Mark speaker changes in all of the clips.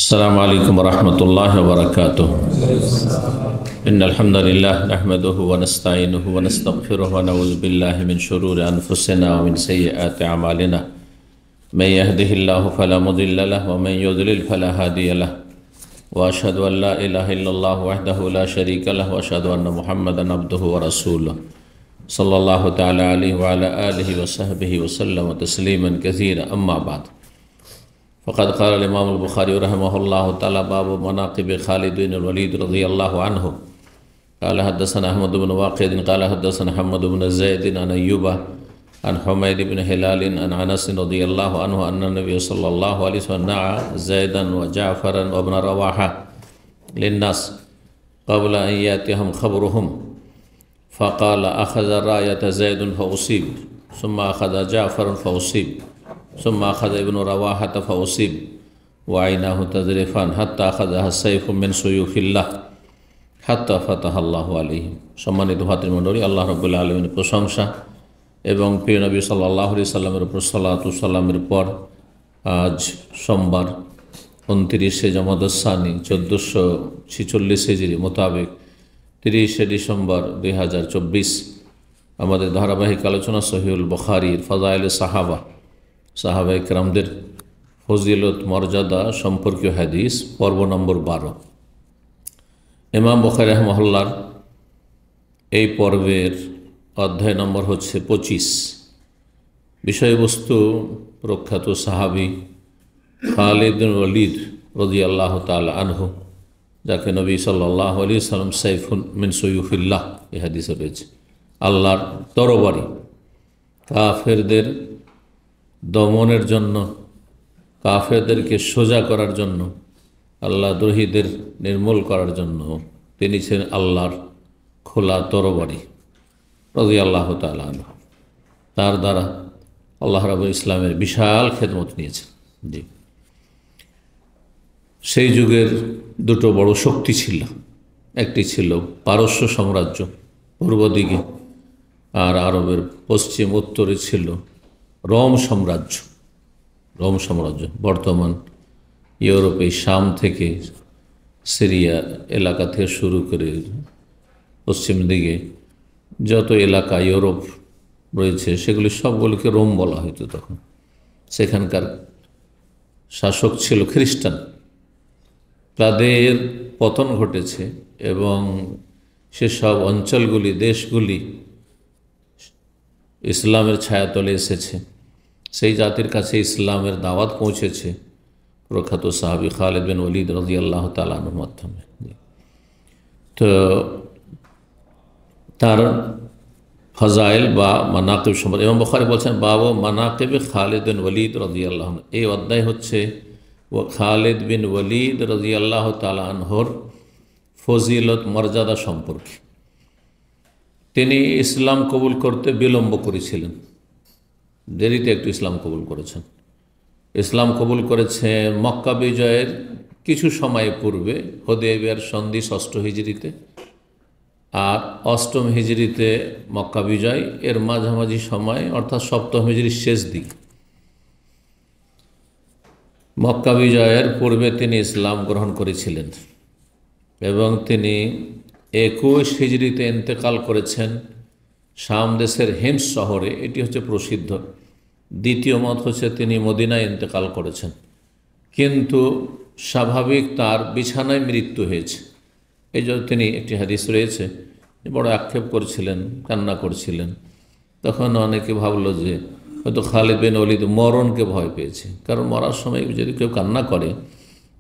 Speaker 1: السلام عليكم ورحمة الله وبركاته. إن الحمد لله نحمده ونستعينه ونستغفره ونعوذ بالله من شرور أنفسنا ومن سيئات أعمالنا. من يهده الله فلا مضل له ومن يضلل فلا هادي له. وأشهد أن لا إله إلا الله وحده لا شريك له وأشهد أن محمدا عبده ورسوله صلى الله تعالى عليه وعلى آله وصحبه وسلم تسليما كثيرا. أما بعد، فقد قال الإمام البخاري رحمه الله تعالى: باب مناقب خالد بن الوليد رضي الله عنه. قال حدثنا أحمد بن واقد قال حدثنا محمد بن زيد عن أيوب عن حميد بن هلال عن أنس رضي الله عنه أن النبي صلى الله عليه وسلم نعى زيدا وجعفرا وابن رواحة للناس قبل أن يأتيهم خبرهم، فقال: أخذ راية زيد فأصيب، ثم أخذ جعفر فأصيب، ثم أخذ ابن رواحة فأصيب وعيناه تذرفان حتى أخذها السيف من سيوف الله حتى فتح الله عليهم। সম্মানিত ভাতৃমণ্ডলী, আল্লাহ রাব্বুল আলামিনের প্রশংসা এবং প্রিয় নবী সাল্লাল্লাহু আলাইহি সাল্লামের উপর সালাতু সালামের পর আজ সোমবার 29শে জমাদাস সানি 1446 হিজরি মোতাবেক 30শে ডিসেম্বর 2024 আমাদের ধারাবাহিক আলোচনা সহিহুল বুখারীর ফাযাইলে সাহাবায়ে কেরামদের ফজিলত মর্যাদা সম্পর্কীয় হাদিস পর্ব নম্বর 12। ইমাম বুখারী রাহিমাহুল্লাহর এই পর্বের অধ্যায় নম্বর হচ্ছে 25। বিষয়বস্তু প্রখ্যাত সাহাবী খালিদ বিন ওয়ালিদ রাদিয়াল্লাহু তাআলা আনহু, যাকে নবী সাল্লাল্লাহু আলাইহি সাল্লাম সাইফুন মিন সুয়ুফিল্লাহ এই হাদিসে রয়েছে, আল্লাহর তরবারি, কাফেরদের দমনের জন্য, কাফেরদেরকে সোজা করার জন্য, আল্লাহ দ্রোহীদের নির্মূল করার জন্য তিনি ছিলেন আল্লাহর খোলা তরবারি রাদিয়াল্লাহু তাআলা আনহু। তার দ্বারা আল্লাহ রাব্বুল ইসলামের বিশাল খেদমত নিয়েছেন। জি, সেই যুগের দুটো বড় শক্তি ছিল। একটি ছিল পারস্য সাম্রাজ্য পূর্ব দিকে, আর আরবের পশ্চিম উত্তরে ছিল রোম সাম্রাজ্য। বর্তমান ইউরোপে শাম থেকে সিরিয়া এলাকা থেকে শুরু করে পশ্চিম দিকে যত এলাকা ইউরোপ রয়েছে সেগুলি সবগুলোকে রোম বলা হতো তখন। সেখানকার শাসক ছিল খ্রিস্টান। তাদের পতন ঘটেছে এবং সেসব অঞ্চলগুলি, দেশগুলি ইসলামের ছায়াতলে এসেছে। সেই জাতির কাছে ইসলামের দাওয়াত পৌঁছেছে প্রখ্যাত সাহাবী খালিদ বিন ওয়ালিদ রাদিয়াল্লাহু তাআলা আনহুর মাধ্যমে। তো তার ফজাইল বা মানাকিব সম্পর্কে ইমাম বুখারী বলছেন, বাবু মানাকিব খালিদ বিন ওয়ালিদ রাদিয়াল্লাহু আনহু। এই অধ্যায় হচ্ছে ও খালিদ বিন ওয়ালিদ রাদিয়াল্লাহু তাআলা আনহুর ফজিলত মর্যাদা সম্পর্কে। তিনি ইসলাম কবুল করতে বিলম্ব করেছিলেন, দেরিতে একটু ইসলাম কবুল করেছেন। ইসলাম কবুল করেছেন মক্কা বিজয়ের কিছু সময় পূর্বে, হুদায়বিয়ার সন্ধি 6ষ্ঠ হিজরিতে, আর 8ম হিজরিতে মক্কা বিজয়, এর মাঝামাঝি সময় অর্থাৎ 7ম হিজরির শেষ দিক। মক্কা বিজয়ের পূর্বে তিনি ইসলাম গ্রহণ করেছিলেন এবং তিনি 21 হিজরিতে ইন্তেকাল করেছেন শাম দেশের হিমস শহরে। এটি হচ্ছে প্রসিদ্ধ। দ্বিতীয় মত হচ্ছে তিনি মদিনায় ইন্তেকাল করেছেন, কিন্তু স্বাভাবিক তার বিছানায় মৃত্যু হয়েছে। এই জন্য তিনি, একটি হাদিস রয়েছে, বড় আক্ষেপ করছিলেন, কান্না করছিলেন। তখন অনেকে ভাবলো যে হয়তো খালিদ বিন ওয়ালিদ মরণকে ভয় পেয়েছে, কারণ মরার সময় যদি কেউ কান্না করে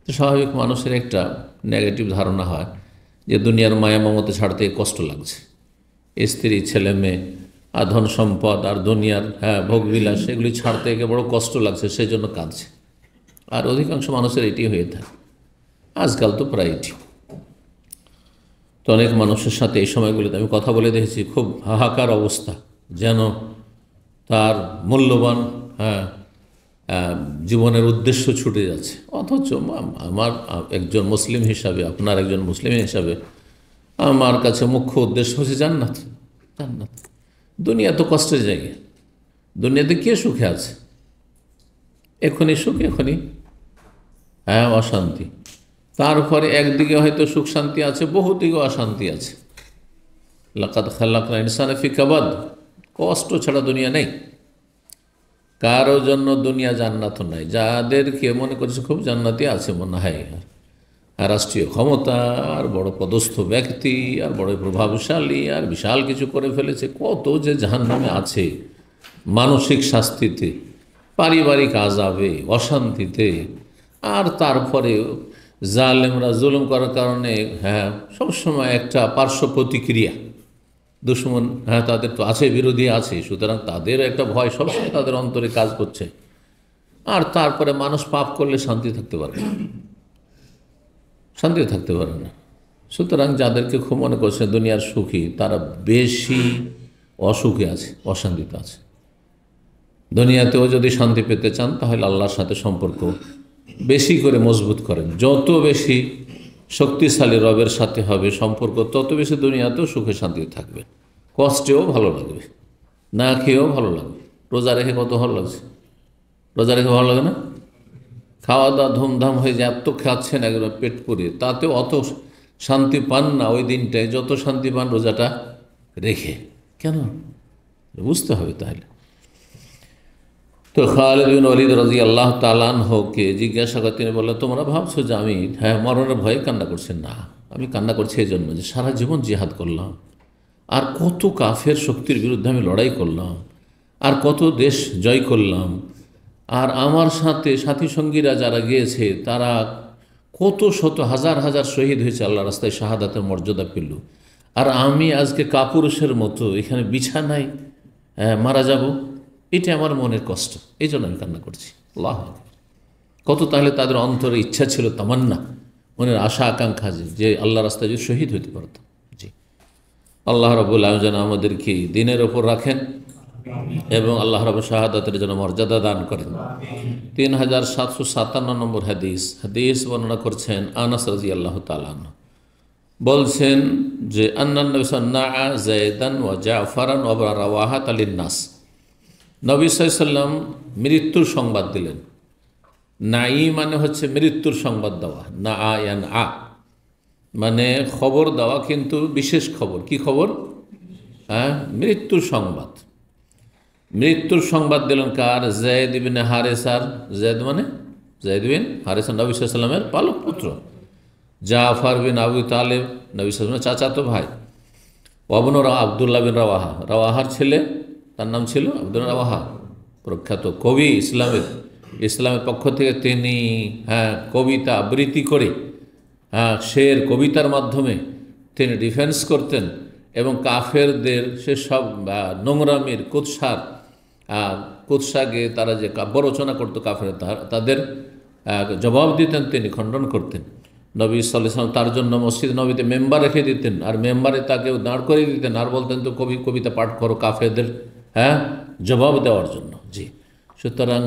Speaker 1: তো স্বাভাবিক মানুষের একটা নেগেটিভ ধারণা হয় যে দুনিয়ার মায়া মমতা ছাড়তে কষ্ট লাগছে, স্ত্রী, ছেলে মেয়ে, আর ধন সম্পদ, আর দুনিয়ার ভোগবিলাস, এগুলি ছাড়তে একে বড় কষ্ট লাগছে, সেই জন্য কাঁদছে। আর অধিকাংশ মানুষের এটি হয়ে থাকে, আজকাল তো প্রায় এটি। তো অনেক মানুষের সাথে এই সময়গুলিতে আমি কথা বলে দেখেছি, খুব হাহাকার অবস্থা, যেন তার মূল্যবান জীবনের উদ্দেশ্য ছুটে যাচ্ছে। অথচ আমার একজন মুসলিম হিসাবে, আপনার একজন মুসলিম হিসাবে আমার কাছে মুখ্য উদ্দেশ্য হচ্ছে জান্নাত। দুনিয়া তো কষ্টের জায়গা, দুনিয়াতে কে সুখে আছে? এখনই সুখ, এখনই অশান্তি। তারপরে একদিকে হয়তো সুখ শান্তি আছে, বহুদিকে অশান্তি আছে। লাকাদ খালাকনা ইনসানা ফি কাবাদ, কষ্ট ছাড়া দুনিয়া নেই। কারো জন্য দুনিয়া জান্নাত নাই। যাদেরকে মনে করছে খুব জান্নাতি আছে মনে হয়, আর রাষ্ট্রীয় ক্ষমতা, আর বড় পদস্থ ব্যক্তি, আর বড় প্রভাবশালী, আর বিশাল কিছু করে ফেলেছে, কত যে জাহান্নামে আছে, মানসিক শাস্তিতে, পারিবারিক আযাবে, অশান্তিতে। আর তারপরে জালেমরা জুলুম করার কারণে সবসময় একটা পার্শ্ব প্রতিক্রিয়া, দুশ্মন তাদের তো আছে, বিরোধী আছে, সুতরাং তাদের একটা ভয় সবসময় তাদের অন্তরে কাজ করছে। আর তারপরে মানুষ পাপ করলে শান্তি থাকতে পারে না, শান্তি থাকতে পারে না। সুতরাং যাদেরকে খুব মনে করছে দুনিয়ার সুখী, তারা বেশি অসুখে আছে, অশান্তিতে আছে। দুনিয়াতেও যদি শান্তি পেতে চান তাহলে আল্লাহর সাথে সম্পর্ক বেশি করে মজবুত করেন। যত বেশি শক্তিশালী রবের সাথে হবে সম্পর্ক, তত বেশি দুনিয়াতেও সুখে শান্তিতে থাকবে। কষ্টেও ভালো লাগবে, না খেয়েও ভালো লাগবে। রোজা রেখে কত ভালো লাগছে? রোজা রেখে ভালো লাগে না? খাওয়া দাওয়া ধুমধাম হয়ে যায়, এত খাচ্ছেন একদম পেট পুড়িয়ে, তাতেও অত শান্তি পান না ওই দিনটায় যত শান্তি পান রোজাটা রেখে। কেন? বুঝতে হবে তাহলে। তো খালিদ বিন ওয়ালিদ রাদিয়াল্লাহু তাআলা আনহুকে জিজ্ঞাসা করে, তিনি বললেন, তোমরা ভাবছো যে আমি মরণের ভয়ে কান্না করছি? না, আমি কান্না করছি এই জন্য যে সারা জীবন জিহাদ করলাম, আর কত কাফের শক্তির বিরুদ্ধে আমি লড়াই করলাম, আর কত দেশ জয় করলাম, আর আমার সাথে সাথী সঙ্গীরা যারা গিয়েছে তারা কত শত হাজার হাজার শহীদ হয়েছে, আল্লাহ রাস্তায় শাহাদাতের মর্যাদা পেল, আর আমি আজকে কাপুরুষের মতো এখানে বিছানায় মারা যাব। এটা আমার মনের কষ্ট, এই জন্য আমি কান্না করছি। আল্লাহ, কত তাহলে তাদের অন্তরে ইচ্ছা ছিল, তামান্না, মনের আশা আকাঙ্ক্ষা যে আল্লাহ রাস্তায় যদি শহীদ হইতে পারতাম। জি, আল্লাহ রাব্বুল আলামিন যেন আমাদেরকে দিনের ওপর রাখেন এবং আল্লাহ রাব্বুল শাহাদাতের জন্য মর্যাদা দান করেন। 3757 নম্বর হাদিস বর্ণনা করছেন আনাস রাদিয়াল্লাহু তাআলা আনহু, বলছেন যে আন্নান নবী সান্নাআ যায়দান ওয়া জাফরান ওয়া রাওয়াহাত লিন-নাস, নবী সাল্লাল্লাহু আলাইহি ওয়াসাল্লাম মৃত্যুর সংবাদ দিলেন। নাঈ মানে হচ্ছে মৃত্যুর সংবাদ দেওয়া, না আয়ান আ মানে খবর দেওয়া, কিন্তু বিশেষ খবর। কি খবর? মৃত্যুর সংবাদ। মৃত্যুর সংবাদ দিলেন কার? যায়েদ ইবনে হারেসার। যায়েদ মানে যায়েদ বিন হারেসা, নবী সাল্লাল্লাহু আলাইহি ওয়াসাল্লামের পালক পুত্র। জাফর বিন আবু তালেব, নবী সাল্লাল্লাহু আলাইহি ওয়াসাল্লামের চাচাতো ভাই। ওয়াবনু আব্দুল্লাহ বিন রাওয়াহা, রাওয়াহার ছেলে, তার নাম ছিল আব্দুল রাওয়াহা, প্রখ্যাত কবি। ইসলামের পক্ষ থেকে তিনি কবিতা আবৃত্তি করে, শের কবিতার মাধ্যমে তিনি ডিফেন্স করতেন এবং কাফেরদের সেসব নোংরামির কুৎসাকে তারা যে কাব্য রচনা করতো কাফের, তাদের জবাব দিতেন, তিনি খণ্ডন করতেন। নবী সাল্লাল্লাহু আলাইহি ওয়াসাল্লাম তার জন্য মসজিদ নবীতে মেম্বার রেখে দিতেন, আর মেম্বারে তাকে দাঁড় করে দিতেন, আর বলতেন তো কবিতা পাঠ করো কাফেরদের জবাব দেওয়ার জন্য। জি, সুতরাং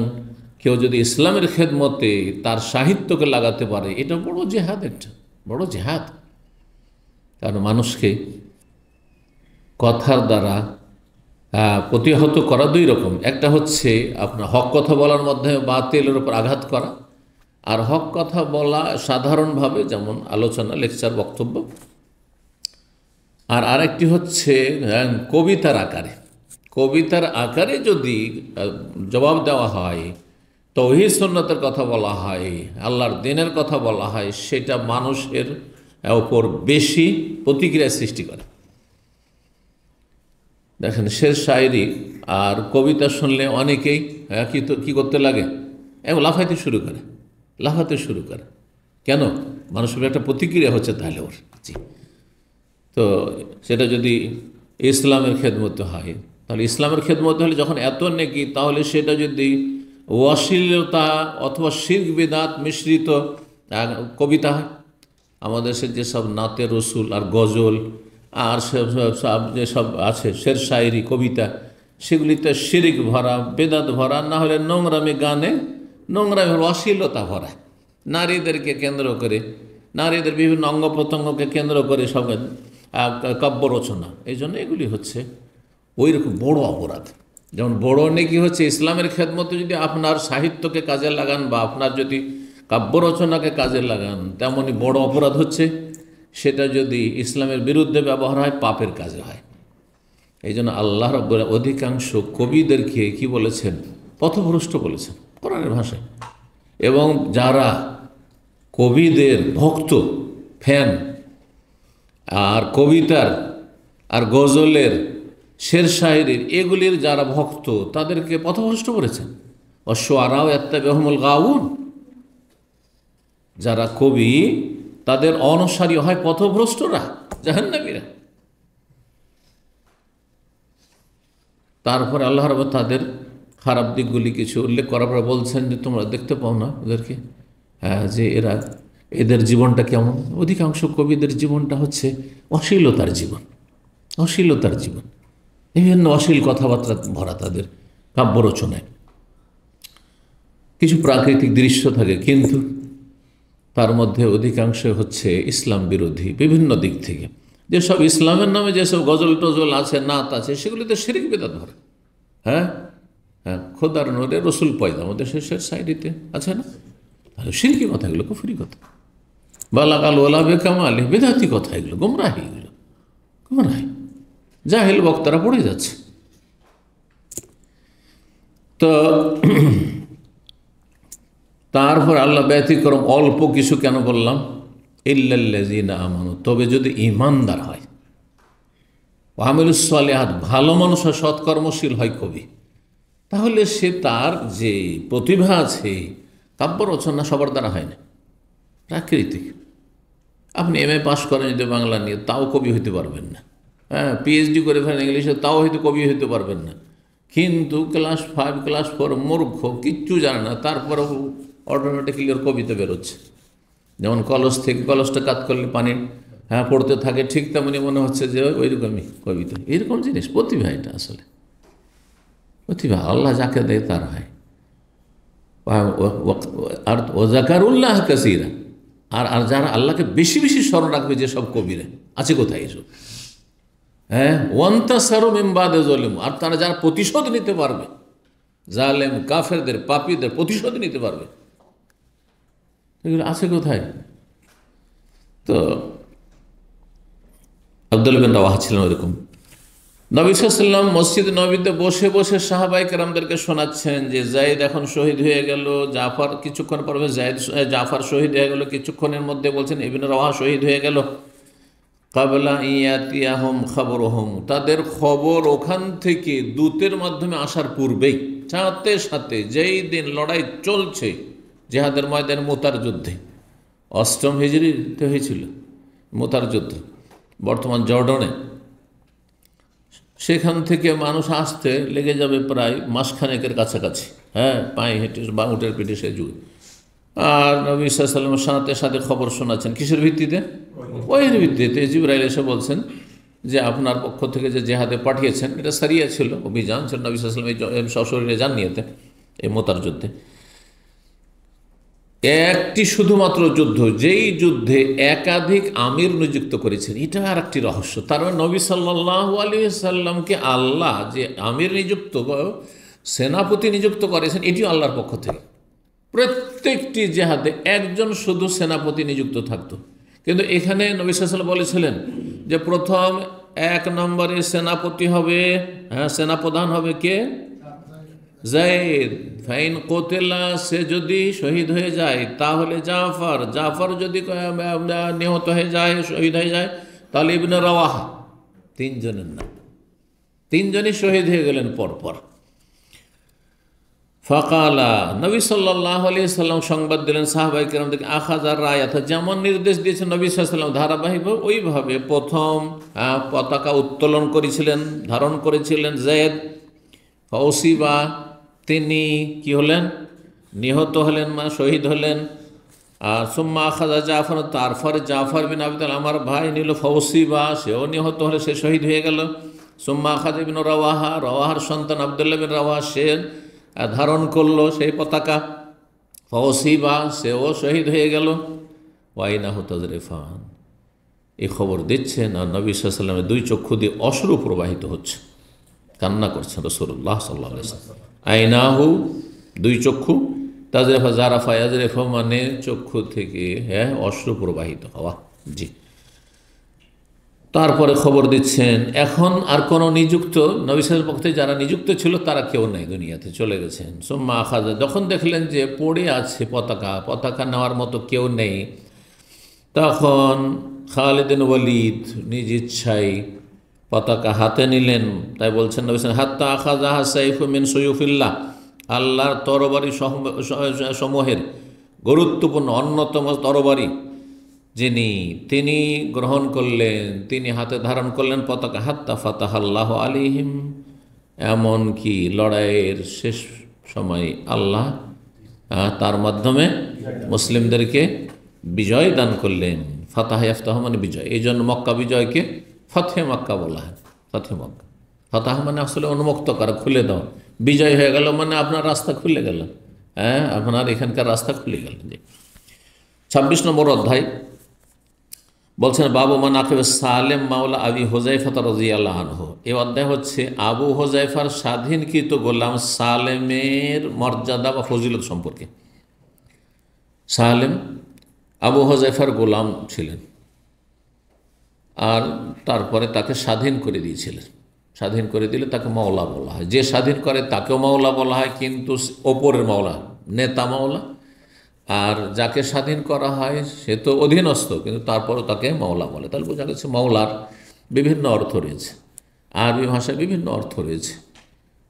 Speaker 1: কেউ যদি ইসলামের খেদমতে তার সাহিত্যকে লাগাতে পারে, এটা বড় জেহাদ, একটা বড় জেহাদ। কারণ মানুষকে কথার দ্বারা প্রতিহত করা দুই রকম। একটা হচ্ছে আপনার হক কথা বলার মাধ্যমে বাতিলের উপর আঘাত করা, আর হক কথা বলা সাধারণভাবে, যেমন আলোচনা, লেকচার, বক্তব্য। আর আরেকটি হচ্ছে কবিতার আকারে। কবিতার আকারে যদি জবাব দেওয়া হয়, তাওহীদ সুন্নাতের কথা বলা হয়, আল্লাহর দ্বীনের কথা বলা হয়, সেটা মানুষের ওপর বেশি প্রতিক্রিয়া সৃষ্টি করে। দেখেন, শের শায়েরি আর কবিতা শুনলে অনেকেই কী করতে লাগে? এবং লাফাইতে শুরু করে। কেন? মানুষের একটা প্রতিক্রিয়া হচ্ছে তাহলে ওর। জি, তো সেটা যদি ইসলামের খেদমতে হয়, তাহলে ইসলামের খেদমতে হলে যখন এত নেকি, তাহলে সেটা যদি অশ্লীলতা অথবা শিরক বিদআত মিশ্রিত কবিতা হয়, আমাদের সে যেসব নাতে রসুল আর গজল আর যেসব আছে শের শায়েরি কবিতা, সেগুলিতে শিরক ভরা, বেদাত ভরা, না হলে নোংরামি গানে নোংরামি অশ্লীলতা ভরা, নারীদেরকে কেন্দ্র করে, নারীদের বিভিন্ন অঙ্গ প্রত্যঙ্গকে কেন্দ্র করে সব কাব্য রচনা। এই জন্য এগুলি হচ্ছে ওই রকম বড় অপরাধ। যেমন বড় নেকি হচ্ছে ইসলামের খেদমতে যদি আপনার সাহিত্যকে কাজে লাগান, বা আপনার যদি কাব্য রচনাকে কাজে লাগান, তেমনই বড় অপরাধ হচ্ছে সেটা যদি ইসলামের বিরুদ্ধে ব্যবহার হয়, পাপের কাজে হয়। এই জন্য আল্লাহ রাব্বুল অধিকাংশ কবিদেরকে কি বলেছেন? পথভ্রষ্ট বলেছেন কোরআনের ভাষায়। এবং যারা কবিদের ভক্ত, ফ্যান, আর কবিতার আর গজলের, শের শায়েরির, এগুলির যারা ভক্ত, তাদেরকে পথভ্রষ্ট করেছেন। অশ্বারাও ইয়াত্তাবিউহুমুল গাউন, যারা কবি তাদের অনুসারী হয় পথভ্রষ্টরা, জাহান্নামীরা। তারপরে আল্লাহ রাব্বুল তাদের খারাপ দিকগুলি কিছু উল্লেখ করার পর বলছেন যে তোমরা দেখতে পাও না ওদেরকে, হ্যাঁ, যে এদের জীবনটা কেমন? অধিকাংশ কবিদের জীবনটা হচ্ছে অশ্লীলতার জীবন, অশ্লীলতার জীবন, বিভিন্ন অশ্লীল কথাবার্তা ভরা তাদের কাব্য রচনায়। কিছু প্রাকৃতিক দৃশ্য থাকে, কিন্তু তার মধ্যে অধিকাংশ হচ্ছে ইসলাম বিরোধী বিভিন্ন দিক থেকে। যেসব ইসলামের নামে যেসব গজল টজল আছে, নাত আছে, সেগুলিতে শিরক বিদআত ভরে। হ্যাঁ হ্যাঁ, খোদার নূরে রসুল পয়দা, আমাদের শেষের সাইডিতে আছে না? তাহলে শিরকি কথা, এগুলো কুফরি কথা। বালাগাল ওলা বেকামালি, বেদাতি কথা, এগুলো গোমরাহি, এগুলো গোমরাহি, জাহেল বক্তারা পড়ে যাচ্ছে। তো তারপর আল্লাহ ব্যতিক্রম অল্প কিছু কেন বললাম? ইল্লাল্লাযীনা আমানু, তবে যদি ঈমানদার হয়, ওয়া আমিলুস সালিহাত, ভালো মানুষ হয়, সৎকর্মশীল হয় কবি, তাহলে সে তার যে প্রতিভা আছে, কাব্য রচনা সবার দ্বারা হয় না, প্রাকৃতিক। আপনি MA পাস করেন যদি বাংলা নিয়ে, তাও কবি হইতে পারবেন না। হ্যাঁ, PhD করে ফেলেন ইংলিশে, তাও হয়তো কবি হইতে পারবেন না। কিন্তু ক্লাস 5 ক্লাস 4 মূর্খ, কিচ্ছু জানে না, তারপরেও অটোমেটিক্যালি ওর কবিতা বেরোচ্ছে। যেমন কলস থেকে কলসটা কাত করলে পানি পড়তে থাকে, ঠিক তেমনি মনে হচ্ছে যে ওইরকমই কবিতা। এরকম জিনিস প্রতিভা, এটা আসলে প্রতিভা আল্লাহ যাকে দেয় তার হয়। আর ওয়াজাকারুল্লাহ কাসীরা, আর যারা আল্লাহকে বেশি বেশি স্মরণ রাখবে, যেসব কবিরা আছে, কোথায় এসব? হ্যাঁ, ওয়ান্তাসারু মিন বাদি যালিম, আর তারা যারা প্রতিশোধ নিতে পারবে, জালেম কাফেরদের, পাপীদের প্রতিশোধ নিতে পারবে, এগুলো আছে কোথায়? তো আব্দুল্লাহ বিন রাওয়াহা ছিলেন ওইরকম। নবী সাল্লাল্লাহু আলাইহি ওয়াসাল্লাম মসজিদ নববীতে বসে বসে সাহাবায়ে কেরামদেরকে শোনাচ্ছেন যে যায়েদ এখন শহীদ হয়ে গেল, জাফর কিছুক্ষণ পরে জাফর শহীদ হয়ে গেল, কিছুক্ষণের মধ্যে বলছেন ইবনে রাওয়াহা শহীদ হয়ে গেল। কাবলা ইয়াতিয়াহুম খবরহুম, তাদের খবর ওখান থেকে দূতের মাধ্যমে আসার পূর্বেই, সাথে সাথে, যেই দিন লড়াই চলছে জিহাদের ময়দানে, মুতার যুদ্ধে, 8ম হিজরিতে হয়েছিল মুতার যুদ্ধ, বর্তমান জর্ডনে, সেখান থেকে মানুষ আসতে লেগে যাবে প্রায় মাসখানেকের কাছাকাছি। হ্যাঁ, পায়ে হেঁটে বা উটের পিঠে সে যুগ। আর নবী সাল্লাল্লাহু আলাইহি ওয়াসাল্লামের সাথে সাথে খবর শোনাচ্ছেন, কিসের ভিত্তিতে? ওহির ভিত্তিতে। জিবরাইল এসে বলছেন যে আপনার পক্ষ থেকে যে জেহাদে পাঠিয়েছেন, এটা সারিয়া ছিল, অভিযান ছিল, নবী সাল্লাল্লাহু আলাইহি ওয়াসাল্লাম সশরীরে যান নিয়েতে এই মুতার যুদ্ধে। একটি শুধুমাত্র যুদ্ধ, যেই যুদ্ধে একাধিক আমির নিযুক্ত করেছেন, এটা আর একটি রহস্য। তার মানে নবী সাল্লাল্লাহু আলাইহি ওয়াসাল্লামকে আল্লাহ যে আমির নিযুক্ত, সেনাপতি নিযুক্ত করেছেন, এটিও আল্লাহর পক্ষ থেকে। প্রত্যেকটি জেহাদে একজন শুধু সেনাপতি নিযুক্ত থাকতো, কিন্তু এখানে নবী সাল্লাল্লাহু আলাইহি ওয়াসাল্লাম বলেছিলেন যে প্রথম 1 নম্বরে সেনাপতি হবে, সেনাপ্রধান হবে কে? যায়েদ। ফাইন কোতেলা, সে যদি শহীদ হয়ে যায় তাহলে জাফর, জাফর যদি নিহত হয়ে যায়, শহীদ হয়ে যায়, তাহলে ইবনে রাওয়াহা। 3 জনের নাম, 3 জনই শহীদ হয়ে গেলেন পরপর। ফাকালা, নবী সাল্লাল্লাহু আলাইহি ওয়াসাল্লাম সংবাদ দিলেন সাহাবায়ে কেরামদেরকে, আখাযা রায়াত, যেমন নির্দেশ দিয়েছেন নবী সাল্লাল্লাহু আলাইহি ওয়াসাল্লাম ধারাবাহিকভাবে ওইভাবে প্রথম পতাকা উত্তোলন করেছিলেন, ধারণ করেছিলেন যায়েদ। ফাউসিবা, তিনি কি হলেন? নিহত হলেন, মানে শহীদ হলেন। আর সুম্মা আখাযা জাফর, তারপরে জাফর বিন আবি তালিব, আমার ভাই নিল, ফাউসিবা, সেও নিহত হলে, সে শহীদ হয়ে গেল। সুম্মা আখাযা ইবনে রাওয়াহা, রাওয়াহার সন্তান আব্দুল্লাহ বিন রাওয়াহা, সে ধারণ করলো সেই পতাকা। ফাউসিবা, সেও শহীদ হয়ে গেল। ওয়াইনাহু তাজরিফান, এই খবর দিচ্ছেন, আর নবী সাল্লাল্লাহু আলাইহি ওয়াসাল্লামের 2 চক্ষু দিয়ে অশ্রু প্রবাহিত হচ্ছে, কান্না করছেন রাসূলুল্লাহ সাল্লাল্লাহু আলাইহি ওয়াসাল্লাম। আইনাহু, 2 চক্ষু, তাজরেফা জারাফা ইয়াজরেফা মানে চক্ষু থেকে অশ্রু প্রবাহিত হওয়া। জি, তারপরে খবর দিচ্ছেন এখন আর কোনো নিযুক্ত নবী সাল্লাল্লাহু আলাইহি ওয়াসাল্লামের পক্ষে যারা নিযুক্ত ছিল তারা কেউ নেই, দুনিয়াতে চলে গেছেন। সুম্মা আখাযা, যখন দেখলেন যে পড়ে আছে পতাকা নেওয়ার মতো কেউ নেই, তখন খালিদ বিন ওয়ালিদ নিজ ইচ্ছায় পতাকা হাতে নিলেন। তাই বলছেন নবী সাল্লাল্লাহু আলাইহি ওয়াসাল্লাম, হাত্তা আখাযাহা সাইফুম মিন সুয়ুফিল্লাহ, আল্লাহর তরবারি সমূহের গুরুত্বপূর্ণ অন্যতম তরবারি যিনি, তিনি গ্রহণ করলেন, তিনি হাতে ধারণ করলেন পতাকা। হাত্তা ফাতাহাল্লাহু আলাইহিম, এমন কি লড়াইয়ের শেষ সময় আল্লাহ তার মাধ্যমে মুসলিমদেরকে বিজয় দান করলেন। ফাতাহ ইয়াফতাহ মানে বিজয়, এই জন্য মক্কা বিজয়কে ফতহে মক্কা বলা হয়। ফতহে মক্কা, ফাতাহ মানে আসলে উন্মুক্ত করা, খুলে দাও। বিজয় হয়ে গেল মানে আপনার রাস্তা খুলে গেল, আপনার এখানকার রাস্তা খুলে গেল। যে 26 নম্বর অধ্যায় বলছেন বাবু মান আকিবে সালেম মাওলা আবি হুযায়ফা রাদিয়াল্লাহু আনহু। এই অধ্যায় হচ্ছে আবু হুযায়ফার স্বাধীনকৃত গোলাম সালেমের মর্যাদা বা ফজিলত সম্পর্কে। সালেম আবু হুযায়ফার গোলাম ছিলেন আর তারপরে তাকে স্বাধীন করে দিয়েছিলেন। স্বাধীন করে দিলে তাকে মাওলা বলা হয়। যে স্বাধীন করে তাকেও মাওলা বলা হয়, কিন্তু ওপরের মাওলা, নেতা মাওলা। আর যাকে স্বাধীন করা হয় সে তো অধীনস্থ, কিন্তু তারপরও তাকে মাওলা বলে। তাহলে বোঝা গেছে মাওলার বিভিন্ন অর্থ রয়েছে, আরবি ভাষায় বিভিন্ন অর্থ রয়েছে।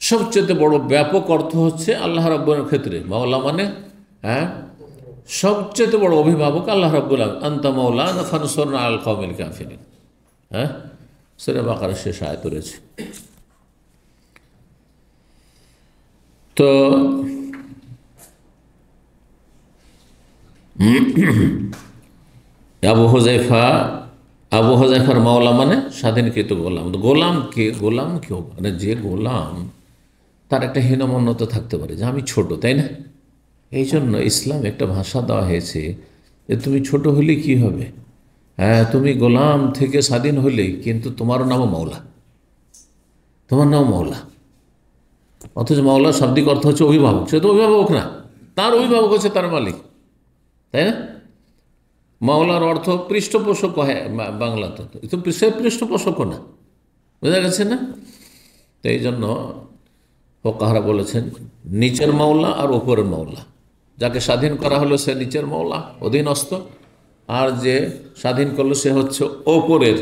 Speaker 1: সবচেয়ে বড় ব্যাপক অর্থ হচ্ছে আল্লাহ রাব্বুল ক্ষেত্রে মাওলা মানে সবচেয়ে বড় অভিভাবক আল্লাহ রাব্বুল আলামিন। আনতা মাওলানা ফানসুরনা আলাল কওমিল কাফিরিন, সূরা বাকারার শেষ আয়াত রয়েছে। তো আবু হুযায়ফার মাওলা মানে স্বাধীনকৃত গোলাম। গোলাম কেউ মানে যে গোলাম, তার একটা হীনমন্যতা থাকতে পারে যে আমি ছোট, তাই না? এই জন্য ইসলাম একটা ভাষা দেওয়া হয়েছে যে তুমি ছোট হলে কি হবে, তুমি গোলাম থেকে স্বাধীন হলে কিন্তু তোমার নামও মাওলা, তোমার নাম মাওলা। অথচ মাওলা শাব্দিক অর্থ হচ্ছে অভিভাবক। সে তো অভিভাবক না, তার অভিভাবক হচ্ছে তার মালিক, তাই না? মাওলার অর্থ পৃষ্ঠপোষক হয় বাংলাতে, তো সে পৃষ্ঠপোষকও না, বোঝা গেছে না? তো এই জন্য ফুকাহারা বলেছেন নিচের মাওলা আর ওপরের মাওলা। যাকে স্বাধীন করা হলো সে নিচের মাওলা, অধীনস্থ, আর যে স্বাধীন করলো সে হচ্ছে ওপরের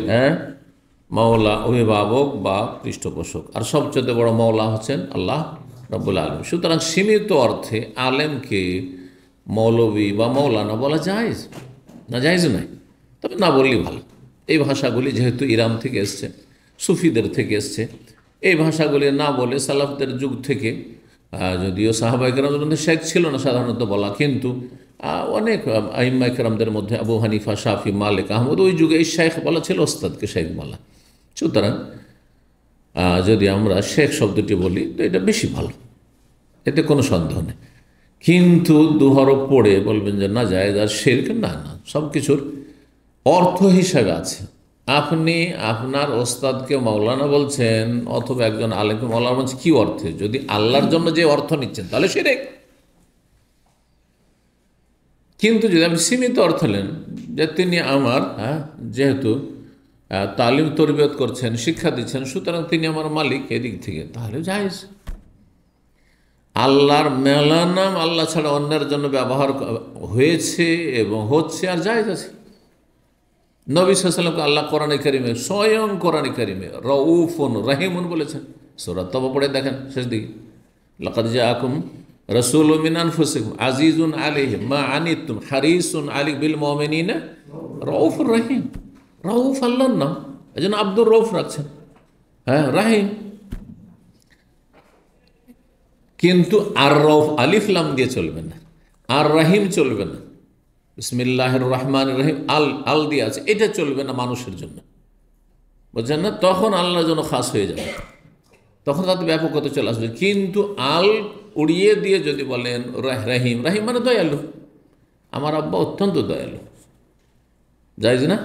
Speaker 1: মাওলা, অভিভাবক বা পৃষ্ঠপোষক। আর সবচেয়ে বড় মাওলা হচ্ছেন আল্লাহ রাব্বুল আলামিন। সুতরাং সীমিত অর্থে আলেমকে মৌলবী বা মৌলানা বলা জায়েজ না, জায়েজ নয়, তবে না বললেই ভালো। এই ভাষাগুলি যেহেতু ইরান থেকে এসছে, সুফিদের থেকে এসছে, এই ভাষাগুলি না বলে সালাফদের যুগ থেকে, যদিও সাহাবায়ে কেরামদের মধ্যে শেখ ছিল না সাধারণত বলা, কিন্তু অনেক আইম্মায়ে কেরামদের মধ্যে আবু হানিফা, শাফি, মালিক, আহমদ, ওই যুগে এই শেখ বলা ছিল ওস্তাদকে শেখ বলা। সুতরাং যদি আমরা শেখ শব্দটি বলি তো এটা বেশি ভালো, এতে কোনো সন্দেহ নেই। কিন্তু দুহরফ পড়ে বলবেন যে না জায়েজ আর শিরক, না, সব কিছুর অর্থ হিসাবে আছে। আপনি আপনার ওস্তাদকে মাওলানা বলছেন অথবা একজন আলেমকে মাওলানা বলছেন, কি অর্থে? যদি আল্লাহর জন্য যে অর্থ নিচ্ছেন তাহলে শিরক। কিন্তু যদি আপনি সীমিত অর্থ নেন যে তিনি আমার যেহেতু তালিম তরবিয়ত করছেন, শিক্ষা দিচ্ছেন, সুতরাং তিনি আমার মালিক, এদিক থেকে, তাহলে জায়েজ। আল্লাহর মেলা নাম আল্লাহ ছাড়া অন্যের জন্য ব্যবহার হয়েছে এবং হচ্ছে, আর জায়েজ আছে। নবী সাল্লাল্লাহু আলাইহি ওয়াসাল্লামকে আল্লাহ কোরআনে কারিমে, স্বয়ং কোরআনে কারিমে রউফুন রহিমুন বলেছেন। সূরা তওবা পড়ে দেখেন শেষ দিকে, লাকাদ জাআকুম রাসূলুম মিন আনফুসিকুম আজিজুন আলাইহি মা আনিতুম হারিসুন আলাইকুম বিল মুমিনিনা রউফুর রহিম। রউফ আল্লাহর নাম, এজন্য আব্দুর রউফ রাখছেন, রাহিম। কিন্তু আর রউফ আলিফ লাম দিয়ে চলবে না, আর রাহিম চলবে না, বিসমিল্লাহির রহমানির রহিম আল দিয়ে আছে, এটা চলবে না মানুষের জন্য, বুঝছেন না? তখন আল্লাহর জন্য খাস হয়ে যাবে, তখন তাতে ব্যাপকতা চলে আসবে। কিন্তু আল উড়িয়ে দিয়ে যদি বলেন রাহিম, রাহিম মানে দয়ালু, আমার আব্বা অত্যন্ত দয়ালু, জায়েজ না?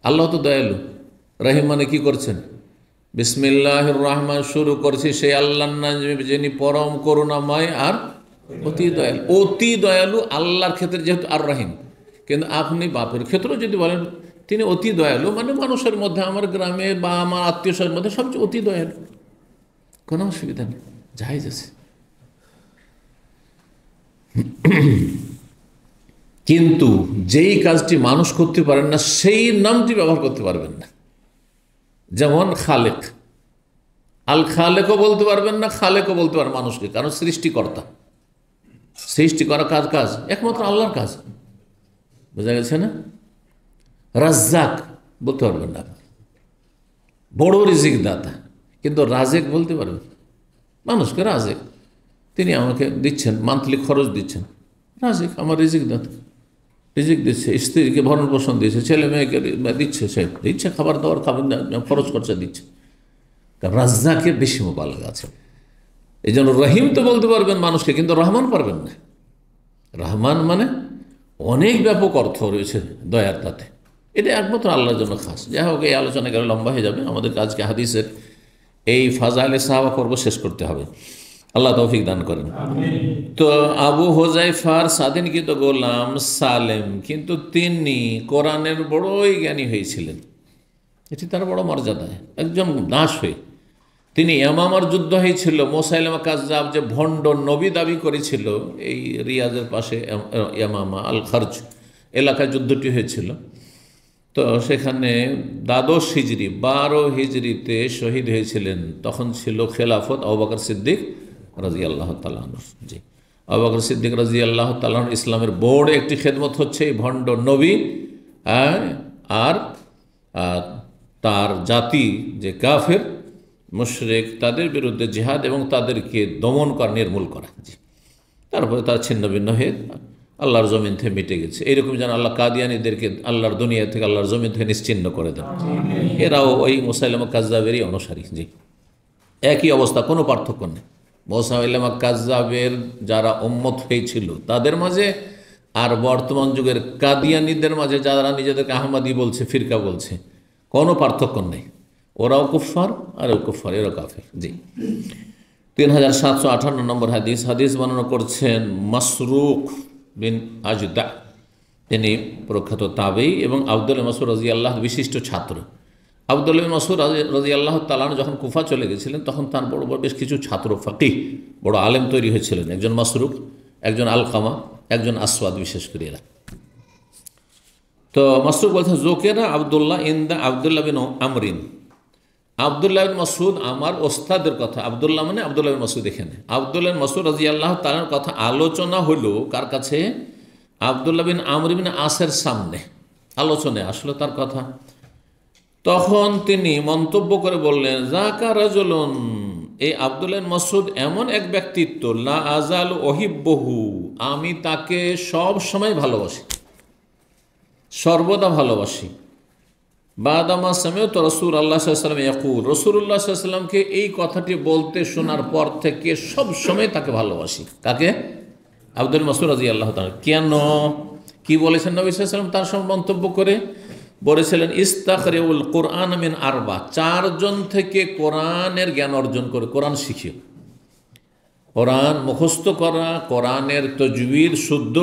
Speaker 1: আল্লাহ তো দয়ালু। রাহিম মানে কি করছেন? বিসমিল্লাহির রহমান শুরু করছি সেই আল্লাহর নামে যিনি পরম করুণাময় আর অতি দয়ালু। অতি দয়ালু আল্লাহর ক্ষেত্রে যেহেতু আর রহিম, কিন্তু আপনি বাপের ক্ষেত্রেও যদি বলেন তিনি অতি দয়ালু, মানে মানুষের মধ্যে, আমার গ্রামে বা আমার আত্মীয় স্বজনের মধ্যে সবচেয়ে অতি দয়ালু, কোনো অসুবিধা নেই, জায়েজ আছে। কিন্তু যেই কাজটি মানুষ করতে পারেন না সেই নামটি ব্যবহার করতে পারবেন না। যেমন খালেক, আল খালেকও বলতে পারবেন না, খালেকও বলতে পারবেন মানুষকে, কারণ সৃষ্টিকর্তা, সৃষ্টি করা কাজ একমাত্র আল্লাহর কাজ, বোঝা গেছে না? রাজ্জাক বলতে পারবেন না, বড় রিজিক দাতা, কিন্তু রাজেক বলতে পারবেন মানুষকে। রাজেক, তিনি আমাকে দিচ্ছেন, মান্থলি খরচ দিচ্ছেন, রাজেক আমার রিজিক দাতা, রিজিক দিচ্ছে, স্ত্রীকে ভরণ পোষণ দিচ্ছে, ছেলে মেয়েকে দিচ্ছে, সে দিচ্ছে খাবার দাবার, খরচ খরচা দিচ্ছে। রাজ্জাকের বেশি মোবালক আছে। এই জন্য রহিম তো বলতে পারবেন মানুষকে, কিন্তু রহমান পারবেন না। রহমান মানে অনেক ব্যাপক অর্থ রয়েছে দয়ার, তাতে এটা একমাত্র আল্লাহর জন্য খাস। যাই হোক, এই আলোচনা গেলে লম্বা হয়ে যাবে, আমাদের আজকে হাদিসের এই ফাজাইলে সাহাবা পর্ব শেষ করতে হবে। আল্লাহ তৌফিক দান করেন। তো আবু হুযায়ফার স্বাধীনকৃত গোলাম সালেম, কিন্তু তিনি কোরআনের বড়ই জ্ঞানী হয়েছিলেন, এটি তার বড় মর্যাদা, একজন দাস হয়ে। তিনি ইয়ামামার যুদ্ধ হয়েছিল, মুসাইলামা কাজ্জাব যে ভণ্ড নবী দাবি করেছিল, এই রিয়াজের পাশে ইয়ামামা আল খারজ এলাকায় যুদ্ধটি হয়েছিল। তো সেখানে 12 হিজরি 12 হিজরিতে শহীদ হয়েছিলেন। তখন ছিল খেলাফত আবু বকর সিদ্দিক রাদিয়াল্লাহু তাআলা আনহু। জি, আবু বকর সিদ্দিক রাদিয়াল্লাহু তাআলা আনহু ইসলামের বড় একটি খেদমত হচ্ছে এই ভণ্ড নবী আর তার জাতি যে কাফের মুশরিক, তাদের বিরুদ্ধে জিহাদ এবং তাদেরকে দমন করা, নির্মূল করা। তারপরে তার ছিন্ন ভিন্ন হয়ে আল্লাহর জমিন থেকে মিটে গেছে। এইরকম যেন আল্লাহ কাদিয়ানীদেরকে আল্লাহর দুনিয়া থেকে, আল্লাহর জমিন থেকে নিশ্চিহ্ন করে দেন। এরাও ওই মুসাইলামা কাজ্জাবেরই অনুসারী। জি, একই অবস্থা, কোনো পার্থক্য নেই। মুসাইলামা কাজ্জাবের যারা উম্মত হয়েছিল তাদের মাঝে, আর বর্তমান যুগের কাদিয়ানীদের মাঝে যারা নিজেদেরকে আহমদী বলছে, ফিরকা বলছে, কোনো পার্থক্য নেই। ওরাও কুফফার আর ও কুফফার, এরাও কাফের। জি, 3758 নম্বর হাদিস। হাদিস বর্ণনা করছেন মাসরুক বিন আজদা, তিনি প্রখ্যাত তাবেঈ এবং আব্দুল্লাহ বিন মাসউদ রাদিয়াল্লাহু বিশিষ্ট ছাত্র। আব্দুল্লাহ বিন মাসউদ রাদিয়াল্লাহু তাআলা যখন কুফা চলে গেছিলেন, তখন তার বড় বড় বেশ কিছু ছাত্র, ফাকিহ, বড় আলেম তৈরি হয়েছিলেন। একজন মাসরুক, একজন আলকামা, একজন আসওয়াদ, বিশেষ করে এরা। তো মাসরুক বলছেন, জোকেরা আবদুল্লাহ ইন্দা আবদুল্লাহ বিন আমরিন, আবদুল্লাহ বিন মাসউদ আমার ওস্তাদের কথা, আবদুল্লাহ মানে আবদুল্লাহ বিন মাসউদ, এখানে আবদুল্লাহ বিন মাসউদ রাদিয়াল্লাহু তাআলার কথা আলোচনা হলো কার কাছে? আবদুল্লাহ বিন আমর বিন আসের সামনে আলোচনায় আসলো তার কথা। তখন তিনি মন্তব্য করে বললেন, যাকা রাজুলুন, এই আবদুল্লাহ বিন মাসউদ এমন এক ব্যক্তিত্ব, লা আজাল ওহিব্বহু, আমি তাকে সব সময় ভালোবাসি, সর্বদা ভালোবাসি। বাদামা সামিউতু রাসূলুল্লাহ সাল্লাল্লাহু আলাইহি ওয়াসাল্লাম ইয়াকুল, রাসূলুল্লাহ সাল্লাল্লাহু আলাইহি ওয়াসাল্লামকে এই কথাটি বলতে শোনার পর থেকে সব সময় তাকে ভালোবাসি। কাকে? আবদুল মাসউদ রাদিয়াল্লাহু তাআলা। কেন, কি বলেছেন নবী সাল্লাল্লাহু আলাইহি ওয়াসাল্লাম তার সঙ্গে মন্তব্য করে? বলেছিলেন, ইস্তাখরিউল কুরআন মিন আরবা, 4 জন থেকে কোরআনের জ্ঞান অর্জন করে, কোরআন শিখিও। কোরআন মুখস্থ করা, কোরআনের তাজবীদ শুদ্ধ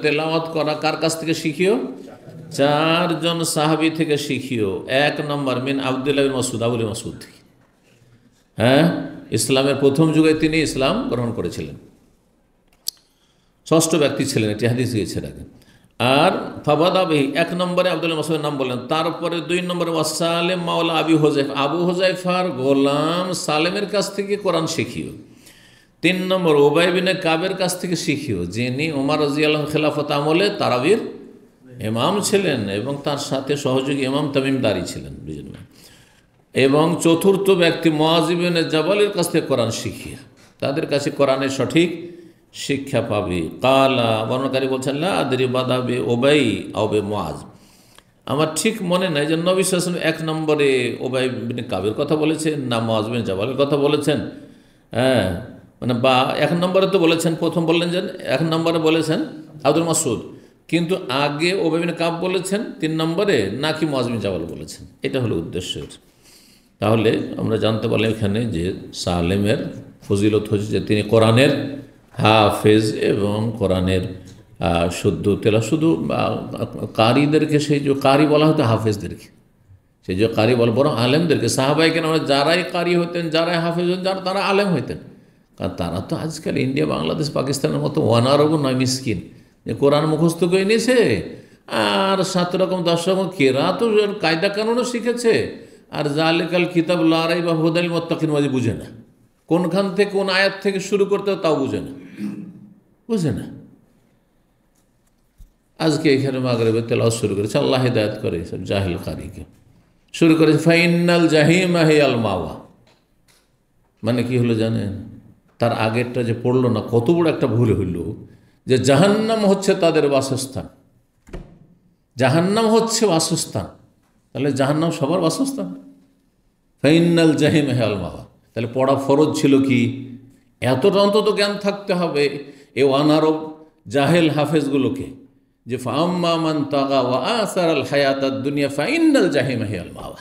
Speaker 1: তেলাওয়াত করা কার কাছ থেকে শিখিও? 4 জন সাহাবী থেকে শিখিও। 1 নম্বর মিন আব্দুল্লাহ বিন মাসউদ, আবুল মাসউদ থেকে। হ্যাঁ, ইসলামের প্রথম যুগে তিনি ইসলাম গ্রহণ করেছিলেন, 6ষ্ঠ ব্যক্তি ছিলেন, এটি হাদিস দিয়েছে আগে। আর ফাবাদাবি 1 নম্বরে আব্দুল্লাহ মাসউদের নাম বললেন। তারপরে 2 নম্বরে ওয়াসালেম মাওলা আবি হুযায়ফা, আবু হুযায়ফার গোলাম সালেমের কাছ থেকে কোরআন শিখিও। 3 নম্বর উবাই বিন কাবের কাছ থেকে শিখিও, যিনি ওমর রাদিয়াল্লাহু আনহু খেলাফত আমলে তারাবির ইমাম ছিলেন এবং তার সাথে সহযোগী ইমাম তামিম দারি ছিলেন, বুঝলেন। এবং 4র্থ ব্যক্তি মুআয ইবনে জাবালের কাছ থেকে কোরআন শিখিয়া, তাদের কাছে কোরআনের সঠিক শিক্ষা পাবে। কালা, বর্ণনাকারী বলছেন, লা আদরি বাদাবে উবাই আও বে মুআয, আমার ঠিক মনে নাই যে নবী সাল্লাল্লাহু আলাইহি ওয়াসাল্লাম 1 নম্বরে উবাই বিন কাবের কথা বলেছেন না মুআয বিন জাবালের কথা বলেছেন। হ্যাঁ, মানে বা 1 নম্বরে তো বলেছেন, প্রথম বললেন যে 1 নম্বরে বলেছেন আব্দুল মাসউদ, কিন্তু আগে উবাই বিন কাব বলেছেন 3 নম্বরে, নাকি মুআয বিন জাবাল বলেছেন। এটা হলো উদ্দেশ্য। তাহলে আমরা জানতে পারলাম এখানে যে সালেমের ফজিলত হচ্ছে যে তিনি কোরআনের হাফেজ এবং কোরআনের শুদ্ধ তেলা শুধু কারিদেরকে, সেই যে কারি বলা হতো হাফেজদেরকে, সেই যে কারি বলা, বরং আলেমদেরকে, সাহাবাই কেন যারাই কারি হতেন, যারাই হাফেজ হতেন, যারা তারা আলেম হইতেন। কারণ তারা তো আজকাল ইন্ডিয়া, বাংলাদেশ, পাকিস্তানের মতো ওয়ানারবও নয় মিসকিন, যে কোরআন মুখস্থ করে নিয়েছে আর 7 রকম 10 রকম কেরাত কায়দা কানুনও শিখেছে, আর জালিকাল কিতাব লা রাইবা হুদাল লিল মুত্তাকিন মাঝে বুঝে না, কোনখান থেকে কোন আয়াত থেকে শুরু করতে হবে তাও বুঝে না। আজকে এখানে মাগরিবে তেলাওয়াত শুরু করেছে, আল্লাহ হিদায়াত করে সব জাহিল কারিকে, শুরু করেছে ফাইনাল জাহিমা হিয়াল মাওয়া। মানে কি হলো জানেন? তার আগেরটা যে পড়লো না, কত বড় একটা ভুল হইল, যে জাহান্নাম হচ্ছে তাদের বাসস্থান। জাহান্নাম হচ্ছে বাসস্থান, তাহলে জাহান্নাম সবার বাসস্থান। ফাইনাল জাহিমা হিয়াল মাওয়া, তাহলে পড়া ফরজ ছিল কি? এতটা অন্তত জ্ঞান থাকতে হবে এ ওয়ানারব জাহেল হাফেজগুলোকে, যে ফাম্মা মান তাগা ওয়া আসারাল হায়াতাদ দুনিয়া ফাইনাল জাহিমা হিয়াল মাওয়া।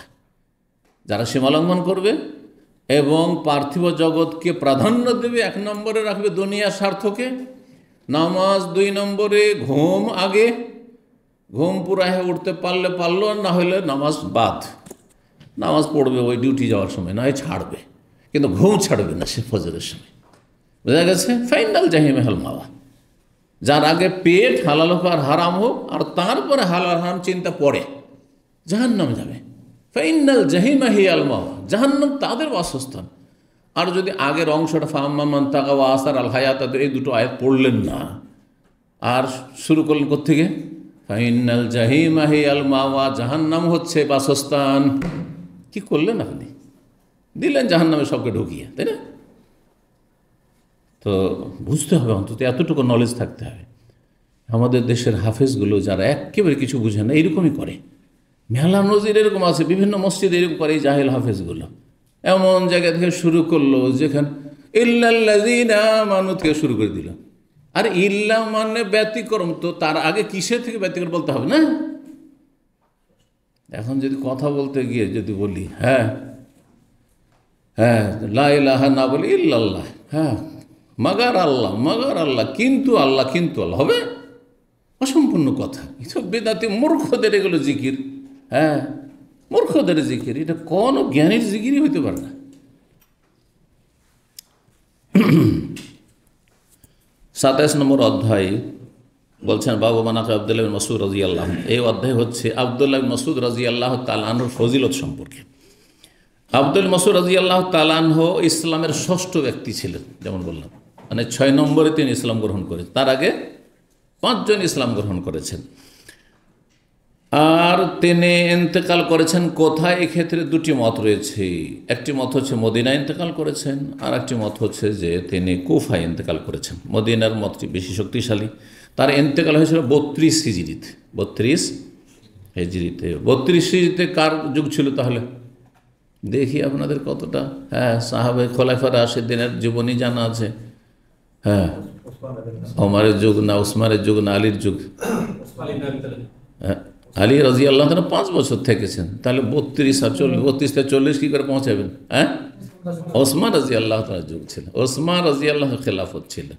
Speaker 1: যারা সীমালঙ্ঘন করবে এবং পার্থিব জগৎকে প্রাধান্য দেবে, 1 নম্বরে রাখবে দুনিয়ার স্বার্থকে, নামাজ 2 নম্বরে, ঘুম আগে, ঘুম পুরায় উঠতে পারলে পারলো, না হলে নামাজ বাদ, নামাজ পড়বে ওই ডিউটি যাওয়ার সময়, না হয় ছাড়বে, কিন্তু ঘুম ছাড়বে না সে ফজরের সময়। বোঝা গেছে? ফাইনাল জাহিমা হিয়াল মাওয়া। যার আগে পেট হালাল হোক আর হারাম হোক, আর তারপরে হালাল হারাম চিন্তা পড়ে, জাহান্নাম যাবে। ফাইনাল জাহিমা হিয়াল মাওয়া, জাহান্নাম তাদের বাসস্থান। আর যদি আগের অংশটা ফাম্মা মান তাগা ওয়া আসার আল হায়াত, এই দুটো আয়াত পড়লেন না, আর শুরু করলেন কোত্থেকে? ফাইনাল জাহিমা হিয়াল মাওয়া, জাহান্নাম হচ্ছে বাসস্থান। কি করলেন আপনি? দিলেন জাহান্নামে সবকে ঢুকিয়ে, তাই না? তো বুঝতে হবে, অন্তত এতটুকু নলেজ থাকতে হবে। আমাদের দেশের হাফেজগুলো যারা একেবারে কিছু বুঝে না, এরকমই করে। মেলা নজির এরকম আছে, বিভিন্ন মসজিদে এরকম করে এই জাহেল হাফেজগুলো। এমন জায়গা থেকে শুরু করলো যেখানে ইল্লাল্লাযীনা আমানু থেকে শুরু করে দিল। আর ইল্লা মানে ব্যতিক্রম, তো তার আগে কিসের থেকে ব্যতিক্রম বলতে হবে না? এখন যদি কথা বলতে গিয়ে যদি বলি হ্যাঁ লা ইলাহা না বলি ইল্লাল্লাহ, মাগার আল্লাহ, কিন্তু আল্লাহ হবে, অসম্পূর্ণ কথা। এসব বেদাতি মূর্খদের এগুলো জিকির, মূর্খদের জিকির, এটা কোনো জ্ঞানীর জিকিরই হইতে পারে না। 27 নম্বর অধ্যায় বলছেন বাবু মানাকে আব্দুল্লাহ বিন মাসউদ রাদিয়াল্লাহু আনহু। এই অধ্যায় হচ্ছে আব্দুল্লাহ বিন মাসউদ রাদিয়াল্লাহু তাআলা আনহুর ফজিলত সম্পর্কে। আব্দুল মাসউদ রাদিয়াল্লাহু তাআলা আনহু ইসলামের 6ষ্ঠ ব্যক্তি ছিলেন, যেমন বললাম, মানে 6 নম্বরে তিনি ইসলাম গ্রহণ করেছেন। তার আগে 5 জন ইসলাম গ্রহণ করেছেন। আর তিনি ইন্তেকাল করেছেন কোথায়? এক্ষেত্রে 2টি মত রয়েছে। একটি মত হচ্ছে মদিনায় ইন্তেকাল করেছেন, আর একটি মত হচ্ছে যে তিনি কুফায় ইন্তেকাল করেছেন। মদিনার মতটি বেশি শক্তিশালী। তার ইন্তেকাল হয়েছিল 32 হিজরিতে। 32 হিজরিতে কার যুগ ছিল তাহলে? দেখি আপনাদের কতটা সাহাবে খোলাফায়ে রাশিদিনের জীবনী জানা আছে? ওমরের যুগ না উসমানের যুগ না আলীর যুগ? আলী রাদিয়াল্লাহু তাআলা 5 বছর থেকেছেন, তাহলে 32 আর 40 থেকে 40 কী করে পৌঁছাবেন? ওসমান রাদিয়াল্লাহু তাআলার যুগ ছিল, ওসমান রাদিয়াল্লাহু খেলাফত ছিল।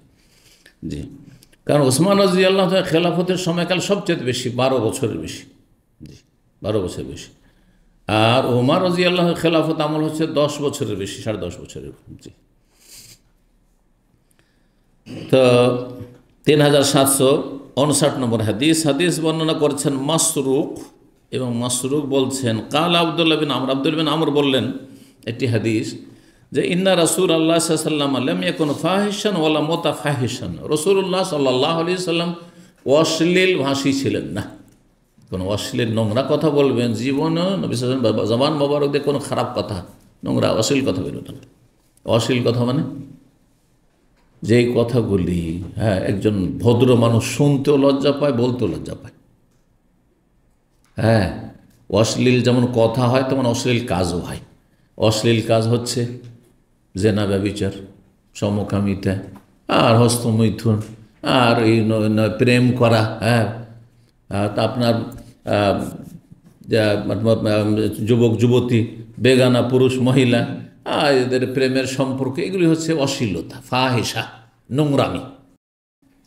Speaker 1: জি, কারণ ওসমান রাদিয়াল্লাহু তাআলা খেলাফতের সময়কাল সবচেয়ে বেশি, 12 বছরের বেশি। জি, 12 বছরের বেশি। আর ওমর রাদিয়াল্লাহু খেলাফত আমল হচ্ছে 10 বছরের বেশি, 10.5 বছরের। জি, তো 3759 নম্বর হাদিস বর্ণনা করেছেন মাসরুক, এবং মাসরুক বলছেন কাল আব্দুল্লাহ বিন আমর বললেন একটি হাদিস, যে ইন্না রাসূলুল্লাহ সাল্লাল্লাহু আলাইহি ওয়াসাল্লাম লাম ইয়াকুন ফাহিশান ওয়ালা মুতাফাহিশান। রাসূলুল্লাহ সাল্লাল্লাহু আলাইহি ওয়াসাল্লাম অশ্লীল ভাষী ছিলেন না, কোনো অশ্লীল নোংরা কথা বলবেন জীবনে নবী সাল্লাল্লাহু আলাইহি ওয়াসাল্লাম জবান মোবারক দিয়ে কোনো খারাপ কথা, নোংরা অশ্লীল কথা বেরোতেন না। অশ্লীল কথা মানে যেই কথাগুলি একজন ভদ্র মানুষ শুনতেও লজ্জা পায়, বলতেও লজ্জা পায়। অশ্লীল যেমন কথা হয় তেমন অশ্লীল কাজও হয়। অশ্লীল কাজ হচ্ছে জেনা, ব্যভিচার, সমকামিতা, আর হস্তমৈথুন, আর এই প্রেম করা, আপনার যুবক যুবতী, বেগানা পুরুষ মহিলা, এদের প্রেমের সম্পর্ক, এগুলি হচ্ছে অশ্লীলতা, ফাহিশা, নোংরামি।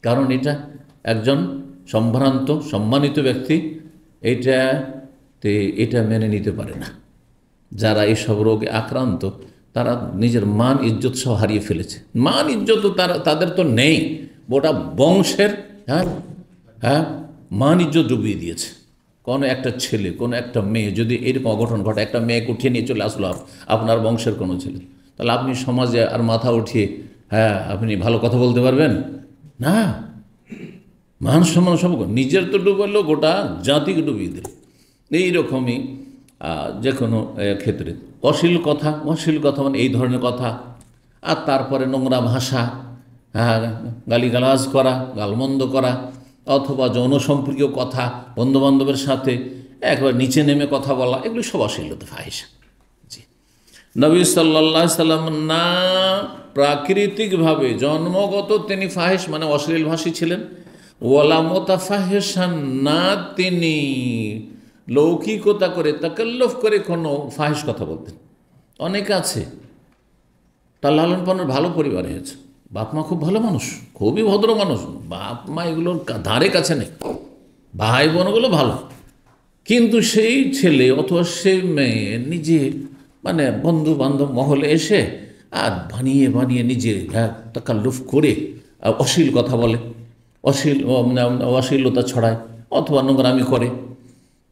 Speaker 1: কারণ এটা একজন সম্ভ্রান্ত সম্মানিত ব্যক্তি এটা মেনে নিতে পারে না। যারা এইসব রোগে আক্রান্ত তারা নিজের মান ইজ্জত সহ হারিয়ে ফেলেছে। মান ইজ্জত তাদের তো নেই, গোটা বংশের মান ইজ্জত ডুবিয়ে দিয়েছে। কোনো একটা ছেলে, কোনো একটা মেয়ে যদি এরকম অঘটন ঘটে, একটা মেয়েকে উঠিয়ে নিয়ে চলে আসলো আপনার বংশের কোনো ছেলে, তাহলে আপনি সমাজে আর মাথা উঠিয়ে আপনি ভালো কথা বলতে পারবেন না? মান সম্মান সব নিজের তো ডুবালো, গোটা জাতিকে ডুবিয়ে দিল। এইরকমই যে কোনো ক্ষেত্রে অশ্লীল কথা মানে এই ধরনের কথা, আর তারপরে নোংরা ভাষা, গালিগালাজ করা, গালমন্দ করা, অথবা যৌন সম্পর্কীয় কথা, বন্ধুবান্ধবের সাথে একবার নিচে নেমে কথা বলা, এগুলো সব অশ্লীলতা, ফাহিশা। জি, নবী সাল্লাল্লাহু আলাইহি সাল্লাম না প্রাকৃতিকভাবে জন্মগত তিনি ফাহিশ মানে অশ্লীল ভাষী ছিলেন, ওয়ালা মুতাফাহিশান, না তিনি লৌকিকতা করে তাকাল্লুফ করে কোনো ফাহিশ কথা বলতেন। অনেকে আছে তার লালন পালনের ভালো পরিবারে হয়েছে, বাপ মা খুব ভালো মানুষ, খুবই ভদ্র মানুষ, বাপ মা এগুলোর ধারে কাছে নেই, ভাই বোনগুলো ভালো, কিন্তু সেই ছেলে অথবা সেই মেয়ে নিজে মানে বন্ধু বান্ধব মহলে এসে আর বানিয়ে নিজে তাকাল্লুফ করে অশ্লীল কথা বলে, অশ্লীলতা ছড়ায় অথবা নোংরামি করে।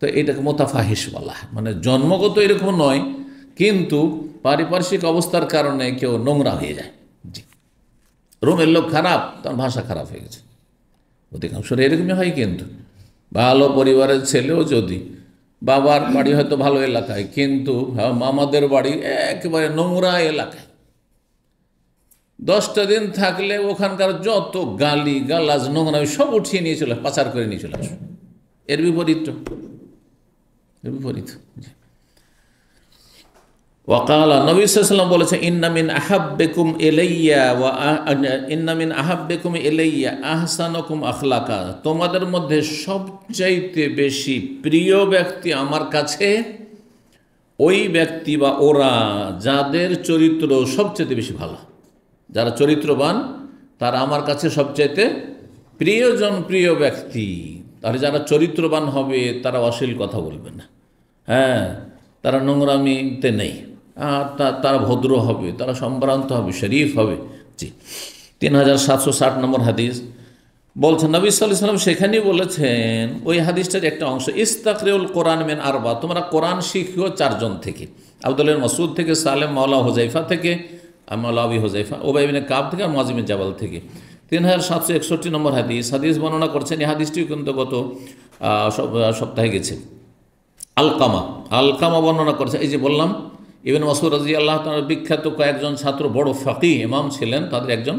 Speaker 1: তো এটাকে মুতাফাহিশ বলা হয়। মানে জন্মগত এরকম নয়, কিন্তু পারিপার্শ্বিক অবস্থার কারণে কেউ নোংরা হয়ে যায়। জি, রুমের লোক খারাপ, তার ভাষা খারাপ হয়ে গেছে, অধিকাংশ এরকমই হয়। কিন্তু ভালো পরিবারের ছেলেও যদি বাবার বাড়ি হয়তো ভালো এলাকায়, কিন্তু মামাদের বাড়ি একেবারে নোংরা এলাকায়, 10টা দিন থাকলে ওখানকার যত গালি গালাজ নোংরা সব উঠিয়ে নিয়ে চলে, পাচার করে নিয়ে চলে আসবে। এর বিপরীত ওয়াকালা নবী সাল্লাল্লাহু আলাইহি ওয়াসাল্লাম বলেছেন, ইন্না মিন আহাব্বিকুম ইলাইয়া আহসানুকুম আখলাকা, তোমাদের মধ্যে সবচাইতে বেশি প্রিয় ব্যক্তি আমার কাছে ওই ব্যক্তি বা ওরা যাদের চরিত্র সবচাইতে বেশি ভালো, যারা চরিত্রবান তারা আমার কাছে সবচাইতে প্রিয় ব্যক্তি। তাহলে যারা চরিত্রবান হবে তারা অশ্লীল কথা বলবে না, তারা নোংরামিতে নেই, আর তারা ভদ্র হবে, তারা সম্ভ্রান্ত হবে, শরীফ হবে। জি, 3760 নম্বর হাদিস বলছেন নবী সাল্লাল্লাহু আলাইহি ওয়াসাল্লাম সেখানেই বলেছেন, ওই হাদিসটার একটা অংশ, ইস্তাকরিউল কোরআন মিন আরবা, তোমরা কোরআন শিখিও 4 জন থেকে, আব্দুল্লাহ ইবনে মাসউদ থেকে, সালেম মাওলা হুযাইফা থেকে, মাওলা আবি হুযাইফা, উবাই ইবনে কাব থেকে, আর মুআয ইবনে জাবাল থেকে। 3761 নম্বর হাদিস বর্ণনা করছেন। এই হাদিসটিও কিন্তু গত সপ্তাহে গেছে। আলকামা বর্ণনা করছে। এই যে বললাম ইবনে মাসউদ রাদিয়াল্লাহু তাআলা বিখ্যাত কয়েকজন ছাত্র, বড় ফাকিহ ইমাম ছিলেন, তাদের একজন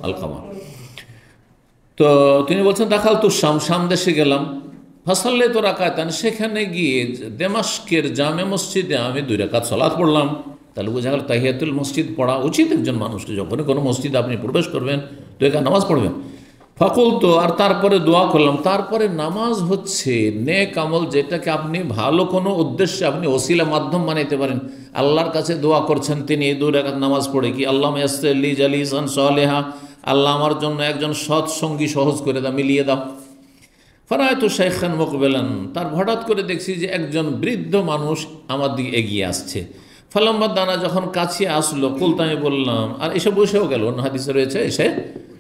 Speaker 1: আলকামা। তো তিনি বলছেন, দাখাল তু শাম দেশে গেলাম, ফাসাল্লে তো রাকাতান, সেখানে গিয়ে দেমাস্কের জামে মসজিদে আমি 2 রাকাত সালাত পড়লাম। তাহলে বোঝা গেল তাহিয়াতুল মসজিদ পড়া উচিত একজন মানুষকে। যখনই কোনো মসজিদে আপনি প্রবেশ করবেন 2 রাকাত নামাজ পড়বেন। ফাকুল তো, আর তারপরে দোয়া করলাম। তারপরে নামাজ হচ্ছে নেক আমল, যেটাকে আপনি ভালো কোনো উদ্দেশ্যে আপনি ওসিলা মাধ্যম বানাইতে পারেন। আল্লাহর কাছে দোয়া করছেন তিনি 2 রাকাত নামাজ পড়ে, কি আল্লাহ ইয়াসসিরলি জালিসান সালেহা, আল্লাহ আমার জন্য একজন সৎ সঙ্গী সহজ করে দাও, মিলিয়ে দাও। ফারায়তু শাইখান মুকবিলান, তার হঠাৎ করে দেখছি যে একজন বৃদ্ধ মানুষ আমার দিকে এগিয়ে আসছে। ফালাম্মা দানা, যখন কাছে আসলো, কুলতা, আমি বললাম, আর এসে বসেও গেল, অন্য হাদিসে রয়েছে এসে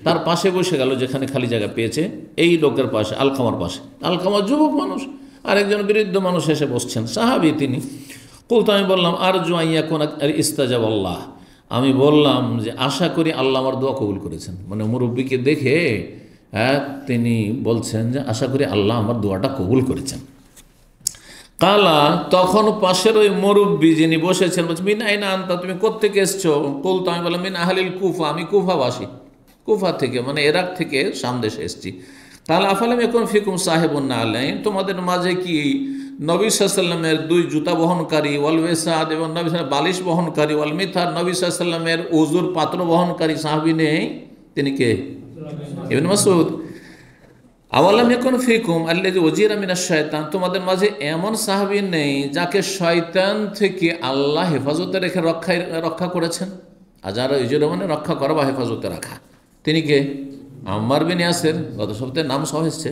Speaker 1: তার পাশে বসে গেল, যেখানে খালি জায়গা পেয়েছে এই লোকের পাশে, আলকামার পাশে। আলকামা যুবক মানুষ, আর একজন বৃদ্ধ মানুষ এসে বসছেন, সাহাবী তিনি। কুলতা, আমি বললাম, আরজু আইয়াকুন ইস্তাজাব আল্লাহ, আমি বললাম যে আশা করি আল্লাহ আমার দোয়া কবুল করেছেন। মানে মুরব্বীকে দেখে তিনি বলছেন যে আশা করি আল্লাহ আমার দোয়াটা কবুল করেছেন। কালা, তখন পাশের ওই মুরব্বী যিনি বসেছেন বলছেন, মিন আইনা আনতা, তুমি কোত্থেকে এসছো? কুলতা, আমি বললাম, মিন আহলিল কুফা, আমি কুফাবাসী, কুফা থেকে মানে ইরাক থেকে শাম দেশে এসেছি। তাহলে আফালাম ইয়াকুন ফিকুম সাহিবুন নালাইন, তোমাদের মাঝে কি নবী সাল্লাল্লাহু আলাইহি ওয়াসাল্লামের 2 জুতা বহনকারী, ওয়াল ওয়াসাদ, এবং নবী সাল্লাল্লাহু বালিশ বহনকারী, ওয়াল মিথার, নবী সাল্লাল্লাহু আলাইহি ওয়াসাল্লামের ওযুর পাত্র বহনকারী সাহাবী নেই? তিনি কে? ইবনে মাসউদ। আওয়ালাম ইয়াকুন ফিকুম আল্লাযী উজিরা মিনাশ শায়তান, তোমাদের মাঝে এমন সাহাবী নেই যাকে শয়তান থেকে আল্লাহ হেফাজতে রেখে রক্ষা করেছেন? আর যারা উজিরা মানে রক্ষা করা বা হেফাজতে রাখা, তিনি কে? আম্মার বিন ইয়াসির। গত সপ্তাহে নাম সহ এসছে।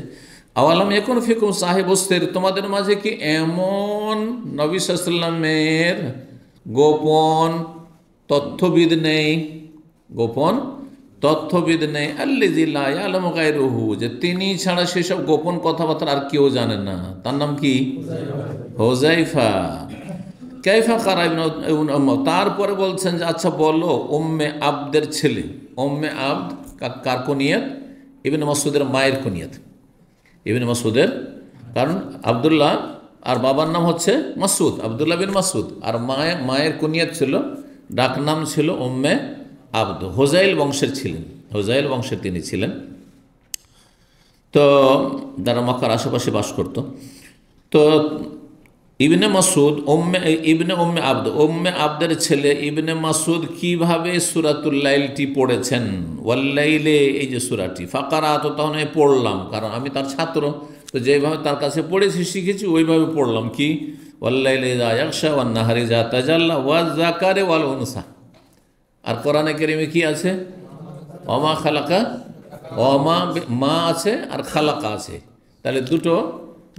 Speaker 1: আওয়ালাম ইয়াকুন ফিকুম সাহিবুস সির, তোমাদের মাঝে কি এমন নবী সাল্লাল্লাহু আলাইহি ওয়াসাল্লামের গোপন তথ্যবিদ নেই? গোপন তথ্যবিদ নেই। আল্লাযী লা ইয়ালামু গায়রুহু, যে তিনি ছাড়া সেসব গোপন কথাবার্তা আর কেউ জানে না। তার নাম কি? হুযায়ফা। কাইফা কারা ইবনে উম্মে, তারপরে বলছেন যে আচ্ছা বলো, উম্মে আবদের ছেলে, উম্মে আবদ কার কুনিয়াত? ইবনে মাসউদের মায়ের কুনিয়াত। ইবনে মাসউদের, কারণ আব্দুল্লাহ আর বাবার নাম হচ্ছে মাসউদ, আব্দুল্লাহ বিন মাসউদ, আর মায়ের কুনিয়াত ছিল, ডাক নাম ছিল উম্মে আবদ। হুযাইল বংশের ছিলেন, হুযাইল বংশের তিনি ছিলেন। তো যারা মক্কার আশেপাশে বাস করত। তো ইবনে মাসউদ ইবনে উম্মে আবদ, উম্মে আবদের ছেলে ইবনে মাসউদ কিভাবে সূরাতুল লাইলটি পড়েছেন? ওয়াল্লাইলে, এই যে সূরাটি, ফাকারাত, তখন আমি পড়লাম, কারণ আমি তার ছাত্র, তো যেভাবে তার কাছে পড়েছি শিখেছি ওইভাবে পড়লাম। কি? ওয়াল্লাইলে ইযা ইয়াগশা ওয়ান নাহারি ইযা তাজাল্লা ওয়াজ যাকারি ওয়াল উনসা। আর কোরআনে কারিমে কি আছে? ওমা খালাকা, ওমা মা আছে আর খালাকা আছে, তাহলে দুটো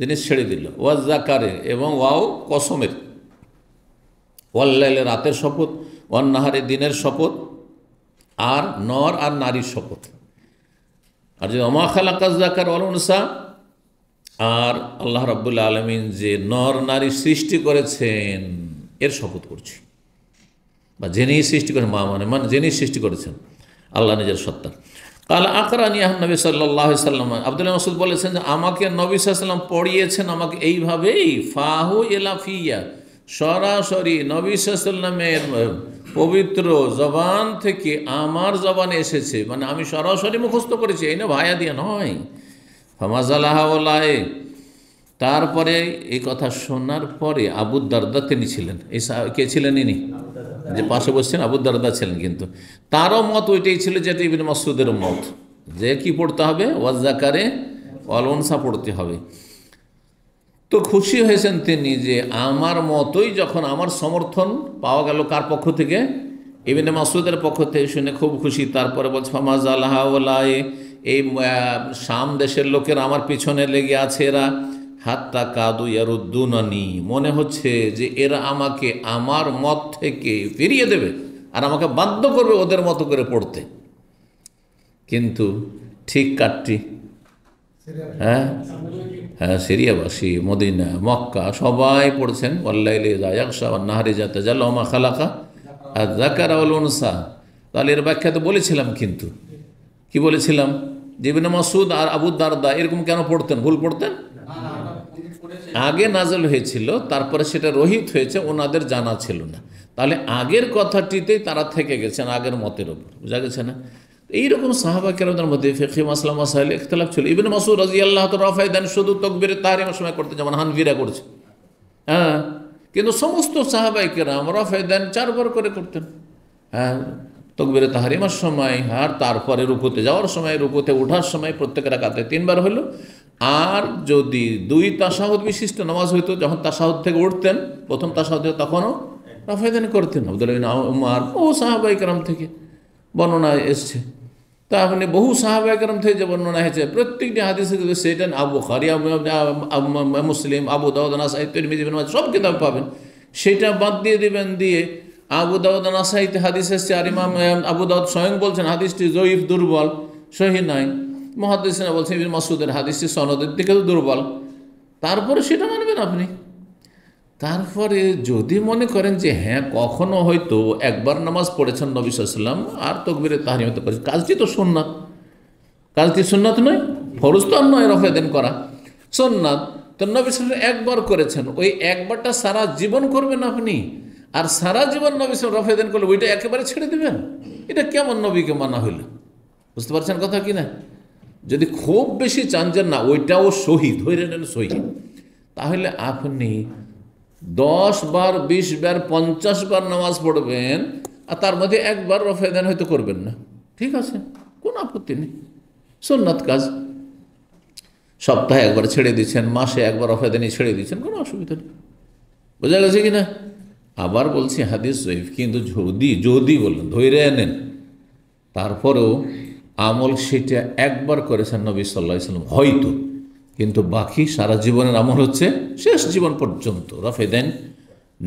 Speaker 1: জিনিস ছেড়ে দিল। ওয়াজ যাকারে এবং ওয়াও কসমের, ওয়াল্লাইলে রাতের শপথ, ওয়ান নাহারে দিনের শপথ, আর নর আর নারীর শপথ। আর যে ওমা খালাকা যাকার ওয়াল উনসা, আর আল্লাহ রাব্বুল আলামিন যে নর নারী সৃষ্টি করেছেন এর শপথ করছি, বা জেনেই সৃষ্টি করেছেন, মা মানে জেনেই সৃষ্টি করেছেন আল্লাহ নিজের সত্তা। কাল আকরানি আহ নবী সাল্লাল্লাহু আলাইহি সাল্লাম, আব্দুল্লাহ মাসউদ বলেছেন যে আমাকে নবী সাল্লাল্লাহু আলাইহি সাল্লাম পড়িয়েছেন আমাকে এইভাবেই, ফাহু ইলা ফিয়া, সরাসরি নবী সাল্লাল্লাহু আলাইহি সাল্লামের পবিত্র জবান থেকে আমার জবানে এসেছে, মানে আমি সরাসরি মুখস্থ করেছি, এই না ভায়া দিয়ে নয়। ফামাজালাহা ওয়ালাই, তারপরে এই কথা শোনার পরে আবু দারদা তিনি ছিলেন, এই কে ছিলেন? ইনি যে পাশে বসছেন আবু দারদা ছিলেন, কিন্তু তারও মত ওইটাই ছিল যেটা ইবনে মাসউদের মত, যে কি পড়তে হবে? ওয়াজ যাকারে ওয়াল উনসা পড়তে হবে। তো খুশি হয়েছেন তিনি যে আমার মতই যখন আমার সমর্থন পাওয়া গেল, কার পক্ষ থেকে? ইবনে মাসউদের পক্ষ থেকে, শুনে খুব খুশি। তারপরে বলছে ফামাজালাহা ওয়ালাই, এই শাম দেশের লোকের আমার পিছনে লেগে আছে এরা, হাত্তা কাদু ইয়ারুদ্দুনানি, মনে হচ্ছে যে এরা আমাকে আমার মত থেকে ফিরিয়ে দেবে আর আমাকে বাধ্য করবে ওদের মতো করে পড়তে। কিন্তু ঠিক কাটটি, হ্যাঁ হ্যাঁ, সিরিয়াবাসী, মদিনা, মক্কা সবাই পড়ছেন ওয়াল্লাইলি ইযা ইয়াগশা ওয়ান নাহারি ইযা তাজাল্লা ওয়া মা খালাকা আয-যাকারা ওয়াল উনসা। তাহলে এর ব্যাখ্যা তো বলেছিলাম, কিন্তু কি বলেছিলাম? যে ইবনে মাসউদ আর আবু দারদা এরকম কেন পড়তেন? ভুল পড়তেন? আগে নাজল হয়েছিল, তারপরে সেটা রহিত হয়েছে, ওনাদের জানা ছিল না। তাহলে আগের কথাটিতেই তারা থেকে গেছেন, আগের মতের ওপর। বোঝা গেছে না? এইরকম সাহাবা কেরামদের মধ্যে ফিকহি মাসলা মাসাইল ইখতিলাফ ছিল। ইবনে মাসউদ রাদিয়াল্লাহু তাআলা রাফায়ে দেন শুধু তাকবীরে তাহরিমের সময় করতেন, যেমন হানফিরা করছে, হ্যাঁ, কিন্তু সমস্ত সাহাবায়ে কেরাম রাফায়ে দেন 4 বার করে করতেন, হ্যাঁ, তাকবীরে তাহরিমের সময়, আর তারপরে রুকুতে যাওয়ার সময়, রুকুতে ওঠার সময়, প্রত্যেক রাকাতে 3 বার হলো। আর যদি 2 তাশাহুদ বিশিষ্ট নামাজ হইতো, যখন তাশাহুদ থেকে উঠতেন, প্রথম তাশাহুদ তখনও রাফায়ে দেন করতেন। আব্দুল্লাহ বিন উমর, বহু সাহাবায়ে কেরাম থেকে বর্ণনা এসছে। তা আপনি বহু সাহাবায়ে কেরাম থেকে যে বর্ণনা হয়েছে, প্রত্যেকটি হাদিসে সেটা আবু বুখারী, মুসলিম, আবু দাউদ, নাসাই, তিরমিজি, ইবনে মাজাহ সব কিতাব পাবেন। সেটা বাদ দিয়ে দিবেন, দিয়ে আবু দাউদ, নাসাইতে হাদিস এসছে, আর ইমাম আবু দাউদ স্বয়ং বলছেন হাদিসটি জয়ীফ, দুর্বল, সহিহ নাই। মুহাদ্দিসিনা বলছেন ইবনে মাসউদের হাদিসটি সনদের দিকে তো দুর্বল। তারপরে সেটা মানবেন আপনি। তারপরে যদি মনে করেন যে হ্যাঁ কখনো হয়তো একবার নামাজ পড়েছেন নবী সাল্লাল্লাহু আলাইহি ওয়াসাল্লাম আর তাকবীরে তাহরিম তো করেছেন, কাজটি তো সুন্নাত, কাজটি সুন্নাত নয়, ফরজ তো আর নয় রাফায়ে দেন করা, সুন্নাত। তো নবী সাল্লাল্লাহু আলাইহি ওয়াসাল্লাম একবার করেছেন, ওই একবারটা সারা জীবন করবেন আপনি, আর সারা জীবন নবী সাল্লাল্লাহু আলাইহি ওয়াসাল্লাম রাফায়ে দেন করলে ওইটা একেবারে ছেড়ে দেবেন? এটা কেমন নবীকে মানা হইল? বুঝতে পারছেন কথা কি না? যদি খুব বেশি চান যে না ওইটাও শহীদ ধরে নেন শহীদ, তাহলে আপনি 10 বার, 20 বার, 50 বার নামাজ পড়বেন, আর তার মধ্যে একবার রাফায়ে দেন হয়তো করবেন না, ঠিক আছে, কোনো আপত্তি নেই, সুন্নাত কাজ। সপ্তাহে একবার ছেড়ে দিচ্ছেন, মাসে একবার রাফায়ে দেন ছেড়ে দিচ্ছেন, কোনো অসুবিধা নেই। বোঝা গেছে কি না? আবার বলছি হাদিস জয়ীফ, কিন্তু যদি বললেন ধৈর্য নেন, তারপরেও আমল সেটা একবার করেছেন নবী সাল্লাল্লাহু আলাইহি ওয়াসাল্লাম হয়তো, কিন্তু বাকি সারা জীবনের আমল হচ্ছে শেষ জীবন পর্যন্ত রফে দেন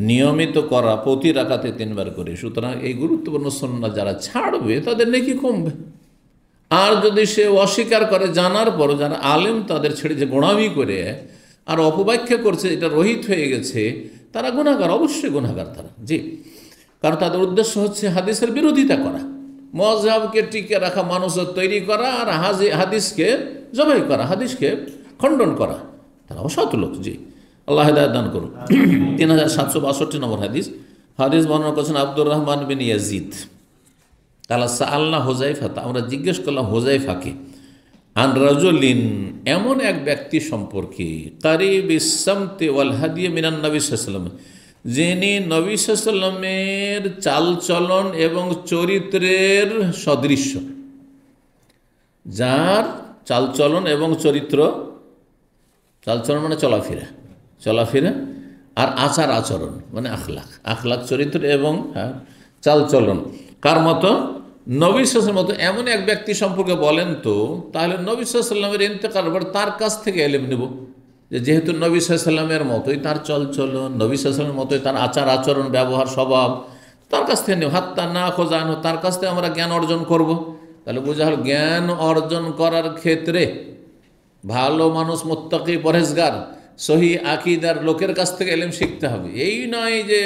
Speaker 1: নিয়মিত করা, প্রতি রাকাতে 3 বার করে। সুতরাং এই গুরুত্বপূর্ণ সুন্নাত যারা ছাড়বে তাদের নেকি কমবে। আর যদি সে অস্বীকার করে জানার পর, যারা আলেম তাদের ছেড়ে যে গোঁড়ামি করে আর অপব্যাখ্যা করছে, এটা রহিত হয়ে গেছে, তারা গুনাহগার, অবশ্যই গুনাহগার তারা। জি, কারণ তাদের উদ্দেশ্য হচ্ছে হাদিসের বিরোধিতা করা, মযহাবকে টিকে রাখা, মানুষের তৈরি করা, আর হাদিসকে জবাই করা, হাদিসকে খণ্ডন করা। তারা অসৎ লোক। জি, আল্লাহ হিদায়াত দান করুন। 3762 নম্বর হাদিস। হাদিস বর্ণনা করেছেন আব্দুর রহমান বিন ইয়াজিদ তালা সাআলনা হুযায়ফা, আমরা জিজ্ঞেস করলাম হুযায়ফাকে, আন রাজুলিন, এমন এক ব্যক্তি সম্পর্কে, কারিবিস সামতি ওয়াল হাদিয় মিনান নবী সাল্লাল্লাহু আলাইহি ওয়াসাল্লাম, যিনি নবী সাল্লাল্লাহু আলাইহি ওয়াসাল্লামের চালচলন এবং চরিত্রের সদৃশ্য, যার চালচলন এবং চরিত্র, চালচলন মানে চলাফেরা আর আচার আচরণ মানে আখলাক চরিত্র এবং চালচলন কার মতো? নবী সাল্লাল্লাহু আলাইহি ওয়াসাল্লামের মতো। এমন এক ব্যক্তি সম্পর্কে বলেন তো, তাহলে নবী সাল্লাল্লাহু আলাইহি ওয়াসাল্লামের ইন্তেকাল পর তার কাছ থেকে ইলম নেব, যেহেতু নবী সাল্লাল্লাহু আলাইহি ওয়াসাল্লামের মতোই তার চলচলন, নবী সাল্লাল্লাহু আলাইহি ওয়াসাল্লামের মতোই তার আচার আচরণ, ব্যবহার, স্বভাব, তার কাছ থেকে নেব। হাত্তা না খোঁজান, তার কাছ থেকে আমরা জ্ঞান অর্জন করব। তাহলে বোঝা হল জ্ঞান অর্জন করার ক্ষেত্রে ভালো মানুষ, মুত্তাকি, পরহেজগার, সহি আকীদার লোকের কাছ থেকে ইলম শিখতে হবে। এই নয় যে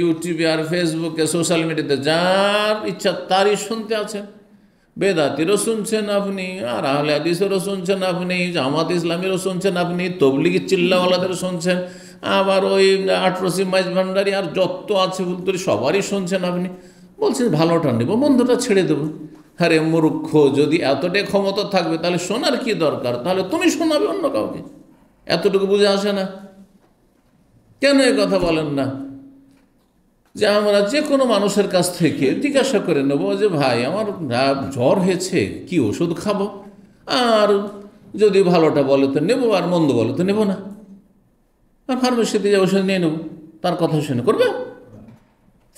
Speaker 1: ইউটিউবে আর ফেসবুকে, সোশ্যাল মিডিয়াতে যার ইচ্ছা তারই শুনতে আছেন। বেদাতিরও শুনছেন আপনি, আর আহলে হাদিসেরও শুনছেন আপনি, জামাত ইসলামীরও শুনছেন আপনি, তবলিগি চিল্লাওয়ালাদেরও শুনছেন, আবার ওই আটরসি মাইজ ভান্ডারি আর যত আছে ফুলতরি সবারই শুনছেন আপনি। বলছেন ভালোটা নেব, মন্দটা ছেড়ে দেবো। আরে মূর্খ, যদি এতটাই ক্ষমতা থাকবে তাহলে শোনার কি দরকার? তাহলে তুমি শোনাবে অন্য কাউকে। এতটুকু বুঝে আসে না? কেন এ কথা বলেন না যে আমরা যে কোনো মানুষের কাছ থেকে জিজ্ঞাসা করে নেব যে ভাই আমার জ্বর হয়েছে, কি ওষুধ খাবো? আর যদি ভালোটা বলে তো নেবো, আর মন্দ বলে তো নেবো না। আর ফার্মেসিতে যে ওষুধ নিয়ে নেবো, তার কথা শুনে করবে।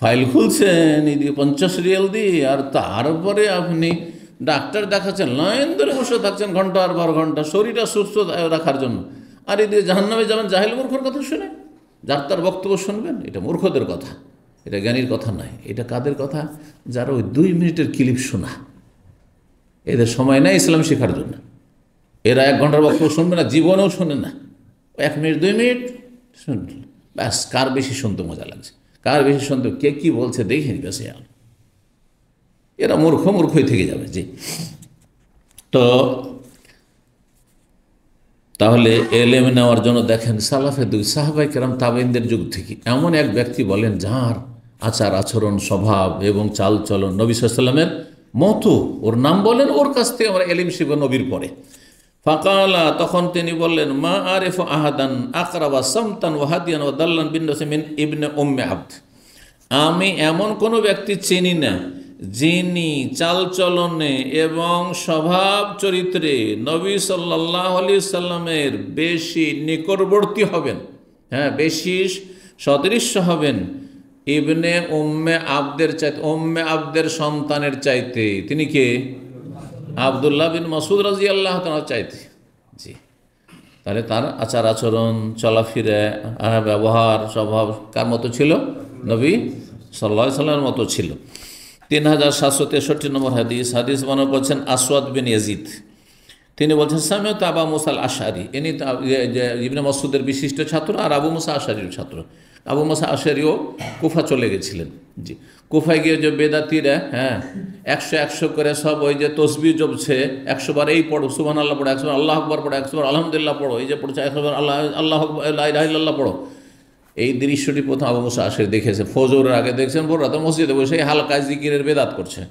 Speaker 1: ফাইল খুলছেন এদিকে 50 রিয়াল দিয়ে, আর তারপরে আপনি ডাক্তার দেখাচ্ছেন, লাইন ধরে বসে থাকছেন ঘন্টার পর ঘন্টা শরীরটা সুস্থ রাখার জন্য, আর এদিকে জাহান্নামে যাবেন জাহিল মূর্খর কথা শুনে, যার তার বক্তব্য শুনবেন। এটা মূর্খদের কথা, এটা জ্ঞানীর কথা নয়। এটা কাদের কথা? যারা ওই 2 মিনিটের ক্লিপ শোনা, এদের সময় নেই ইসলাম শেখার জন্য। এরা 1 ঘন্টার বক্তব্য শুনবে না, জীবনেও শোনে না। 1 মিনিট 2 মিনিট শুনল, ব্যাস। কার বেশি শুনতে মজা লাগছে, কার বেশি শুনতে, কে কি বলছে দেখে নিবে সে। এরা মূর্খই থেকে যাবে। জি, তো তাহলে এলেম নেওয়ার জন্য দেখেন সালাফের যুগ, সাহাবায়ে কেরাম, তাবেঈনদের যুগ থেকে এমন এক ব্যক্তি বলেন যার আচার আচরণ, স্বভাব এবং চালচলন নবী সাল্লাল্লাহু আলাইহি ওয়াসাল্লামের মতো। ওর নাম বলেন, ওর কাছ থেকে আমরা এলিম শিখব নবীর পরে। ফাকালা, তখন তিনি বললেন, মা আরিফু আহাদান আকরাবা সামতান ওয়া হাদিয়ান ওয়া দাল্লান বিন মিন ইবনে উম্মে আবদ, আমি এমন কোনো ব্যক্তি চিনি না যিনি চালচলনে এবং স্বভাব চরিত্রে নবী সাল্লাল্লাহু আলাইহি সাল্লামের বেশি নিকটবর্তী হবেন, বেশি সদৃশ্য হবেন ইবনে উম্মে আবদের চাইতে, উম্মে আবদের সন্তানের চাইতে। তিনি কে? আব্দুল্লাহ বিন মাসউদ রাদিয়াল্লাহু তাআলা চাইতে। জি, তাহলে তার আচার আচরণ, চলাফেরা, ব্যবহার, স্বভাব কার মতো ছিল? নবী সাল্লাল্লাহু আলাইহি সাল্লামের মতো ছিল। 3763 নম্বর হাদিস। হাদিস বর্ণনা করছেন আসওয়াদ বিন ইয়াজিদ। তিনি বলছেন, সামিউতু আবু মুসা আল আশআরী, ইনি ইবনে মাসউদের বিশিষ্ট ছাত্র আর আবু মুসা আশআরীর ছাত্র। আবু মুসা আশআরীও কুফা চলে গেছিলেন। জি, কুফায় গিয়ে যে বেদাতিরা 100 করে সব ওই যে তসবিহ জপছে, 100 বার এই পড়ো সুবহানাল্লাহ পড়ো, 100 বার আল্লাহু আকবার পড়ো, 100 বার আলহামদুলিল্লাহ পড়ো, এই যে পড়ছে 100 বার আল্লাহু আকবার লা ইলাহা ইল্লাল্লাহ পড়ো। এই দৃশ্যটি প্রথম আবু মুসা আশআরী দেখেছে। ফজরের আগে দেখছেন ভোর রাতে মসজিদে বসে হালকা জিকিরের বেদাত করছে।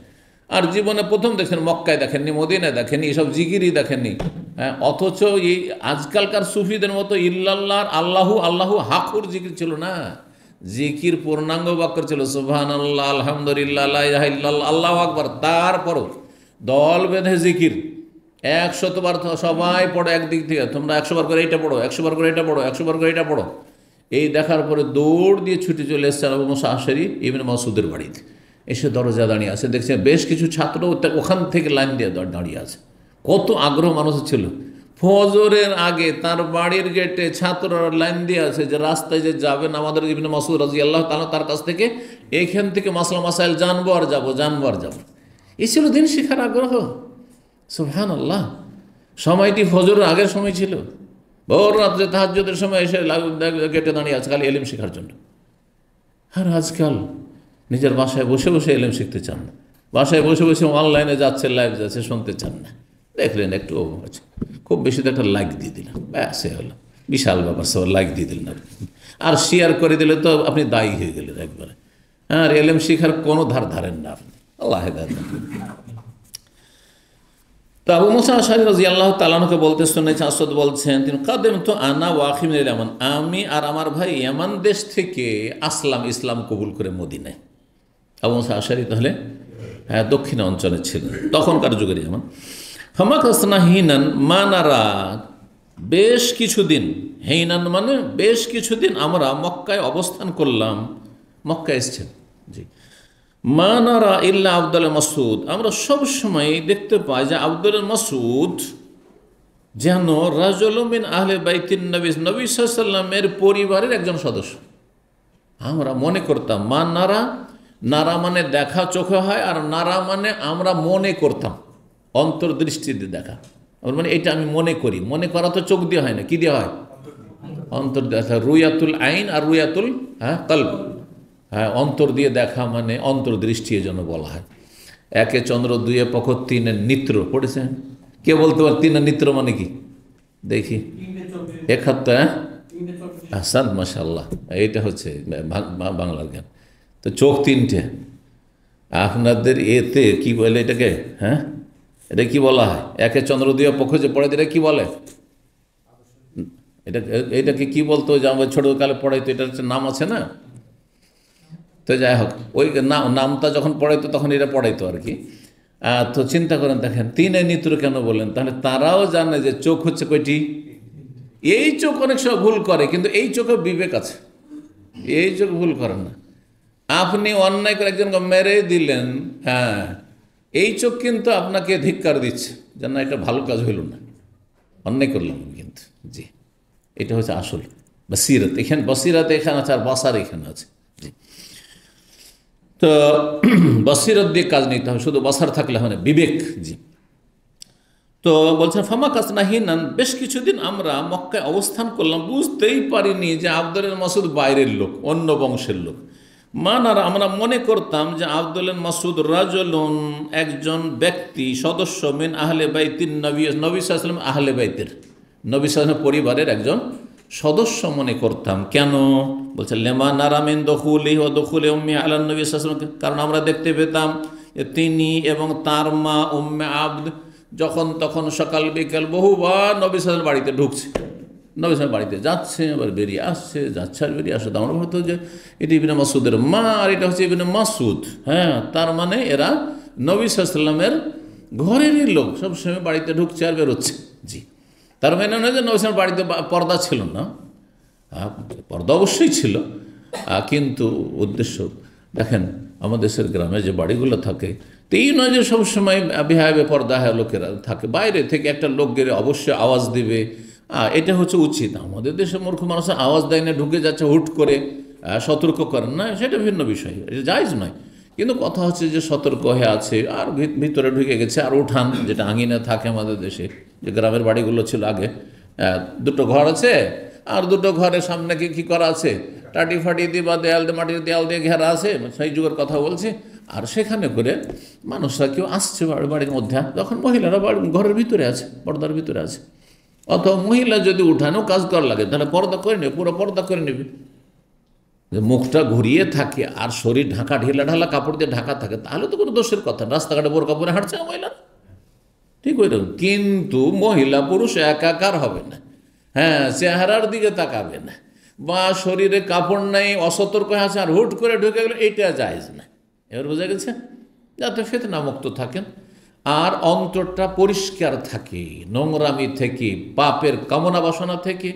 Speaker 1: আর জীবনে প্রথম দেখেন, মক্কায় দেখেননি, মদিনায় দেখেননি, এসব জিকিরই দেখেননি। অথচ এই আজকালকার সুফিদের মতো ইল্লাল্লাহ, আল্লাহু আল্লাহু হাকুর জিকির ছিল না। জিকির পূর্ণাঙ্গ বাক্য ছিল সুবহানাল্লাহ, আলহামদুলিল্লাহ, লা ইলাহা ইল্লাল্লাহ, আল্লাহু আকবার। তারপরও দল বেঁধে জিকির 100 বার সবাই পড়ো একদিক থেকে, তোমরা 100 বার করে এইটা পড়ো, 100 বার করে এটা পড়ো, 100 বার করে এটা পড়ো। এই দেখার পরে দৌড় দিয়ে ছুটে চলে এসেছেন আবু মুসা আশআরী ইবনে মাসউদের বাড়িতে। এসে দরজা দাঁড়িয়ে আছে, দেখছে বেশ কিছু ছাত্র ওখান থেকে লাইন দিয়ে দাঁড়িয়ে আছে। কত আগ্রহ মানুষ ছিল। ফজরের আগে তার বাড়ির গেটে ছাত্ররা লাইন দিয়ে আছে যে রাস্তায় যে যাবেন আমাদের ইবনে মাসউদ রাদিয়াল্লাহু তাআলা তার কাছ থেকে এইখান থেকে মাসলা মাসাইল জানবো আর যাবো। এই ছিল দিন শিখার আগ্রহ। সুবহানাল্লাহ। সময়টি ফজরের আগের সময় ছিল। ভোর রাত্রে তাহাজ্জুদের সময় এসে গেটে দাঁড়িয়ে আছে খালি ইলম শেখার জন্য। আর আজকাল নিজের বাসায় বসে বসে ইলম শিখতে চান না, বাসায় বসে বসে অনলাইনে যাচ্ছে, লাইভ যাচ্ছে, শুনতে চান না। দেখলেন একটু খুব বেশি তো একটা লাইক দিয়ে দিলাম, ব্যাস হলো বিশাল ব্যাপার। সব লাইক দিয়ে দিলেন আর শেয়ার করে দিলে তো আপনি দায়ী হয়ে গেলেন একবারে। আর ইলম শিখার কোনো ধারেন না আপনি। আল্লাহ হেদায়েত দান করুন। তো আবু মুসা আশআরী রাদিয়াল্লাহু তাআলা আনহুকে বলতে শুনেছি, আসাদ বলছেন তিনি কাদেমতু আনা ওয়া আখি মিনাল ইয়ামান, আমি আর আমার ভাই ইয়ামান দেশ থেকে আসলাম, ইসলাম কবুল করে মদিনায়। আবু মুসা আশআরী তাহলে দক্ষিণ অঞ্চলে ছিলেন তখনকার যুগের ইয়ামান। ফামাকাসনা হিনান মানারা, বেশ কিছুদিন, হেইনান মানে বেশ কিছুদিন আমরা মক্কায় অবস্থান করলাম। মক্কায় এসছেন জি। মানারা ইল্লা আব্দুল মাসউদ, আমরা সবসময় দেখতে পাই যে আব্দুল মাসউদ যেন রাজুলুম মিন আহলে বাইতিন নবী, নবী সাল্লাল্লাহু আলাইহি ওয়াসাল্লামের পরিবারের একজন সদস্য। আমরা মনে করতাম, নারা, নারা মানে দেখা চোখে হয়, আর নারা মানে আমরা মনে করতাম, অন্তর্দৃষ্টিতে দেখা। মানে এটা আমি মনে করি, মনে করা তো চোখ দিয়ে হয় না, কি দিয়ে হয়? অন্তর দেখা। রুয়াতুল আইন আর রুয়াতুল কলব, অন্তর দিয়ে দেখা মানে অন্তর্দৃষ্টি এজন্য বলা হয়। একে চন্দ্র, দুয়ে পক্ষ, তিনের নিত্র পড়েছেন? কে বলতে পারে তিনের নিত্র মানে কি? দেখি এক হাত। আহসান, মাশাআল্লাহ, এইটা হচ্ছে বাংলার জ্ঞান। তো চোখ তিনটে, আপনাদের এতে কি বলে এটাকে? এটা কি বলা হয়? একে চন্দ্র, দুয়ে পক্ষ যে পড়ে, এটা কি বলে? এটাকে কি বলতো? যে আমরা ছোটকালে পড়াইতো, এটার নাম আছে না? তো যাই হোক, ওই নামটা যখন পড়াইতো তখন এটা পড়াইতো আর কি। তো চিন্তা করেন, দেখেন তিনে নিত্র কেন বললেন? তাহলে তারাও জানে যে চোখ হচ্ছে কয়টি? এই চোখ অনেক সময় ভুল করে, কিন্তু এই চোখে বিবেক আছে, এই চোখ ভুল করেন না। আপনি অন্যায় করে একজনকে মেরে দিলেন, এই চোখ কিন্তু আপনাকে ধিক্কার দিচ্ছে যে না, এটা ভালো কাজ হইল না, অন্যায় করলাম কিন্তু। জি, এটা হচ্ছে আসল বসিরত। এখানে বসিরত এখানে আছে, আর বাসার এখানে আছে। জি, তো বসিরত দিয়ে কাজ নিতে হবে, শুধু বসার থাকলে হয় না, বিবেক। জি, তো বলছেন ফামাকাসনা হিনান, বেশ কিছুদিন আমরা মক্কায় অবস্থান করলাম, বুঝতেই পারিনি যে আব্দুল মাসউদ বাইরের লোক, অন্য বংশের লোক। মানারা, আমরা মনে করতাম যে আব্দুল মাসউদ রাজুলুন, একজন ব্যক্তি, সদস্য, মিন আহলে বাইতিন নবী, নবী সাল্লাল্লাহু আলাইহি ওয়াসাল্লাম আহলে বাইতের, নবী সাল্লাল্লাহু আলাইহি ওয়াসাল্লাম পরিবারের একজন সদস্য মনে করতাম। কেন? বলছে লেমা নারা মিন দুখুলিহি ওয়া দুখুলি উম্মি আলা নবী সাল্লাল্লাহু আলাইহি ওয়াসাল্লাম, কারণ আমরা দেখতে পেতাম যে তিনি এবং তার মা উম্মে আবদ যখন তখন সকাল বিকাল বহুবার নবী সাল্লাল্লাহু আলাইহি ওয়াসাল্লাম বাড়িতে ঢুকছে, নবী সাল্লাল্লাহু বাড়িতে যাচ্ছে, আবার বেরিয়ে আসছে, যাচ্ছে আর বেরিয়ে আসছে। আমরা ভাবতো যে এটি ইবনে মাসউদের মা, আর এটা হচ্ছে ইবনে মাসউদ। তার মানে এরা নবী সাল্লাল্লাহু আলাইহি ওয়াসাল্লামের ঘরেরই লোক, সবসময় বাড়িতে ঢুকছে আর বেরোচ্ছে। জি, তার মানে নয় যে নবী সাল্লাল্লাহু বাড়িতে পর্দা ছিল না, পর্দা অবশ্যই ছিল, কিন্তু উদ্দেশ্য দেখেন, আমাদের দেশের গ্রামে যে বাড়িগুলো থাকে, তো এই নয় যে সবসময় বেহায়া পর্দা লোকেরা থাকে, বাইরে থেকে একটা লোক গেলে অবশ্যই আওয়াজ দিবে, এটা হচ্ছে উচিত। আমাদের দেশে মূর্খ মানুষ আওয়াজ দেয় না, ঢুকে যাচ্ছে হুট করে, সতর্ক করেন না, সেটা ভিন্ন বিষয়, এটা জায়েজ নয়। কিন্তু কথা হচ্ছে যে সতর্ক হয়ে আছে আর ভিতরে ঢুকে গেছে, আর উঠান যেটা আঙিনা থাকে আমাদের দেশে, যে গ্রামের বাড়িগুলো ছিল আগে, দুটো ঘর আছে, আর দুটো ঘরের সামনে কি করা আছে, টাটি ফাটি দিয়ে বা দেয়াল দিয়ে, মাটির দেয়াল দিয়ে ঘেরা আছে, সেই যুগের কথা বলছি। আর সেখানে করে মানুষরা কেউ আসছে বাড়ির মধ্যে, তখন মহিলারা ঘরের ভিতরে আছে, পর্দার ভিতরে আছে। অথবা মহিলা যদি উঠানেও কাজ করা লাগে, তাহলে পর্দা করে নেবে, পুরো পর্দা করে নেবে, যে মুখটা ঘুরিয়ে থাকে আর শরীর ঢাকা, ঢিলা ঢালা কাপড় দিয়ে ঢাকা থাকে, তাহলে তো কোনো দোষের কথা। রাস্তাঘাটে বোরকা পরে হাঁটছে মহিলা, ঠিক ওই রকম। কিন্তু মহিলা পুরুষ একাকার হবে না, চেহারার দিকে তাকাবে না, বা শরীরে কাপড় নাই, অসতর্ক আছে আর হুট করে ঢুকে গেলে, এটা জায়েজ না। এবার বোঝা গেছে? যাতে ফিতনা মুক্ত থাকেন আর অন্তরটা পরিষ্কার থাকে নোংরামি থেকে, পাপের কামনা বাসনা থেকে,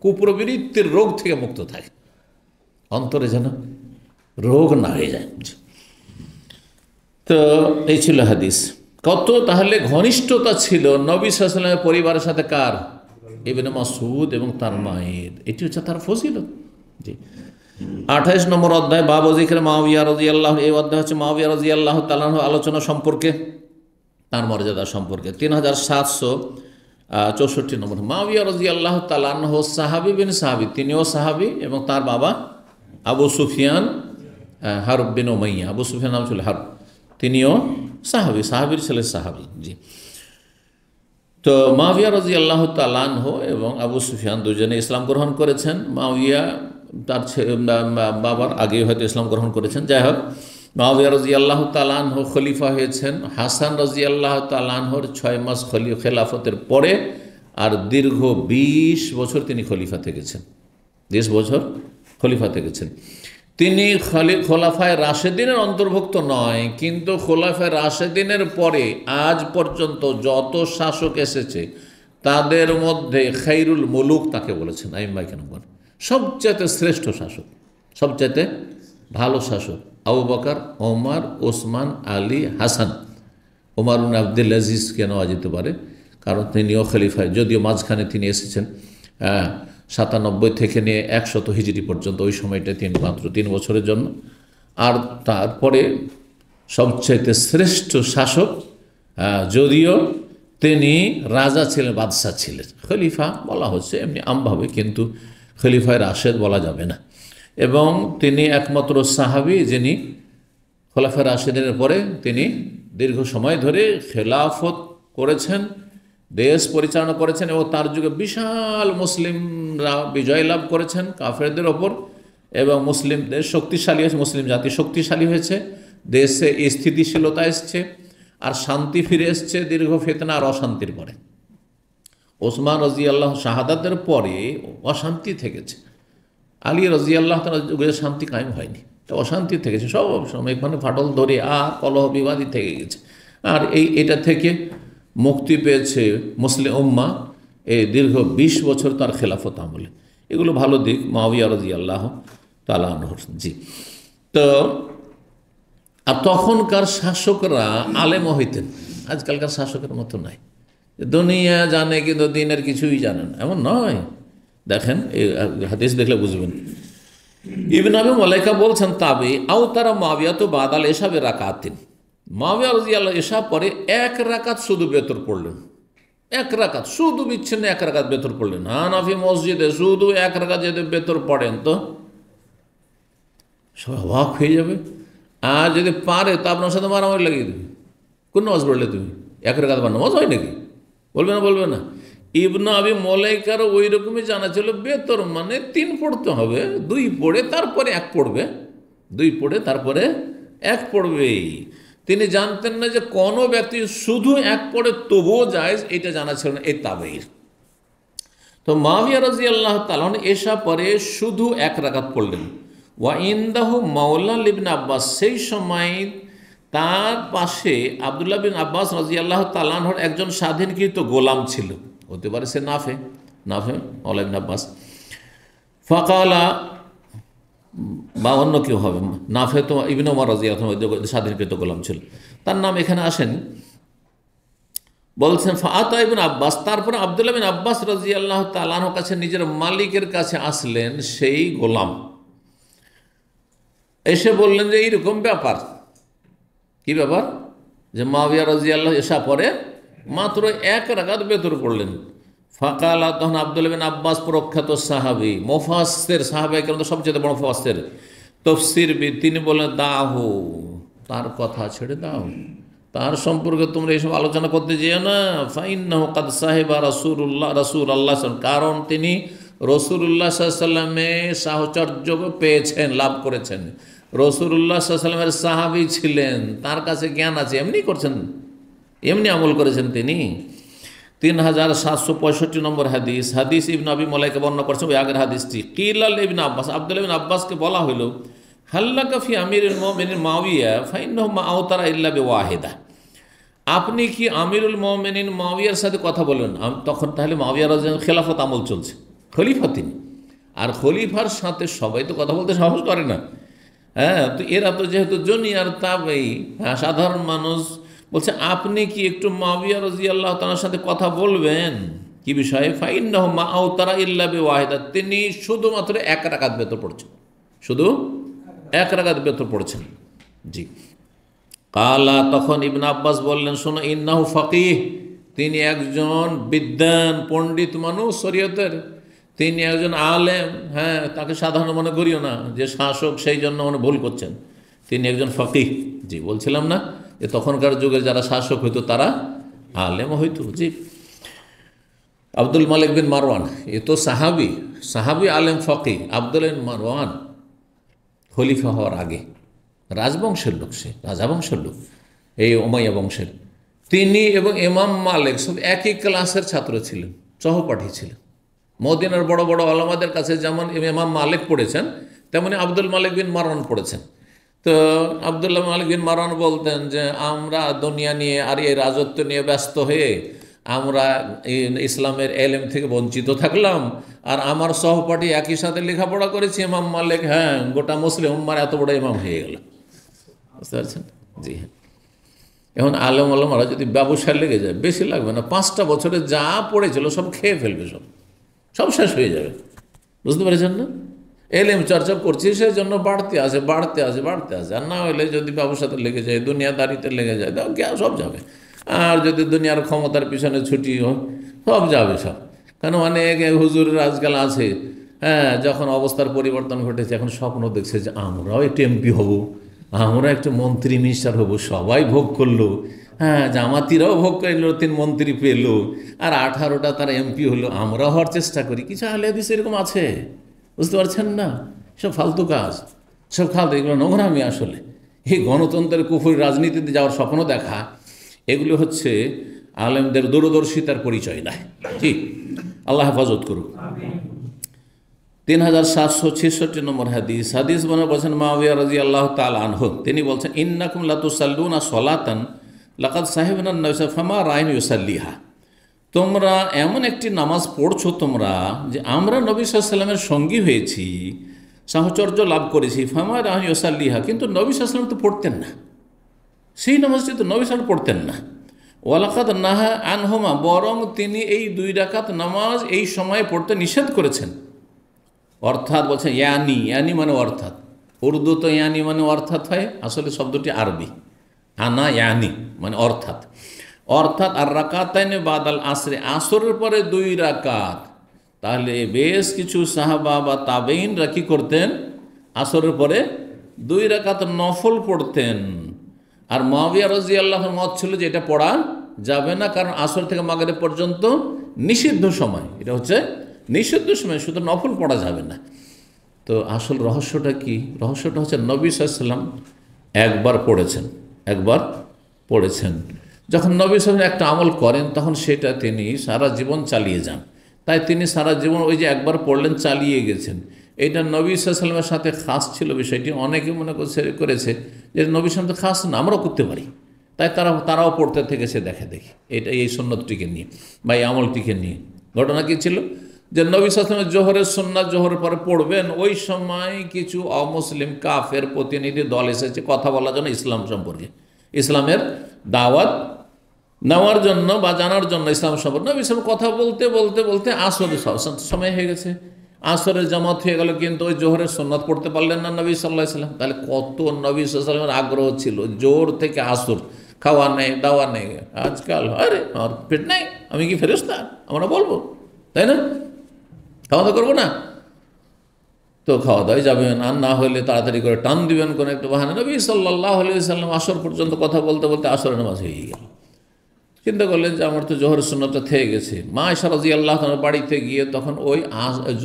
Speaker 1: কুপ্রবৃত্তির রোগ থেকে মুক্ত থাকে, অন্তরে যেন রোগ না হয়ে যায়। তো এই ছিল হাদিস। কত তাহলে ঘনিষ্ঠতা ছিল নবী সাল্লাল্লাহু আলাইহি ওয়াসাল্লামের পরিবারের সাথে কার? ইবনে মাসউদ এবং তার মায়ের। এটি হচ্ছে তার ফজিলত। জি, 28 নম্বর অধ্যায় বাব যিকর মুআবিয়া রাদিয়াল্লাহু। এই অধ্যায় হচ্ছে মুআবিয়া রাদিয়াল্লাহু তাআলা আনহু আলোচনা সম্পর্কে, তার মর্যাদা সম্পর্কে। 3764 নম্বর। মুআবিয়া রাদিয়াল্লাহু তাআলা আনহু সাহাবী বিন সাহাবী, তিনিও সাহাবী এবং তার বাবা আবু সুফিয়ান হারব বিন উমাইয়া, আবু সুফিয়ান নাম ছিল হারব, তিনিও সাহাবী, সাহাবীর ছেলে সাহাবী। জি, তো মুআবিয়া রাদিয়াল্লাহু তাআলা আনহু এবং আবু সুফিয়ান দুজনে ইসলাম গ্রহণ করেছেন। মুআবিয়া তার বাবার আগেই হয়তো ইসলাম গ্রহণ করেছেন। যাই হোক, মুআবিয়া রাদিয়াল্লাহু তাআলা আনহু খলিফা হয়েছেন হাসান রাদিয়াল্লাহু তাআলা আনহুর 6 মাস খেলাফতের পরে, আর দীর্ঘ 20 বছর তিনি খলিফা থেকেছেন। 20 বছর খলিফা থেকেছেন। তিনি খোলাফায়ে রাশেদিনের অন্তর্ভুক্ত নয়, কিন্তু খোলাফায়ে রাশেদিনের পরে আজ পর্যন্ত যত শাসক এসেছে তাদের মধ্যে খায়রুল মুলুক তাকে বলেছেন আইম্মায়ে কেরামগণ, সবচেয়ে শ্রেষ্ঠ শাসক, সবচেয়ে ভালো শাসক। আবু বকর, ওমর, ওসমান, আলী, হাসান। ওমর ইবনে আব্দুল আজিজকে নেওয়া যেতে পারে, কারণ তিনিও খলিফায়, যদিও মাঝখানে তিনি এসেছেন 97 থেকে নিয়ে 100 হিজরি পর্যন্ত, ওই সময়টা তিনি মাত্র 3 বছরের জন্য। আর তারপরে সবচাইতে শ্রেষ্ঠ শাসক, যদিও তিনি রাজা ছিলেন, বাদশাহ ছিলেন। খলিফা বলা হচ্ছে এমনি আমভাবে, কিন্তু খলিফায় রাশেদ বলা যাবে না। এবং তিনি একমাত্র সাহাবী যিনি খোলাফায়ে রাশেদের পরে তিনি দীর্ঘ সময় ধরে খেলাফত করেছেন, দেশ পরিচালনা করেছেন, এবং তার যুগে বিশাল মুসলিমরা বিজয় লাভ করেছেন কাফেরদের ওপর, এবং মুসলিম দেশ শক্তিশালী হয়েছে, মুসলিম জাতি শক্তিশালী হয়েছে, দেশে স্থিতিশীলতা এসছে, আর শান্তি ফিরে এসছে দীর্ঘ ফিতনা আর অশান্তির পরে। ওসমান রাদিয়াল্লাহু শাহাদাতের পরে অশান্তি থেকেছে, আলী রাদিয়াল্লাহু তাআলার যুগে শান্তি কায়েম হয়নি, অশান্তি থেকেছে সব সময়, এখানে ফাটল ধরে আর কলহ বিবাদী থেকে গেছে। আর এটা থেকে মুক্তি পেয়েছে মুসলিম উম্মাহ এই দীর্ঘ 20 বছর তার খেলাফত আমলে। এগুলো ভালো দিক মুআবিয়া রাদিয়াল্লাহু তাআলা আনহুর। জি, তো আর তখনকার শাসকরা আলেমও হইতেন, আজকালকার শাসকের মতো নাই, দুনিয়া জানে কিন্তু দিনের কিছুই জানে না, এমন নয়। দেখেন এই হাদিস দেখলে বুঝবেন। ইবনে আবি মুলাইকা বলছেন তাবে আওতারা মুআবিয়া তো বাদাল এশাবে রাকাতিন, মুআবিয়া রাদিয়াল্লাহু এশা পরে 1 রাকাত শুধু বেতর পড়লেন, 1 রাকাত শুধু বিচ্ছিন্ন 1 রাকাত বেতর পড়লেন। হানাফি মসজিদে শুধু 1 রাকাত যদি বেতর পড়েন তো সবাই অবাক হয়ে যাবে। আর যদি পারে তো আপনার সাথে মারামারি লাগিয়ে দেবে, কোন নামাজ পড়লে তুমি 1 রাকাত বা নামাজ হয় নাকি, বলবে না, বলবে না। ইবনে আবি মুলাইকার ওই রকমই জানা ছিল, বেতর মানে 3 পড়তে হবে, 2 পড়ে তারপরে 1 পড়বে, 2 পড়ে তারপরে 1 পড়বে। তিনি জানতেন না যে কোনো ব্যক্তি শুধু 1 পড়ে তবুও জায়েজ, এটা জানা ছিল না এই তাবেঈর। তো মুআবিয়া রাদিয়াল্লাহু তাআলা এশা পরে শুধু 1 রাকাত পড়লেন। ওয়া ইনদাহু মাওলা ইবনে আব্বাস, সেই সময় তার পাশে আব্দুল্লাহ বিন আব্বাস রাদিয়াল্লাহু তাআলা আনহুর একজন স্বাধীনকৃত গোলাম ছিল, হতে পারে সে নাফে মাওলা ইবনে আব্বাস। ফাকালা বা অন্য কেউ হবে, নাফে তো ইবনে ওমর রাদিয়াল্লাহু আনহু স্বাধীনকৃত গোলাম ছিল, তার নাম এখানে আসেন। বলছেন ফাআতা ইবনে আব্বাস, তারপরে আব্দুল্লাহ বিন আব্বাস রাদিয়াল্লাহু তাআলা আনহুর কাছে নিজের মালিকের কাছে আসলেন সেই গোলাম, এসে বললেন যে এইরকম ব্যাপার। কি ব্যাপার? যে মুআবিয়া রাদিয়াল্লাহু এশা পরে মাত্র 1 রাকাত বেতর পড়লেন। ফাকালা, তখন আব্দুল্লাহ বিন আব্বাস প্রখ্যাত সাহাবী, মুফাসসির, সাহাবায়ে কেরাম সবচেয়ে বড় মুফাসসির, তাফসীরবিদ, তিনি বললেন দাহু, তার কথা ছেড়ে দাও, তার সম্পর্কে তোমরা এইসব আলোচনা করতে যেও না। ফাইন্নাহু কাদ সাহিবা রাসূলুল্লাহ, কারণ তিনি রাসূলুল্লাহ সাল্লাল্লাহু আলাইহি ওয়াসাল্লামের সাহচর্য পেয়েছেন, লাভ করেছেন, রাসূলুল্লাহ সাল্লাল্লাহু আলাইহি ওয়াসাল্লামের সাহাবী ছিলেন, তার কাছে জ্ঞান আছে, এমনি করছেন, এমনি আমল করেছেন তিনি। 3765 নম্বর হাদিস, হাদিস ইবনে আবি মুলাইকা বর্ণনা করেছেন ওই আগের হাদিসটি। কিলাল ইবনে আব্বাস, আব্দুল্লাহ ইবনে আব্বাসকে বলা হইল, হাল্লাকা ফি আমিরুল মুমিনিন মুআবিয়া ফাইন্নাহু মা আওতারা ইল্লা বিওয়াহিদা, আপনি কি আমিরুল মুমিনিন মুআবিয়ার সাথে কথা বলেন? তখন তাহলে মুআবিয়া রাদিয়াল্লাহু আনহু খেলাফত আমল চলছে, খলিফা তিনি, আর খলিফার সাথে সবাই তো কথা বলতে সাহস করে না। হ্যাঁ, তো এরা তো যেহেতু জুনিয়র তাবেই, হ্যাঁ, সাধারণ মানুষ, বলছে আপনি কি একটু মুআবিয়া রাদিয়াল্লাহু তাআলার সাথে কথা বলবেন কি বিষয়ে? ফাইন্নাহু মা আওতারা ইল্লা বিওয়াহিদা, তিনি শুধুমাত্র এক রাকাত বেতর পড়ছেন, শুধু এক রাকাত বেতর পড়ছেন। জি। কালা, তখন ইবনে আব্বাস বললেন, শোনো, ইন্নাহু ফাকিহ, তিনি একজন বিদ্বান পণ্ডিত মানুষ শরীয়তের, তিনি একজন আলেম। হ্যাঁ, তাকে সাধারণ মনে করিও না যে শাসক, সেই জন্য মনে ভুল করছেন, তিনি একজন ফাকিহ। জি, বলছিলাম না যে তখনকার যুগে যারা শাসক হইতো তারা আলেম হইতো। জি। আব্দুল মালিক বিন মারওয়ান, এ তো সাহাবি, সাহাবি আলেম ফাকিহ। আব্দুল মারওয়ান খলিফা হওয়ার আগে রাজবংশের লোক, সে রাজাবংশের লোক, এই উমাইয়া বংশের। তিনি এবং ইমাম মালিক সব একই ক্লাসের ছাত্র ছিলেন, সহপাঠী ছিলেন। মদিনার বড় বড় আলেমদের কাছে যেমন ইমাম মালিক পড়েছেন, তেমনি আব্দুল মালিক বিন মারওয়ান পড়েছেন। তো আব্দুল্লাহ মালিক বিন মারওয়ান বলতেন যে আমরা দুনিয়া নিয়ে আর এই রাজত্ব নিয়ে ব্যস্ত হয়ে আমরা ইসলামের এলেম থেকে বঞ্চিত থাকলাম, আর আমার সহপাঠী একই সাথে লেখাপড়া করেছি ইমাম মালিক, হ্যাঁ, গোটা মুসলিম উম্মার এত বড় ইমাম হয়ে গেল। বুঝতে পারছেন? জি হ্যাঁ। এখন আলেম আলমারা যদি ব্যবসায় লেগে যায়, বেশি লাগবে না, 5টা বছরে যা পড়েছিল সব খেয়ে ফেলবে, সব শেষ হয়ে যাবে। বুঝতে পেরেছেন না? এলেম চর্চা করছি সেই জন্য বাড়তে আসে, আর না হলে যদি ব্যবসাতে লেগে যায়, দুনিয়াদারিতে লেগে যায়, সব যাবে। আর যদি দুনিয়ার ক্ষমতার পিছনে ছুটি হয়, সব যাবে সব। কারণ অনেক হুজুরের আজকাল আছে, হ্যাঁ, যখন অবস্থার পরিবর্তন ঘটেছে, এখন স্বপ্ন দেখছে যে আমরাও একটু এমপি হব, আমরা একটু মন্ত্রী মিনিস্টার হব, সবাই ভোগ করলো, হ্যাঁ, জামাতিরাও ভোগ করলো, 3 মন্ত্রী পেল, আর 18টা তারা এমপি হলো, আমরা হওয়ার চেষ্টা করি। কিছু আহলে হাদিস এরকম আছে, বুঝতে পারছেন না? সব ফালতু কাজ, সব খালতু, এগুলো নোংরামি। আসলে এই গণতন্ত্রের কুফরি রাজনীতিতে যাওয়ার স্বপ্ন দেখা, এগুলো হচ্ছে আলেমদের দূরদর্শিতার পরিচয় নয়। ঠিক, আল্লাহ হেফাজত করুক। 3766 নম্বর হাদিস। হাদিস বর্ণনা বলছেন মুআবিয়া রাদিয়াল্লাহু তাআলা আনহু, তিনি বলছেন, ইন্নাকুম লাতুসাল্লুনা সলাতান লাকাদ সাহিবনা নবী ফামা রাআইন ইউসাল্লিহা, তোমরা এমন একটি নামাজ পড়ছো তোমরা যে আমরা নবী সাল্লাল্লাহু আলাইহি ওয়াসাল্লামের সঙ্গী হয়েছি, সাহচর্য লাভ করেছি, ফামা রাআইন ইউসাল্লিহা, কিন্তু নবী সাল্লাল্লাহু আলাইহি ওয়াসাল্লাম তো পড়তেন না, সেই নামাজটি তো নবী সাল্লাল্লাহু পড়তেন না। ওয়ালাকাদ নাহা আনহুমা, বরং তিনি এই 2 রাকাত নামাজ এই সময়ে পড়তে নিষেধ করেছেন। অর্থাৎ বলছেন ইয়ানি, ইয়ানি মানে অর্থাৎ, উর্দু তো ইয়ানি মানে অর্থাৎ হয়, আসলে শব্দটি আরবি, আনা ইয়ানি মানে অর্থাৎ। অর্থাৎ আর রাকাতাইনে বাদাল আসরে, আসরের পরে 2 রাকাত। তাহলে বেশ কিছু সাহাবা বা তাবেইনরা কি করতেন? আসরের পরে 2 রাকাত নফল পড়তেন। আর মুআবিয়া রাদিয়াল্লাহু আনহু মত ছিল যে এটা পড়া যাবে না, কারণ আসর থেকে মাগরিব পর্যন্ত নিষিদ্ধ সময়, এটা হচ্ছে নিষিদ্ধ সময়, শুধু নফল পড়া যাবে না। তো আসল রহস্যটা কি? রহস্যটা হচ্ছে নবী সাল্লাল্লাহু আলাইহি ওয়াসাল্লাম একবার পড়েছেন। যখন নবী সাল্লাল্লাহু আলাইহি ওয়াসাল্লাম একটা আমল করেন, তখন সেটা তিনি সারা জীবন চালিয়ে যান। তাই তিনি সারা জীবন ওই যে একবার পড়লেন চালিয়ে গেছেন। এটা নবী সাল্লাল্লাহু আলাইহি ওয়াসাল্লামের সাথে খাস ছিল বিষয়টি। অনেকে মনে করেছে যে নবী সাল্লাল্লাহু আলাইহি ওয়াসাল্লাম খাস না, আমরাও করতে পারি, তাই তারাও পড়তে থেকেছে দেখি এটা, এই সুন্নতটিকে নিয়ে বা এই আমলটিকে নিয়ে। ঘটনা কী ছিল? যে নবী সাল্লাল্লাহু আলাইহি ওয়াসাল্লাম জোহরের সুন্নাত জোহরের পরে পড়বেন, ওই সময় কিছু অমুসলিম কাফের প্রতিনিধি দল এসেছে কথা বলার জন্য ইসলাম সম্পর্কে, ইসলামের দাওয়াত নেওয়ার জন্য বা জানার জন্য ইসলাম সম্পর্কে। নবী সাল্লাল্লাহু আলাইহি ওয়াসাল্লাম বলতে বলতে আসরের সময় হয়ে গেছে, আসরের জামাত হয়ে গেল, কিন্তু ওই জোহরের সুন্নাত পড়তে পারলেন না নবী সাল্লাল্লাহু আলাইহি ওয়াসাল্লাম। তাহলে কত নবী সাল্লাল্লাহু আলাইহি ওয়াসাল্লামের আগ্রহ ছিল, জোর থেকে আসর, খাওয়া নেই দাওয়া নেই। আজকাল আরে আমার পেট নেই, আমি কি ফেরেশতা আমরা বলবো, তাই না? খাওয়া দাওয়া করবো না, তো খাওয়া দাওয়াই যাবেন, আর না হলে তাড়াতাড়ি করে টান দিবেন কোনো একটা বাহানা। নবী সাল্লাল্লাহু আলাইহি ওয়াসাল্লাম আসর পর্যন্ত কথা বলতে বলতে আসরের নামাজ হয়ে গেল। চিন্তা করলেন যে আমার তো জোহরের সুন্নতটা থেকে গেছে। মা আয়েশা রাদিয়াল্লাহু তাআলা বাড়িতে গিয়ে তখন ওই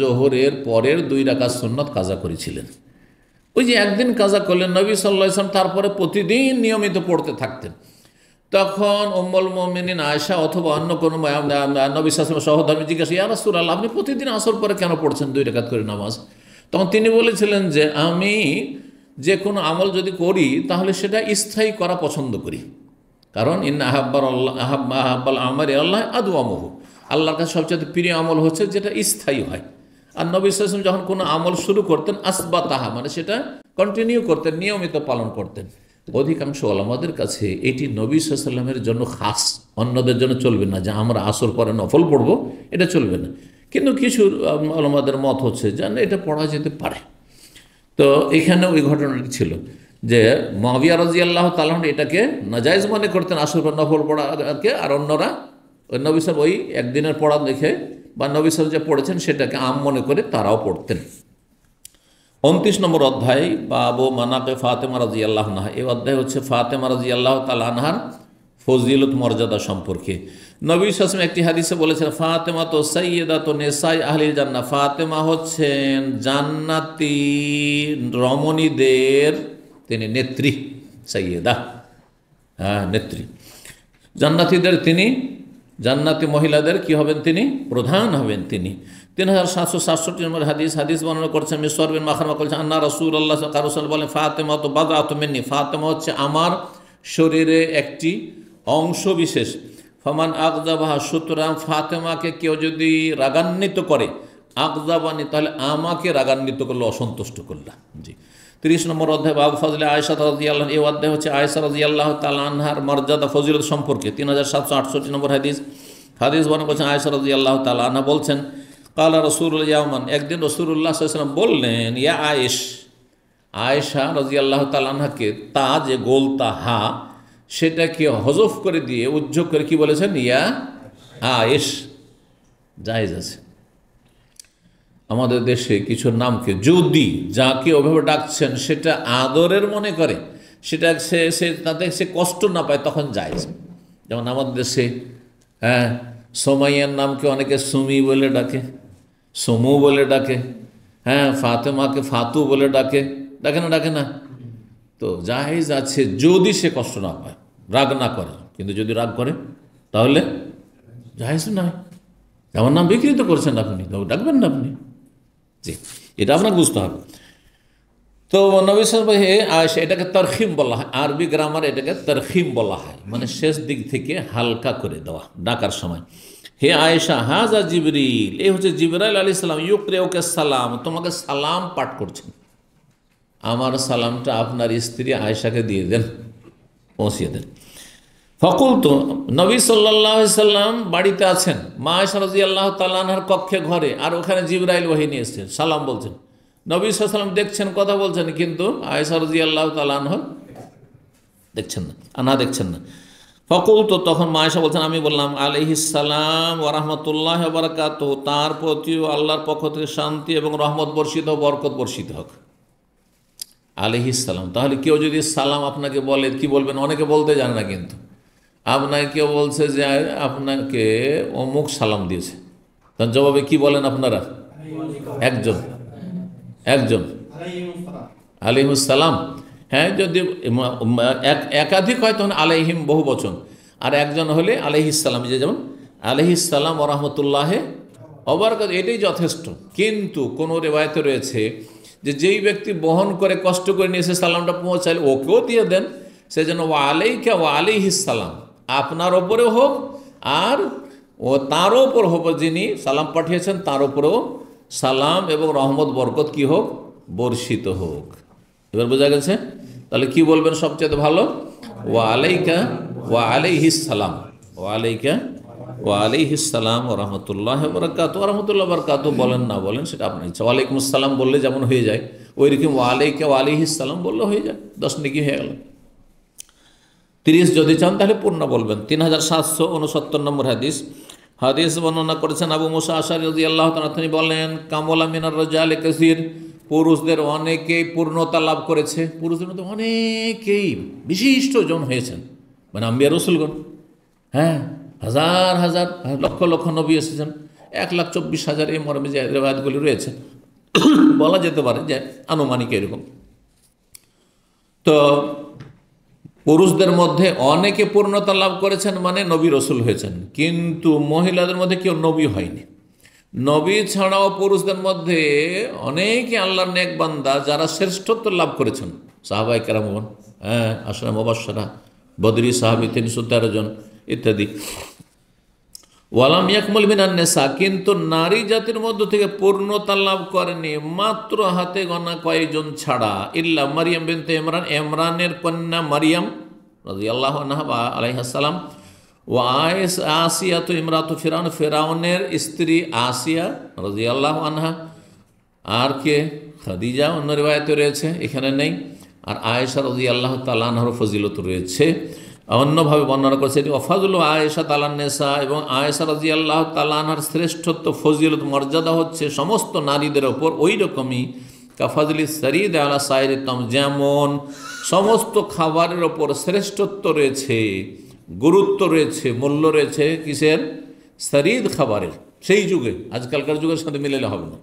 Speaker 1: জোহরের পরের 2 রাকাত সুন্নত কাজা করেছিলেন। ওই যে একদিন কাজা করলেন নবী সাল্লাল্লাহু আলাইহি ওয়াসাল্লাম, তারপরে প্রতিদিন নিয়মিত পড়তে থাকতেন। তখন উম্মুল মুমিনিন আয়েশা অথবা অন্য কোনো নবী সাল্লাল্লাহু আলাইহি ওয়াসাল্লাম সহধর্মী জিজ্ঞাসা, ইয়া রাসূলুল্লাহ, আপনি প্রতিদিন আসর পরে কেন পড়ছেন 2 রাকাত করে নামাজ? তখন তিনি বলেছিলেন যে আমি যে কোনো আমল যদি করি তাহলে সেটা স্থায়ী করা পছন্দ করি, কারণ ইন্না আহাব্বাল আমারি আল্লাহ আদওয়ামুহু, আল্লাহর কাছে সবচেয়ে প্রিয় আমল হচ্ছে যেটা স্থায়ী হয়। আর নবী সাল্লাল্লাহু আলাইহি ওয়াসাল্লাম যখন কোনো আমল শুরু করতেন আসবাতাহা, মানে সেটা কন্টিনিউ করতেন, নিয়মিত পালন করতেন। অধিকাংশ ওলামাদের কাছে এটি নবী সাল্লাল্লাহু আলাইহি ওয়াসাল্লামের জন্য খাস, অন্যদের জন্য চলবে না, যে আমরা আসর পরে নফল পড়বো, এটা চলবে না। কিন্তু কিছু ওলামাদের মত হচ্ছে যে না, এটা পড়া যেতে পারে। তো এখানে ওই ঘটনাটি ছিল যে মুআবিয়া রাদিয়াল্লাহু তাআলা এটাকে নাজায়েজ মনে করতেন, আসর পর নফল পড়াকে, আর অন্যরা ওই নবী সাহেব ওই একদিনের পড়া দেখে বা নবী সাহেব যে পড়েছেন সেটাকে আম মনে করে তারাও পড়তেন। 29 নম্বর অধ্যায় বাবু মানাকে ফাতেমা রাদিয়াল্লাহু আনহা। এই অধ্যায় হচ্ছে ফাতেমা রাদিয়াল্লাহু তাআলা আনহার ফজিলত মর্যাদা সম্পর্কে। নবী সাল্লাল্লাহু আলাইহি ওয়াসাল্লাম একটি হাদিসে বলেছেন, ফাতেমা তো সাইয়্যিদাতু নিসাই আহলিল জান্নাহ, ফাতেমা হচ্ছেন জান্নাতি রমণীদের তিনি নেত্রী, সাইয়্যিদা, হ্যাঁ নেত্রী। জান্নাতীদের তিনি, জান্নাতি মহিলাদের কি হবেন তিনি? প্রধান হবেন তিনি। 3767 নম্বর হাদিস বর্ণনা করছেন মিসওয়ার বিন মাখরামা বলেছেন, আন্না রাসূলুল্লাহ সাল্লাল্লাহু আলাইহি ওয়াসাল্লাম বলেন, ফাতেমা তো বাদআতু মিন্নি, ফাতেমা হচ্ছে আমার শরীরে একটি অংশ বিশেষ। ফামান আকযাবাহা, সুতরাং ফাতেমাকে কেউ যদি রাগান্বিত করে, আকযাবানি তাহলে আমাকে রাগান্বিত করলো, অসন্তুষ্ট করলা। জি। 30 নম্বর অধ্যায় বাবু ফজলে আয়েশা রাদিয়াল্লাহু আনহা। এই অধ্যায় হচ্ছে আয়েশা রাদিয়াল্লাহু তাআলা আনহার মর্যাদা ফজিলত সম্পর্কে। 3768 নম্বর হাদিস বর্ণনা করেছেন আয়েশা রাদিয়াল্লাহু তাআলা আনহা বলছেন, কালা রাসূলুল্লাহ ইয়াওমান, একদিন রাসূলুল্লাহ সাল্লাল্লাহু আলাইহি ওয়াসাল্লাম বললেন, ইয়া আয়েশা রাদিয়াল্লাহু তাআলা আনহাকে, তা যে গোলতা হা সেটাকে হজফ করে দিয়ে উজ্জ্ব করে কি বলেছেন? ইয়া আয়েশ। জায়েজ আছে। আমাদের দেশে কিছু নামকে যদি যাকে ওভাবে ডাকছেন সেটা আদরের মনে করে, সেটা সে তাতে সে কষ্ট না পায়, তখন জায়েজ। যেমন আমাদের দেশে সোমাইয়ার নামকে অনেকে সুমি বলে ডাকে, সমু বলে ডাকে, ফাতেমাকে ফাতু বলে ডাকে, ডাকে না? তো জায়েজ আছে যদি সে কষ্ট না পায়, রাগ না করে। কিন্তু যদি রাগ করে তাহলে জায়েজ নয়। যেমন নাম বিকৃত করছেন আপনি, ডাকবেন না আপনি। জি, এটা আপনার বুঝতে হবে। তো নবী সাল্লাল্লাহু আলাইহি ওয়াসাল্লাম এটাকে তারখিম বলা হয়, আরবি গ্রামার এটাকে তারখিম বলা হয়, মানে শেষ দিক থেকে হালকা করে দেওয়া ডাকার সময়। হে আয়েশা, হাজা জিবরিল, এই হচ্ছে জিবরাইল আলাইহিস সালাম, ইউকরিউকা সালাম, তোমাকে সালাম পাঠ করছেন। আমার সালামটা আপনার স্ত্রী আয়েশাকে দিয়ে দেন, পৌঁছিয়ে দেন। ফাকুলতু, নবী সাল্লাল্লাহু আলাইহি সাল্লাম বাড়িতে আছেন, মা আয়েশা রাদিয়াল্লাহু তাআলা আনহার কক্ষে ঘরে, আর ওখানে জিবরাইল ওহী নিয়ে এসেছেন, সালাম বলছেন। নবী সাল্লাল্লাহু আলাইহি সাল্লাম দেখছেন, কথা বলছেন, কিন্তু আয়েশা রাদিয়াল্লাহু তাআলা আনহা দেখছেন না। ফাকুলতু, তখন মা আয়েশা বলছেন, আমি বললাম, আলাইহিস সালাম ওয়া রাহমাতুল্লাহি ওয়া বারাকাতুহু, তার প্রতিও আল্লাহর পক্ষ থেকে শান্তি এবং রহমত বর্ষিত হোক, বরকত বর্ষিত হোক। আলাইহিস সালাম, তাহলে কেউ যদি সালাম আপনাকে বলে কি বলবেন? অনেকে বলতে জানে না, কিন্তু আপনাকে কেউ বলছে যে আপনাকে অমুক সালাম দিয়েছে, তার জবাবে কি বলেন আপনারা? একজন আলাইহিস সালাম। হ্যাঁ, যদি একাধিক হয় তখন আলাইহিম বহু বচন, আর একজন হলে আলাইহিস সালাম, যেমন আলাইহিস সালাম ওয়া রাহমাতুল্লাহি ওয়া বারাকাতুহু, এটাই যথেষ্ট। কিন্তু কোনো রিওয়ায়াতে রয়েছে যে যেই ব্যক্তি বহন করে কষ্ট করে নিয়ে এসে সালামটা পৌঁছালে ওকেও দিয়ে দেন, সেজন্য ওয়া আলাইকা ওয়া আলাইহিস সালাম, আপনার ওপরেও হোক আর ও তারও ওপর হোক, যিনি সালাম পাঠিয়েছেন তার ওপরেও সালাম এবং রহমত বরকত কি হোক? বর্ষিত হোক। এবার বোঝা গেছে? তাহলে কি বলবেন সবচেয়ে ভালো? ওয়া আলাইকা ওয়া আলাইহিস সালাম, ওয়া আলাইকা ওয়া আলাইহিস সালাম ওয়া রাহমাতুল্লাহি ওয়া বারাকাতুহু। রাহমাতুল্লাহি ওয়া বারাকাতুহু বলেন না বলেন সেটা আপনার ইচ্ছা। ওয়ালাইকুম আসসালাম বললে যেমন হয়ে যায়, ওইরকম ওয়া আলাইকা ওয়া আলাইহিস সালাম বললে হয়ে যায়, 10 নেকি হয়ে গেল। 30 যদি চান তাহলে পূর্ণ বলবেন। 3769 নম্বর হাদিস বর্ণনা করেছেন আবু মুসা আশআরী রাদিয়াল্লাহু তাআলা, তিনি বলেন, কামলা মিনার রাজালি কাসীর, পুরুষদের অনেকেই পূর্ণতা লাভ করেছে, পুরুষদের মধ্যে অনেকেই বিশিষ্ট জন হয়েছেন, মানে আম্বিয়া রাসূলগণ। হাজার হাজার লক্ষ লক্ষ নবী এসেছেন, 1,24,000 এই মর্মে যে রিওয়ায়াতগুলি রয়েছে, বলা যেতে পারে যে আনুমানিক এরকম। তো পুরুষদের মধ্যে অনেকে পূর্ণতা লাভ করেছেন, মানে নবী রসুল হয়েছেন, কিন্তু মহিলাদের মধ্যে কেউ নবী হয়নি। নবী ছাড়াও পুরুষদের মধ্যে অনেকে আল্লাহর নেক বান্দা যারা শ্রেষ্ঠত্ব লাভ করেছেন, সাহাবায়ে কেরামগণ, আশরা মুবাশশারা, বদরি সাহাবী 313 জন ইত্যাদি। ওয়ালাম ইয়াকমুল মিনান নিসা, কিন্তু নারী জাতির মধ্য থেকে পূর্ণতা লাভ করেনি মাত্র হাতে গোনা কয়েকজন ছাড়া। ইল্লা মারিয়াম বিনতে ইমরান, ইমরানের কন্যা মারিয়াম রাদিয়াল্লাহু আনহা বা আলাইহিস সালাম, ওয়া আসিয়া তো ইমরাতু ফিরাউন, ফিরাউনের স্ত্রী আসিয়া রাদিয়াল্লাহু আনহা, আর কে খাদিজা অন্য রিওয়ায়াতে রয়েছে, এখানে নেই। আর আয়েশা রাদিয়াল্লাহু তাআলা আনহার ফজিলত রয়েছে, অন্যভাবে বর্ণনা করেছে এটি ওয়াফাজুল আয়েশা তাআলা নেসা, এবং আয়েশা রাদিয়াল্লাহু তাআলা আনহার শ্রেষ্ঠত্ব ফজিলত মর্যাদা হচ্ছে সমস্ত নারীদের ওপর ওই রকমই কাফাজলি সারিদ আলা সাইরিতম, যেমন সমস্ত খাবারের ওপর শ্রেষ্ঠত্ব রয়েছে, গুরুত্ব রয়েছে, মূল্য রয়েছে কিসের? সারিদ খাবারের। সেই যুগে, আজকালকার যুগের সাথে মিলালে হবে না,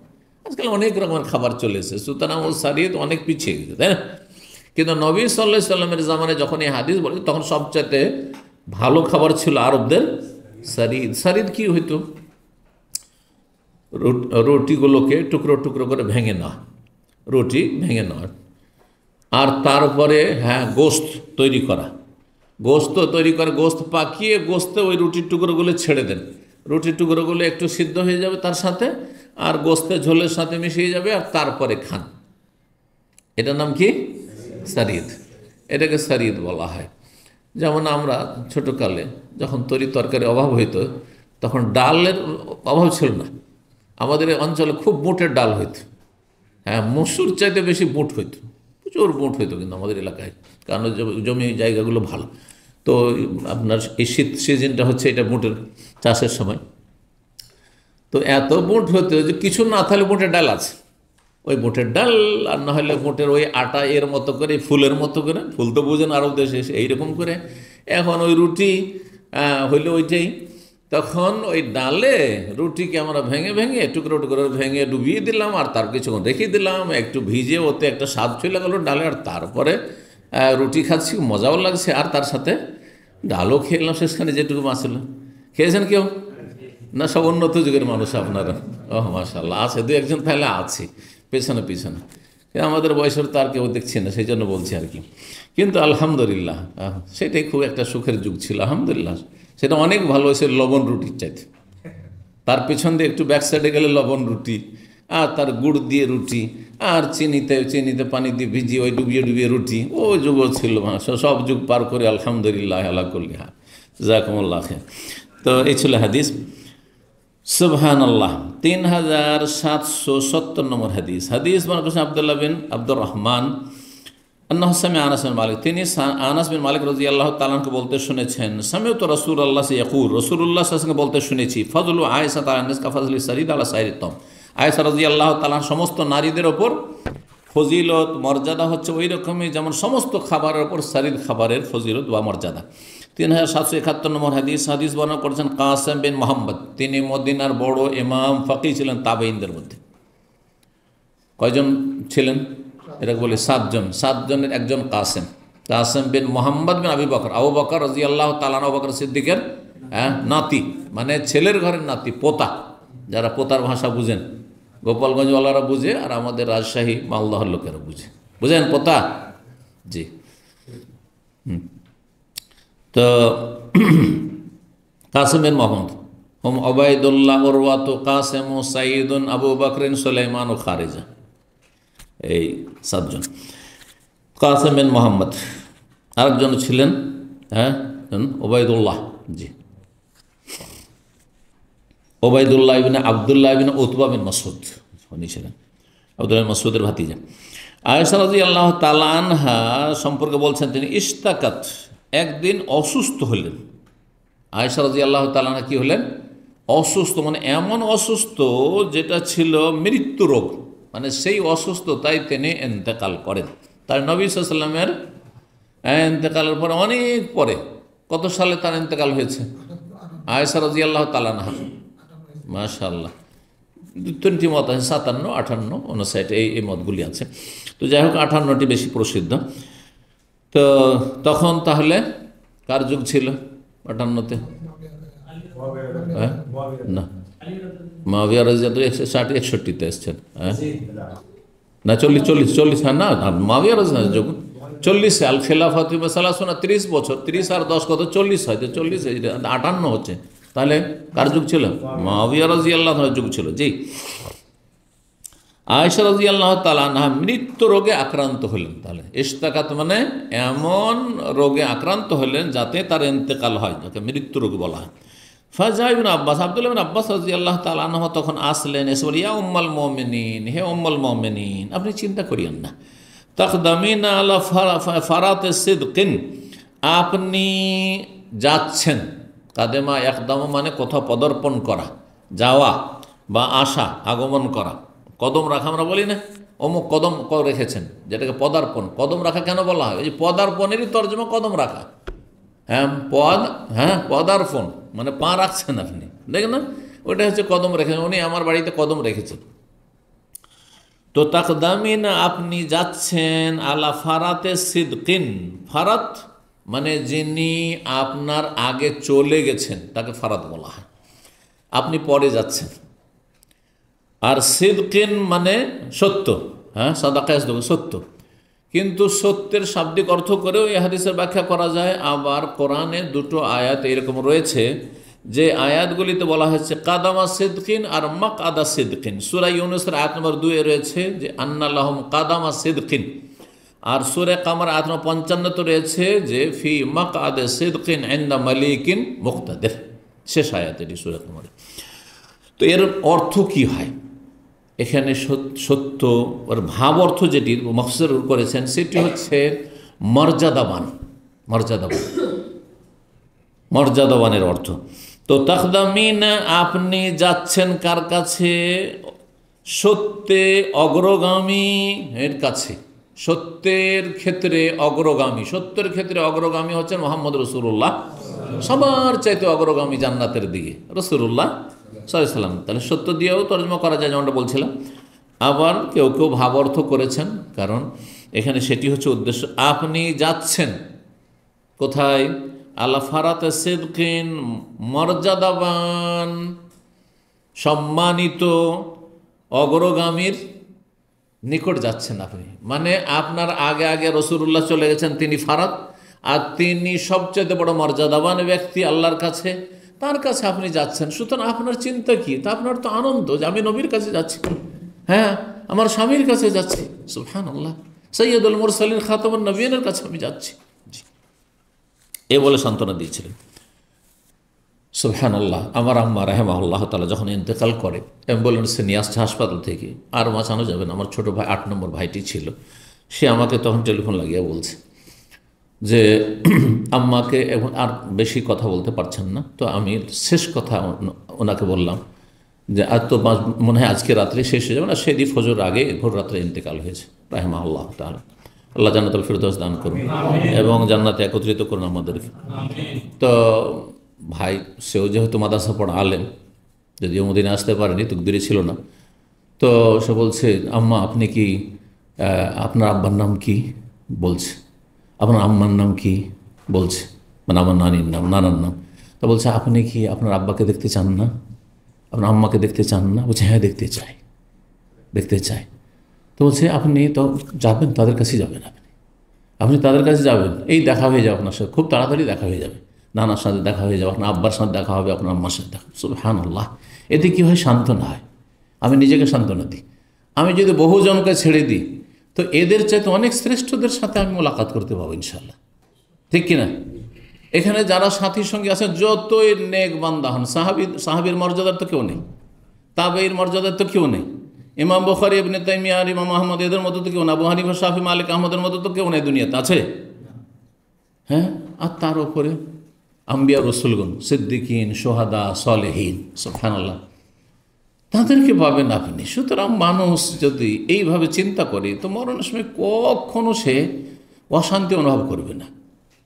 Speaker 1: আজকাল অনেক রকমের খাবার চলে এসেছে, সুতরাং ও সারিদ অনেক পিছিয়ে গেছে, তাই না? কিন্তু নবী সাল্লাল্লাহু আলাইহি সাল্লামের জামানে যখন এই হাদিস বলে, তখন সবচাইতে ভালো খাবার ছিল আরবদের সারিদ। সারিদ কি হইতো? রুটিগুলোকে টুকরো টুকরো করে ভেঙে নেওয়া, রুটি ভেঙে নেওয়া, আর তারপরে গোস্ত তৈরি করা, গোস্ত তৈরি করে গোস্ত পাকিয়ে গোস্তে ওই রুটির টুকরোগুলো ছেড়ে দেন, রুটির টুকরোগুলো একটু সিদ্ধ হয়ে যাবে তার সাথে, আর গোস্তের ঝোলের সাথে মিশিয়ে যাবে, আর তারপরে খান। এটার নাম কি? সারিদ। এটাকে সারিদ বলা হয়। যেমন আমরা ছোটোকালে যখন তরকারি অভাব হইতো, তখন ডালের অভাব ছিল না, আমাদের অঞ্চলে খুব বুটের ডাল হইতো, মসুর চাইতে বেশি বুট হইতো, প্রচুর বুট হইতো কিন্তু আমাদের এলাকায়, কারণ জমি জায়গাগুলো ভালো। তো আপনার এই শীত সিজনটা হচ্ছে এটা বুটের চাষের সময়, তো এত বুট হতো যে কিছু না থাকলে বুটের ডাল আছে, ওই বুটের ডাল, আর না হলে বুটের ওই আটা এর মতো করে, ফুলের মতো করে, ফুল তো বুঝেন আরব দেশে এইরকম করে। এখন ওই রুটি হইলে ওইটাই, তখন ওই ডালে রুটিকে আমরা ভেঙে ভেঙে টুকরো টুকরো ভেঙে ডুবিয়ে দিলাম, আর তার কিছুক্ষণ রেখে দিলাম, একটু ভিজে ওতে একটা স্বাদ চলে গেলো ডালে, আর তারপরে রুটি খাচ্ছি, মজাও লাগছে, আর তার সাথে ডালও খেলাম। শেষখানে যেটুকু বাঁচল, খেয়েছেন কেউ? না, সব উন্নত যুগের মানুষ আপনারা? ও মাশাআল্লাহ, আছে দু একজন তাহলে আছে পেছনে পেছনে, আমাদের বয়সের তো আর কেউ দেখছি না, সেই জন্য বলছি আর কি। কিন্তু আলহামদুলিল্লাহ সেটাই খুব একটা সুখের যুগ ছিল, আলহামদুলিল্লাহ। সেটা অনেক ভালো হয়েছে লবণ রুটির চাইতে, তার পেছন দিয়ে একটু ব্যাক সাইডে গেলে লবণ রুটি, আর তার গুড় দিয়ে রুটি, আর চিনিতে পানি দিয়ে ভিজিয়ে ওই ডুবিয়ে ডুবিয়ে রুটি, ও যুগও ছিল। সব যুগ পার করে আলহামদুলিল্লাহ আলা কুল্লি হাল, জাযাকুমুল্লাহ খায়র। তো এই ছিল হাদিস। সুবহানাল্লাহ। 3770 নম্বর হাদিস। হাদিস বর্ণনা করেছেন আব্দুল্লাহ বিন আব্দুর রহমান আন্নাহু সামিআ আনাস বিন মালিক, তিনি আনাস বিন মালিক রাদিয়াল্লাহু তাআলা আনহু বলতে শুনেছেন, সামিউতু রাসূলুল্লাহ ইয়াকুল, রাসূলুল্লাহ সাল্লাল্লাহু আলাইহি ওয়াসাল্লাম বলতে শুনেছি, ফাযলু আয়েশা তাআলা নিস কা ফাযলি সারিদ আলা সাইরিতম, আয়েশা রাদিয়াল্লাহু তাআলা সমস্ত নারীদের ওপর ফজিলত মর্যাদা হচ্ছে ওই রকমই যেমন সমস্ত খাবারের ওপর সারিদ খাবারের ফজিলত বা মর্যাদা। 3771 নম্বর হাদিস। হাদিস বর্ণনা করেছেন কাসেম বিন মোহাম্মদ, তিনি মদিনার বড় ইমাম ফাকি ছিলেন তাবেঈনদের মধ্যে। কয়জন ছিলেন? এটাকে বলে 7 জন। 7 জনের একজন কাসেম বিন মোহাম্মদ বিন আবু বকর রাদিয়াল্লাহু তাআলা আবু বকর সিদ্দিকের নাতি, মানে ছেলের ঘরের নাতি, পোতা। যারা পোতার ভাষা বুঝেন, গোপালগঞ্জওয়ালারা বুঝে, আর আমাদের রাজশাহী মালদহের লোকেরা বুঝেন পোতা, জি। তো কাসেম বিন মোহাম্মদ হুম ওবায়দুল্লাহ উরওয়াতু কাসেম ও সাইদুন আবু বকরিন সুলাইমান ও খারিজা, এই 7 জন। কাসেম বিন মোহাম্মদ, আরেকজন ছিলেন ওবায়দুল্লাহ, জি, ওবায়দুল্লাহ ইবনে আব্দুল্লাহ ইবনে উতবা বিন মাসউদ, উনি ছিলেন আব্দুল্লাহ বিন মাসউদের ভাতিজা। আয়েশা রাদিয়াল্লাহু তাআলা আনহা সম্পর্কে বলছেন, তিনি ইশতাকাত, একদিন অসুস্থ হলেন। আয়েশা রাদিয়াল্লাহু তাআলা আনহা কি হলেন? অসুস্থ, মানে এমন অসুস্থ যেটা ছিল মৃত্যু রোগ, মানে সেই অসুস্থতায় তিনি ইন্তেকাল করেন। তার নবী সাল্লাল্লাহু আলাইহি ওয়াসাল্লামের ইন্তেকালের পরে অনেক পরে, কত সালে তার ইন্তেকাল হয়েছে? আয়েশা রাদিয়াল্লাহু তাআলা আনহা, মাশাআল্লাহ, 2টি মত আছে, 57, 58, 59, এই মতগুলি আছে। তো যাই হোক, 58টি বেশি প্রসিদ্ধ। তো তখন তাহলে কার যুগ ছিল 58-তে? না, মুআবিয়া রাদিয়াল্লাহু 60-61-তে এসছেন, না 40, হ্যাঁ, না মুআবিয়া রাদিয়াল্লাহু যুগ 40, আল খেলাফাতু সালাসুনা 30 বছর, 30 আর 10 কত 40 হয়, তো 40 58 হচ্ছে, তাহলে কার যুগ ছিল? মুআবিয়া রাদিয়াল্লাহু আনহুর যুগ ছিল। জি, আয়েশা রাদিয়াল্লাহু তাআলা আনহা মৃত্যু রোগে আক্রান্ত হলেন। তাহলে ইশতাকাত মানে এমন রোগে আক্রান্ত হলেন যাতে তার ইন্তেকাল হয়, যাকে মৃত্যু রোগ বলা হয়। ফাজা ইবনে আব্বাস, আব্দুল্লাহ ইবনে আব্বাস রাদিয়াল্লাহু তাআলা আনহু তখন আসলেন, এসে বলে, ইয়া উম্মাল মুমিনিন, হে উম্মুল মুমিনিন, আপনি চিন্তা করিয়েন না। তাকদামিনা আলা ফারাতে সিদকিন, আপনি যাচ্ছেন। কাদেমা একদম মানে কোথাও পদার্পণ করা, যাওয়া বা আসা, আগমন করা। কদম রাখা আমরা বলি না, অমুক কদম রেখেছেন, যেটাকে পদার্পণ। কদম রাখা কেন বলা হয়? এই পদার্পণেরই তর্জমা কদম রাখা। পদার্পণ মানে পা রাখছেন আপনি, দেখেন না, ওইটা হচ্ছে কদম রেখেছেন। উনি আমার বাড়িতে কদম রেখেছেন। তো তাকদামিনা, আপনি যাচ্ছেন, আলা ফারাতে সিদকিন। ফারাত মানে যিনি আপনার আগে চলে গেছেন তাকে ফারাত বলা হয়, আপনি পরে যাচ্ছেন। আর সিদকিন মানে সত্য, সাদাকা ইয়াসদুকু, সত্য। কিন্তু সত্যের শাব্দিক অর্থ করেও এই হাদিসের ব্যাখ্যা করা যায়। আবার কোরআনে দুটো আয়াত এরকম রয়েছে যে আয়াতগুলিতে বলা হয়েছে কাদামা সিদকিন আর মাকআদা সিদকিন। সূরা ইউনূসের আয়াত নম্বর 2 রয়েছে যে আন্না লাহুম কাদামা সিদকিন, আর সূরা কামার আয়াত নম্বর 55 রয়েছে যে ফি মাকআদে সিদকিন ইনদা মালিকিন মুকতাদির। শেষ আয়াত এটি সূরা কামারে। তো এর অর্থ কি হয়? এখানে সত্য ওর ভাব অর্থ যেটি মফসর করেছেন সেটি হচ্ছে মর্যাদাবান, মর্যাদাবানের অর্থ। তো তাকদামিন, আপনি যাচ্ছেন কার কাছে? সত্যে অগ্রগামী এর কাছে, সত্যের ক্ষেত্রে অগ্রগামী। সত্যের ক্ষেত্রে অগ্রগামী হচ্ছেন মুহাম্মদ রাসূলুল্লাহ, সবার চাইতে অগ্রগামী জান্নাতের দিকে রাসূলুল্লাহ সাল্লাল্লাহু আলাইহি ওয়াসাল্লাম। তাহলে সত্য দিয়েও তর্জমা করা যায়, যেমনটা বলছিলাম। আবার কেউ কেউ ভাব অর্থ করেছেন, কারণ এখানে সেটি হচ্ছে উদ্দেশ্য। আপনি যাচ্ছেন কোথায়? আলা ফারাতে সিদকিন, মর্যাদাবান সম্মানিত অগ্রগামীর নিকট যাচ্ছেন আপনি। মানে আপনার আগে আগে রাসূলুল্লাহ চলে গেছেন, তিনি ফারাত, আর তিনি সবচেয়ে বড় মর্যাদাবান ব্যক্তি আল্লাহর কাছে, তার কাছে আপনি যাচ্ছেন। সুতরাং আপনার চিন্তা কি? তা আপনার তো আনন্দ যে আমি নবীর কাছে যাচ্ছি, আমার স্বামীর কাছে যাচ্ছি, সুবহানাল্লাহ, সাইয়্যিদুল মুরসালিন খাতামুন নবিয়্যিনের কাছে আমি যাচ্ছি। এ বলে সান্ত্বনা দিয়েছিলেন। সুবহানাল্লাহ। আমার আম্মা রাহিমাহুল্লাহ তাআলা যখন ইন্তেকাল করে, অ্যাম্বুলেন্সে নিয়ে আসছে হাসপাতাল থেকে, আর বাঁচানো যাবে না, আমার ছোটো ভাই 8 নম্বর ভাইটি ছিল, সে আমাকে তখন টেলিফোন লাগিয়ে বলছে যে আম্মাকে এখন আর বেশি কথা বলতে পারছেন না। তো আমি শেষ কথা ওনাকে বললাম যে আর তো মনে হয় আজকে রাত্রে শেষ হয়ে যাবে না, সেদিন ফজর আগে ভোর রাত্রে ইন্তেকাল হয়েছে রাহিমাহুল্লাহ তাআলা। আল্লাহ জান্নাতুল ফিরদৌস দান করুন এবং জান্নাতে একত্রিত করুন আমাদেরকে। তো ভাই সেও যেহেতু মাদ্রাসা পড়া আলেম, যদিও মদিনা আসতে পারেনি, তকদিরে ছিল না, তো সে বলছে আম্মা আপনি কি, আপনার আব্বার নাম কি? বলছে। আপনার আম্মার নাম কি? বলছে, মানে আমার নানির নাম, নানার নাম। তো বলছে আপনি কি আপনার আব্বাকে দেখতে চান না, আপনার আম্মাকে দেখতে চান না? বলছে হ্যাঁ দেখতে চাই। তো বলছে আপনি তো যাবেন, তাদের কাছে যাবেন, আপনি তাদের কাছে যাবেন, এই দেখা হয়ে যাবে আপনার সাথে, খুব তাড়াতাড়ি দেখা হয়ে যাবে, নানার সাথে দেখা হয়ে যাবে, আপনার আব্বার সাথে দেখা হবে, আপনার আম্মার সাথে দেখা। সুবহানাল্লাহ। এতে কী হয়? সান্ত্বনা হয়। আমি নিজেকে সান্ত্বনা দিই। আমি যদি বহুজনকে ছেড়ে দিই তো এদের চাইতে অনেক শ্রেষ্ঠদের সাথে আমি মোলাকাত করতে পাবো ইনশাল্লাহ, ঠিক কিনা? এখানে যারা সাথীর সঙ্গে আছেন যতই নেক বান্দা হন, সাহাবীর মর্যাদার তো কেউ নেই, তাবেঈর মর্যাদার তো কেউ নেই, ইমাম বুখারী, ইবনে তাইমিয়া আর ইমাম আহমদ এদের মতো তো কেউ না, আবু হানিফা, শাফি, মালিক, আহমদের মতো তো কেউ নেই দুনিয়াতে, আছে? আর তার উপরে আম্বিয়া রসুলগণ, সিদ্দিকিন, সোহাদা, সলেহীন, সুবহানাল্লাহ, তাদেরকে পাবেন আপনি। সুতরাং মানুষ যদি এইভাবে চিন্তা করে তো মরণের সময় কখনো সে অশান্তি অনুভব করবে না,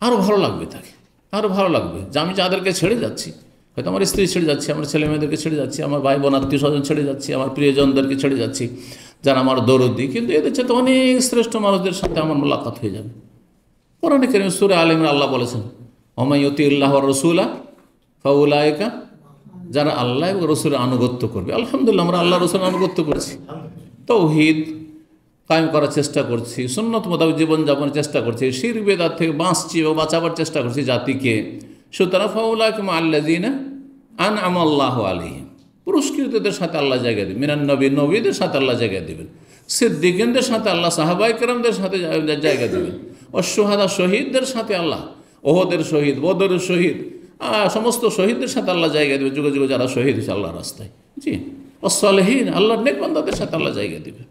Speaker 1: আরও ভালো লাগবে তাকে, আরও ভালো লাগবে যে আমি যাদেরকে ছেড়ে যাচ্ছি, হয়তো আমার স্ত্রী ছেড়ে যাচ্ছি, আমার ছেলে মেয়েদেরকে ছেড়ে যাচ্ছি, আমার ভাই বোন আত্মীয় স্বজন ছেড়ে যাচ্ছি, আমার প্রিয়জনদেরকে ছেড়ে যাচ্ছি, যারা আমার দরদি, কিন্তু এদের সাথে অনেক শ্রেষ্ঠ মানুষদের সাথে আমার মোলাকাত হয়ে যাবে। কোরআনে কারীম সূরা আলে ইমরান আল্লাহ বলেছেন ওয়া ইউতিল্লাহ ওয়া রাসূলা ফাউলাইকা, যারা আল্লাহ এবং রসুলের আনুগত্য করবে। আলহামদুলিল্লাহ আমরা আল্লাহ রসুলের আনুগত্য করছি, তাওহীদ কায়েম করার চেষ্টা করছি, সুন্নত মোতাবেক জীবনযাপনের চেষ্টা করছি, শিরক বিদআত থেকে বাঁচছি ও বাঁচাবার চেষ্টা করছি জাতিকে। সুতরাং ফাউলাইকা মা'আল্লাযীনা আনআম আল্লাহু আলাইহিম, পুরস্কৃতদের সাথে আল্লাহ জায়গা দেবেন, মিনান নবী, নবীদের সাথে আল্লাহ জায়গা দেবেন, সিদ্দিকিনদের সাথে আল্লাহ, সাহাবায়ে কেরামদের সাথে জায়গা দেবেন, অশুহাদা, শহীদদের সাথে আল্লাহ, ওহদের শহীদ, বদরের শহীদ, সমস্ত শহীদদের সাথে আল্লাহ জায়গা দেবে, যুগে যুগে যারা শহীদ হয়েছে আল্লাহর রাস্তায়। জি, অসলেহীন, আল্লাহর নেক বান্দাদের সাথে আল্লাহ জায়গা দেবে।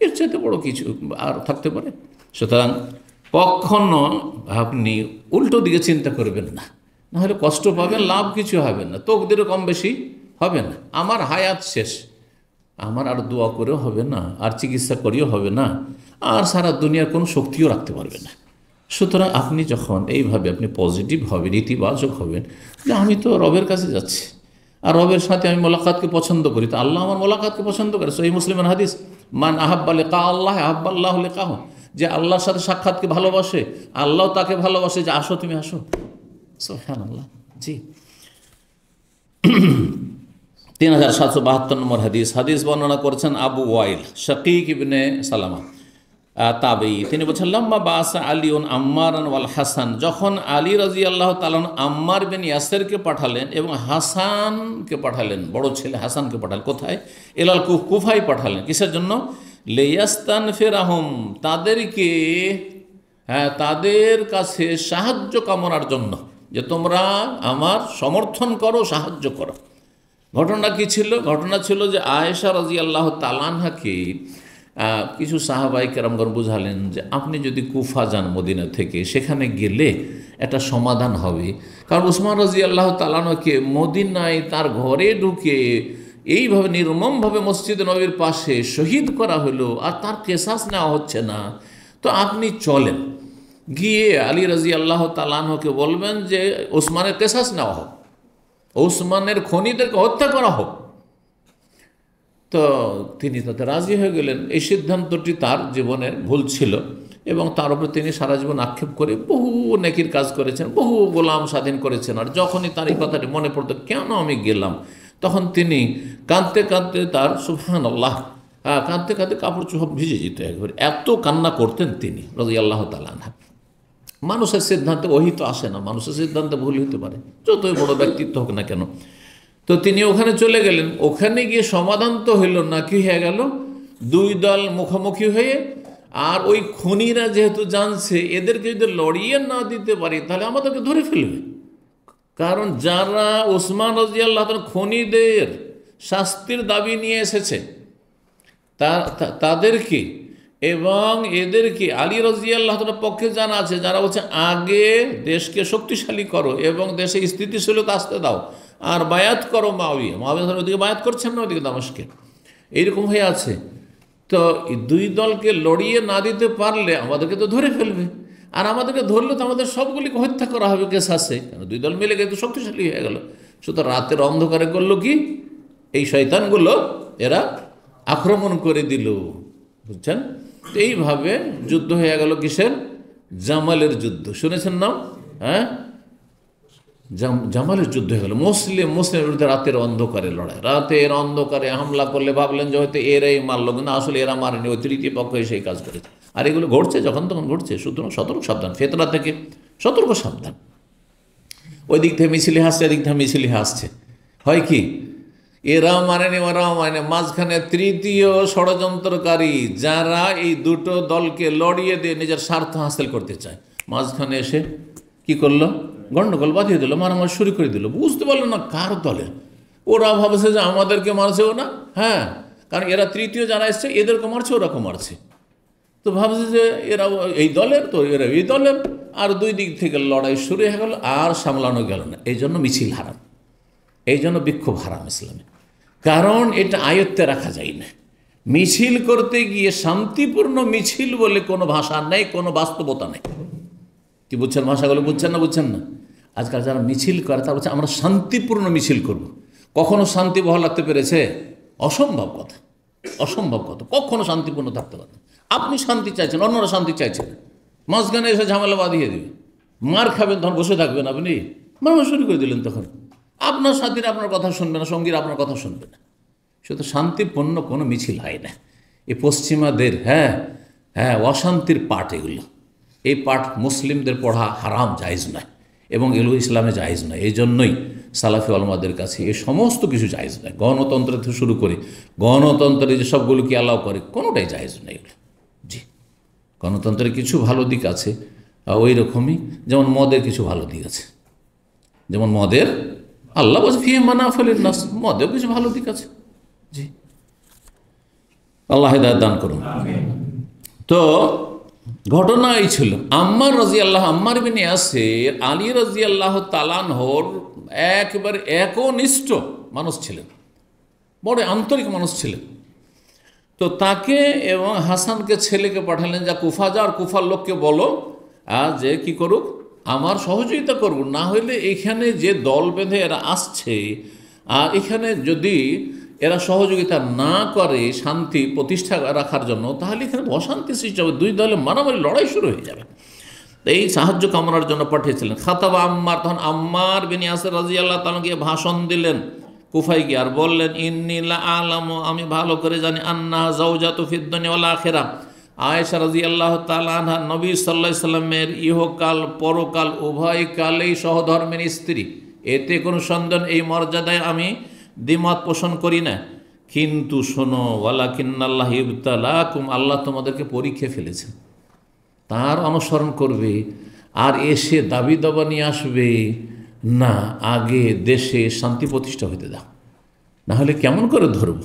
Speaker 1: এর চাইতে বড় কিছু আর থাকতে পারে? সুতরাং কখনো আপনি উল্টো দিকে চিন্তা করবেন না, নাহলে কষ্ট পাবেন, লাভ কিছু হবে না, তকদিরও কম বেশি হবে না। আমার হায়াত শেষ, আমার আর দোয়া করেও হবে না, আর চিকিৎসা করেও হবে না, আর সারা দুনিয়ার কোনো শক্তিও রাখতে পারবে না। সুতরাং আপনি যখন এইভাবে আপনি পজিটিভ হবেন, ইতিবাচক হবেন, যে আমি তো রবের কাছে যাচ্ছি, আর রবের সাথে আমি মোলাকাতকে পছন্দ করি, তো আল্লাহ আমার মোলাকাতকে পছন্দ করে। সহিহ মুসলিমের হাদিস, মান আহাব্বা লিকা আল্লাহ আহাব্বাল্লাহু লিকাহু, যে আল্লাহর সাথে সাক্ষাৎকে ভালোবাসে, আল্লাহ তাকে ভালোবাসে, যে আসো তুমি আসো। সুবহানাল্লাহ। জি, 3772 নম্বর হাদিস। হাদিস বর্ণনা করেছেন আবু ওয়াইল শাকিক ইবনে সালামা তাবেঈ। তিনি বলছেন, লাম্মা বাসা আলিউন আম্মারান ওয়াল হাসান, যখন আলী রাদিয়াল্লাহু তাআলা আম্মার বিন ইয়াসিরকে পাঠালেন এবং হাসানকে পাঠালেন, বড় ছেলে হাসানকে পাঠালেন কোথায়? ইলাল কুফায় পাঠালেন। কিসের জন্য? লিয়াস্তানফিরাহুম, তাদেরকে, তাদের কাছে সাহায্য কামনার জন্য, যে তোমরা আমার সমর্থন করো, সাহায্য করো। ঘটনা কি ছিল? ঘটনা ছিল যে আয়েশা রাদিয়াল্লাহু তাআলা আনহাকে কিছু সাহাবায়ে কেরামগণ বুঝালেন যে আপনি যদি কুফা যান মদিনা থেকে, সেখানে গেলে একটা সমাধান হবে। কারণ উসমান রাদিয়াল্লাহু তাআলা আনহুকে মদিনায় তার ঘরে ঢুকে এইভাবে নির্মমভাবে মসজিদে নববীর পাশে শহীদ করা হলো, আর তার কেসাস নেওয়া হচ্ছে না। তো আপনি চলেন, গিয়ে আলী রাদিয়াল্লাহু তাআলা আনহুকে বলবেন যে ওসমানের কেসাস নেওয়া হোক, ওসমানের খনিদেরকে হত্যা করা হোক। তো তিনি তাতে রাজি হয়ে গেলেন। এই সিদ্ধান্তটি তার জীবনের ভুল ছিল, এবং তার উপর তিনি সারা জীবন আক্ষেপ করে বহু নেকির কাজ করেছেন, বহু গোলাম স্বাধীন করেছেন। আর যখনই তার এই কথাটি মনে পড়তো, কেন আমি গেলাম, তখন তিনি কাঁদতে কাঁদতে তার সুবহানাল্লাহ, কাঁদতে কাঁদতে কাপড় চোপড় ভিজে যেত একবার, এত কান্না করতেন তিনি রাদিয়াল্লাহু তাআলা আনহু। মানুষের সিদ্ধান্তে ওহী তো আসে না, মানুষের সিদ্ধান্তে ভুল হতে পারে, যতই বড় ব্যক্তিত্ব হোক না কেন। তো তিনি ওখানে চলে গেলেন। ওখানে গিয়ে সমাধান তো হইল না, কি হয়ে গেল? দুই দল মুখোমুখি হয়ে, আর ওই খুনিরা যেহেতু জানছে এদেরকে যদি লড়িয়ে না দিতে পারি তাহলে আমাদেরকে ধরে ফেলবে। কারণ যারা ওসমান রাদিয়াল্লাহু তাআলা খুনিদের শাস্তির দাবি নিয়ে এসেছে, তাদেরকে এবং এদেরকে আলী রাদিয়াল্লাহু তাআলার পক্ষে জানা আছে, যারা বলছে আগে দেশকে শক্তিশালী করো এবং দেশে স্থিতিশীলতা আসতে দাও, আর বায়াত করো মুআবিয়া। মুআবিয়া ওদিকে বায়াত করছেন না, ওদিকে দামেস্কে, এইরকম হয়ে আছে। তো এই দুই দলকে লড়িয়ে না দিতে পারলে আমাদেরকে তো ধরে ফেলবে, আর আমাদেরকে ধরলে তো আমাদের সবগুলিকে হত্যা করা হবে কেসাসে, কারণ দুই দল মিলে কিন্তু শক্তিশালী হয়ে গেল। সুতরাং রাতের অন্ধকারে করলো কি, এই শয়তানগুলো এরা আক্রমণ করে দিল, বুঝছেন? এইভাবে যুদ্ধ হয়ে গেল কিসের? জামালের যুদ্ধ। শুনেছেন নাম? হ্যাঁ, জামালের যুদ্ধ হয়ে গেল। মুসলিমের বিরুদ্ধে রাতের অন্ধকারে লড়াই। রাতের অন্ধকারে হামলা করলে ভাবলেন যে হয়তো এরাই মারল, কিন্তু আসলে এরা মারেনি, ওই তৃতীয় পক্ষ সেই কাজ করেছে। আর এগুলো ঘটছে যখন তখন ঘটছে। সুতরাং সতর্ক সাবধান, ফেতনা থেকে সতর্ক সাবধান। ওই দিক থেকে মিছিলে হাসছে, এদিক থেকে মিছিলে হাসছে, হয় কি এরাও মানেনি ওরাও মানে, মাঝখানে তৃতীয় ষড়যন্ত্রকারী, যারা এই দুটো দলকে লড়িয়ে দিয়ে নিজের স্বার্থ হাসিল করতে চায়, মাঝখানে এসে কি করলো? গন্ডগোল বাঁধিয়ে দিল, মারামারি শুরু করে দিল। বুঝতে পারলো না কার দলে। ওরা ভাবছে যে আমাদেরকে মারছেও না, হ্যাঁ, কারণ এরা তৃতীয় যারা এসছে এদেরকে মারছে, ওরাকে মারছে। তো ভাবছে যে এরা এই দলের, তো এরা এই দলের, আর দুই দিক থেকে লড়াই শুরু হয়ে গেল, আর সামলানো গেল না। এই জন্য মিছিল হারাম, এই জন্য বিক্ষোভ হারাম ইসলামে। কারণ এটা আয়ত্তে রাখা যায় না। মিছিল করতে গিয়ে শান্তিপূর্ণ মিছিল বলে কোনো ভাষা নেই, কোনো বাস্তবতা নেই। কি বুঝছেন? ভাষাগুলো বুঝছেন না? বুঝছেন না? আজকাল যারা মিছিল করে তারা বলছে আমরা শান্তিপূর্ণ মিছিল করব। কখনো শান্তি বহাল রাখতে পেরেছে? অসম্ভব কথা, অসম্ভব কথা। কখনো শান্তিপূর্ণ থাকতে পারে না। আপনি শান্তি চাইছেন, অন্যরা শান্তি চাইছেন, মাঝখানে এসে ঝামেলা বাঁধিয়ে দেবে, মার খাবেন, তখন বসে থাকবেন আপনি, মারা শুরু করে দিলেন। তখন আপনার সাথীরা আপনার কথা শুনবে না, সঙ্গীরা আপনার কথা শুনবে না। শুধু শান্তিপূর্ণ কোনো মিছিল হয় না। এই পশ্চিমাদের অশান্তির পাঠ এগুলো, এই পাঠ মুসলিমদের পড়া হারাম, জায়েজ নয়, এবং এগুলো ইসলামে জায়েজ নয়। এই জন্যই সালাফি ওলামাদের কাছে এই সমস্ত কিছু জায়েজ নয়। গণতন্ত্র থেকে শুরু করে গণতন্ত্রে যে সবগুলো কি আল্লাহ করে, কোনোটাই জায়েজ নেই এগুলো। জি, গণতন্ত্রের কিছু ভালো দিক আছে, ওই রকমই যেমন মদের কিছু ভালো দিক আছে। যেমন মদের আল্লাহ বলছে ফি মানাফিলিন নাস, মদেও কিছু ভালো দিক আছে। জি, আল্লাহ হিদায়াত দান করুন। তো ঘটনা এই ছিল, আম্মার বিন ইয়াসির আলী রাদিয়াল্লাহু তাআলা আনহুর একেবারে একনিষ্ঠ মানুষ ছিলেন, বড় আন্তরিক মানুষ ছিলেন। তো তাকে এবং হাসানকে ছেলেকে পাঠালেন, যা কুফা যা, আর কুফার লোককে বলো যে কি করুক, আমার সহযোগিতা করব, না হইলে এখানে যে দল বেঁধে এরা আসছে, আর এখানে যদি এরা সহযোগিতা না করে শান্তি প্রতিষ্ঠা রাখার জন্য, তাহলে এখানে অশান্তি সৃষ্টি হবে, দুই দলে মারামারি লড়াই শুরু হয়ে যাবে। এই সাহায্য কামনার জন্য পাঠিয়েছিলেন। খাতাবা আম্মার, তখন আম্মার বিন ইয়াসির রাদিয়াল্লাহু তাআলা গিয়ে ভাষণ দিলেন কুফায় গিয়ে, আর বললেন ইন্নী লা আ'লামু, আমি ভালো করে জানি, আন্নাহা যাওজাতু ফিদ দুনিয়া ওয়াল আখিরাহ, আয়েশা রাদিয়াল্লাহু তাআলা আনহা নবী সাল্লাল্লাহু আলাইহি সাল্লামের ইহকাল পরকাল উভয় কালেই সহধর্মের স্ত্রী, এতে কোনো সন্দেহ, এই মর্যাদায় আমি দ্বিমত পোষণ করি না। কিন্তু শোনো, ওয়ালাকিন্নাল্লাহ ইবতালাকুম, আল্লাহ তোমাদেরকে পরীক্ষা ফেলেছেন, তার অনুসরণ করবে আর এসে দাবি দাবা নিয়ে আসবে না, আগে দেশে শান্তি প্রতিষ্ঠা হতে দাও, না হলে কেমন করে ধরব।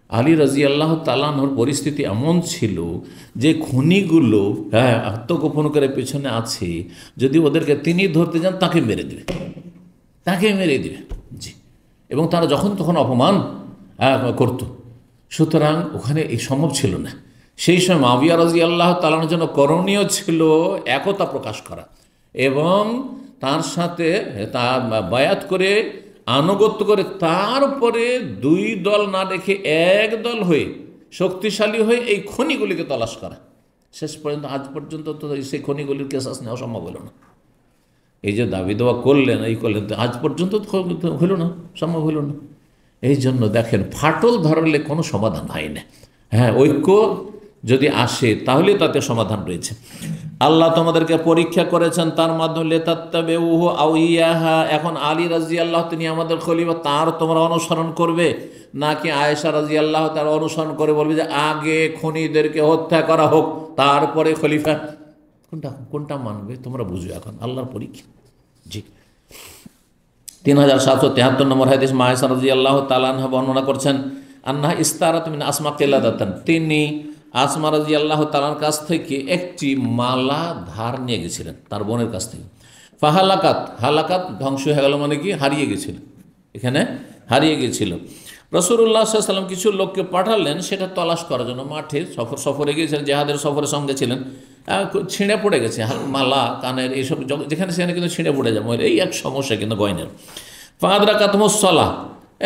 Speaker 1: আলী রাদিয়াল্লাহু তাআলা আনহুর পরিস্থিতি এমন ছিল যে খনিগুলো আত্মগোপন করে পেছনে আছে, যদি ওদেরকে তিনি ধরতে যান তাকে মেরে দেবে, জি, এবং তারা যখন তখন অপমান করত। সুতরাং ওখানে এই সম্ভব ছিল না। সেই সময় মুআবিয়া রাদিয়াল্লাহু তাআলা আনহুর জন্য করণীয় ছিল একতা প্রকাশ করা এবং তার সাথে তার বায়াত করে আনুগত্য করে, তারপরে দুই দল না রেখে এক দল হয়ে শক্তিশালী হয়ে এই খনিগুলিকে তলাশ করা। শেষ পর্যন্ত আজ পর্যন্ত তো সেই খনিগুলির কেসাস নেওয়া সম্ভব হলো না। এই যে দাবি দেওয়া করলেন, আজ পর্যন্ত হইল না, সম্ভব হইল না। এই জন্য দেখেন, ফাটল ধরলে কোনো সমাধান হয় না। ঐক্য যদি আসে তাহলে তাতে সমাধান রয়েছে। আল্লাহ তোমাদেরকে পরীক্ষা করেছেন, তার মাধ্যমে লিতাত্তাবিউহু আও ইয়াহা, এখন আলী রাদিয়াল্লাহু, তিনি আমাদের খলিফা, তার তোমরা অনুসরণ করবে, নাকি আয়েশা রাদিয়াল্লাহু তার অনুসরণ করে বলবে যে আগে খনিদেরকে হত্যা করা হোক তারপরে খলিফা? কোনটা মানবে তোমরা বুঝো, এখন আল্লাহর পরীক্ষা। জি, 3773 নম্বর হাদিস, আয়েশা রাদিয়াল্লাহু তাআলা আনহা বর্ণনা করছেন, আন্নাহা ইস্তারাত মিন আসমা কিলাদাতান, তিনি আসমা রাদিয়াল্লাহু তাআলার কাছ থেকে একটি মালা ধার নিয়ে গেছিলেন তার বোনের কাছ থেকে। হালাকাত ধ্বংস হয়ে গেল, মানে কি হারিয়ে গেছিল, এখানে হারিয়ে গেছিল। রাসূলুল্লাহ সাল্লাল্লাহু আলাইহি ওয়াসাল্লাম কিছু লোককে পাঠালেন সেটা তলাশ করার জন্য। মাঠে সফরে গিয়েছিলেন, জিহাদের সফরের সঙ্গে ছিলেন, ছিঁড়ে পড়ে গেছে মালা, কানের, এইসব যেখানে সেখানে কিন্তু ছিঁড়ে পড়ে যাবে, এই এক সমস্যা কিন্তু গয়নার। ফাদরাকাতহুস সালাহ,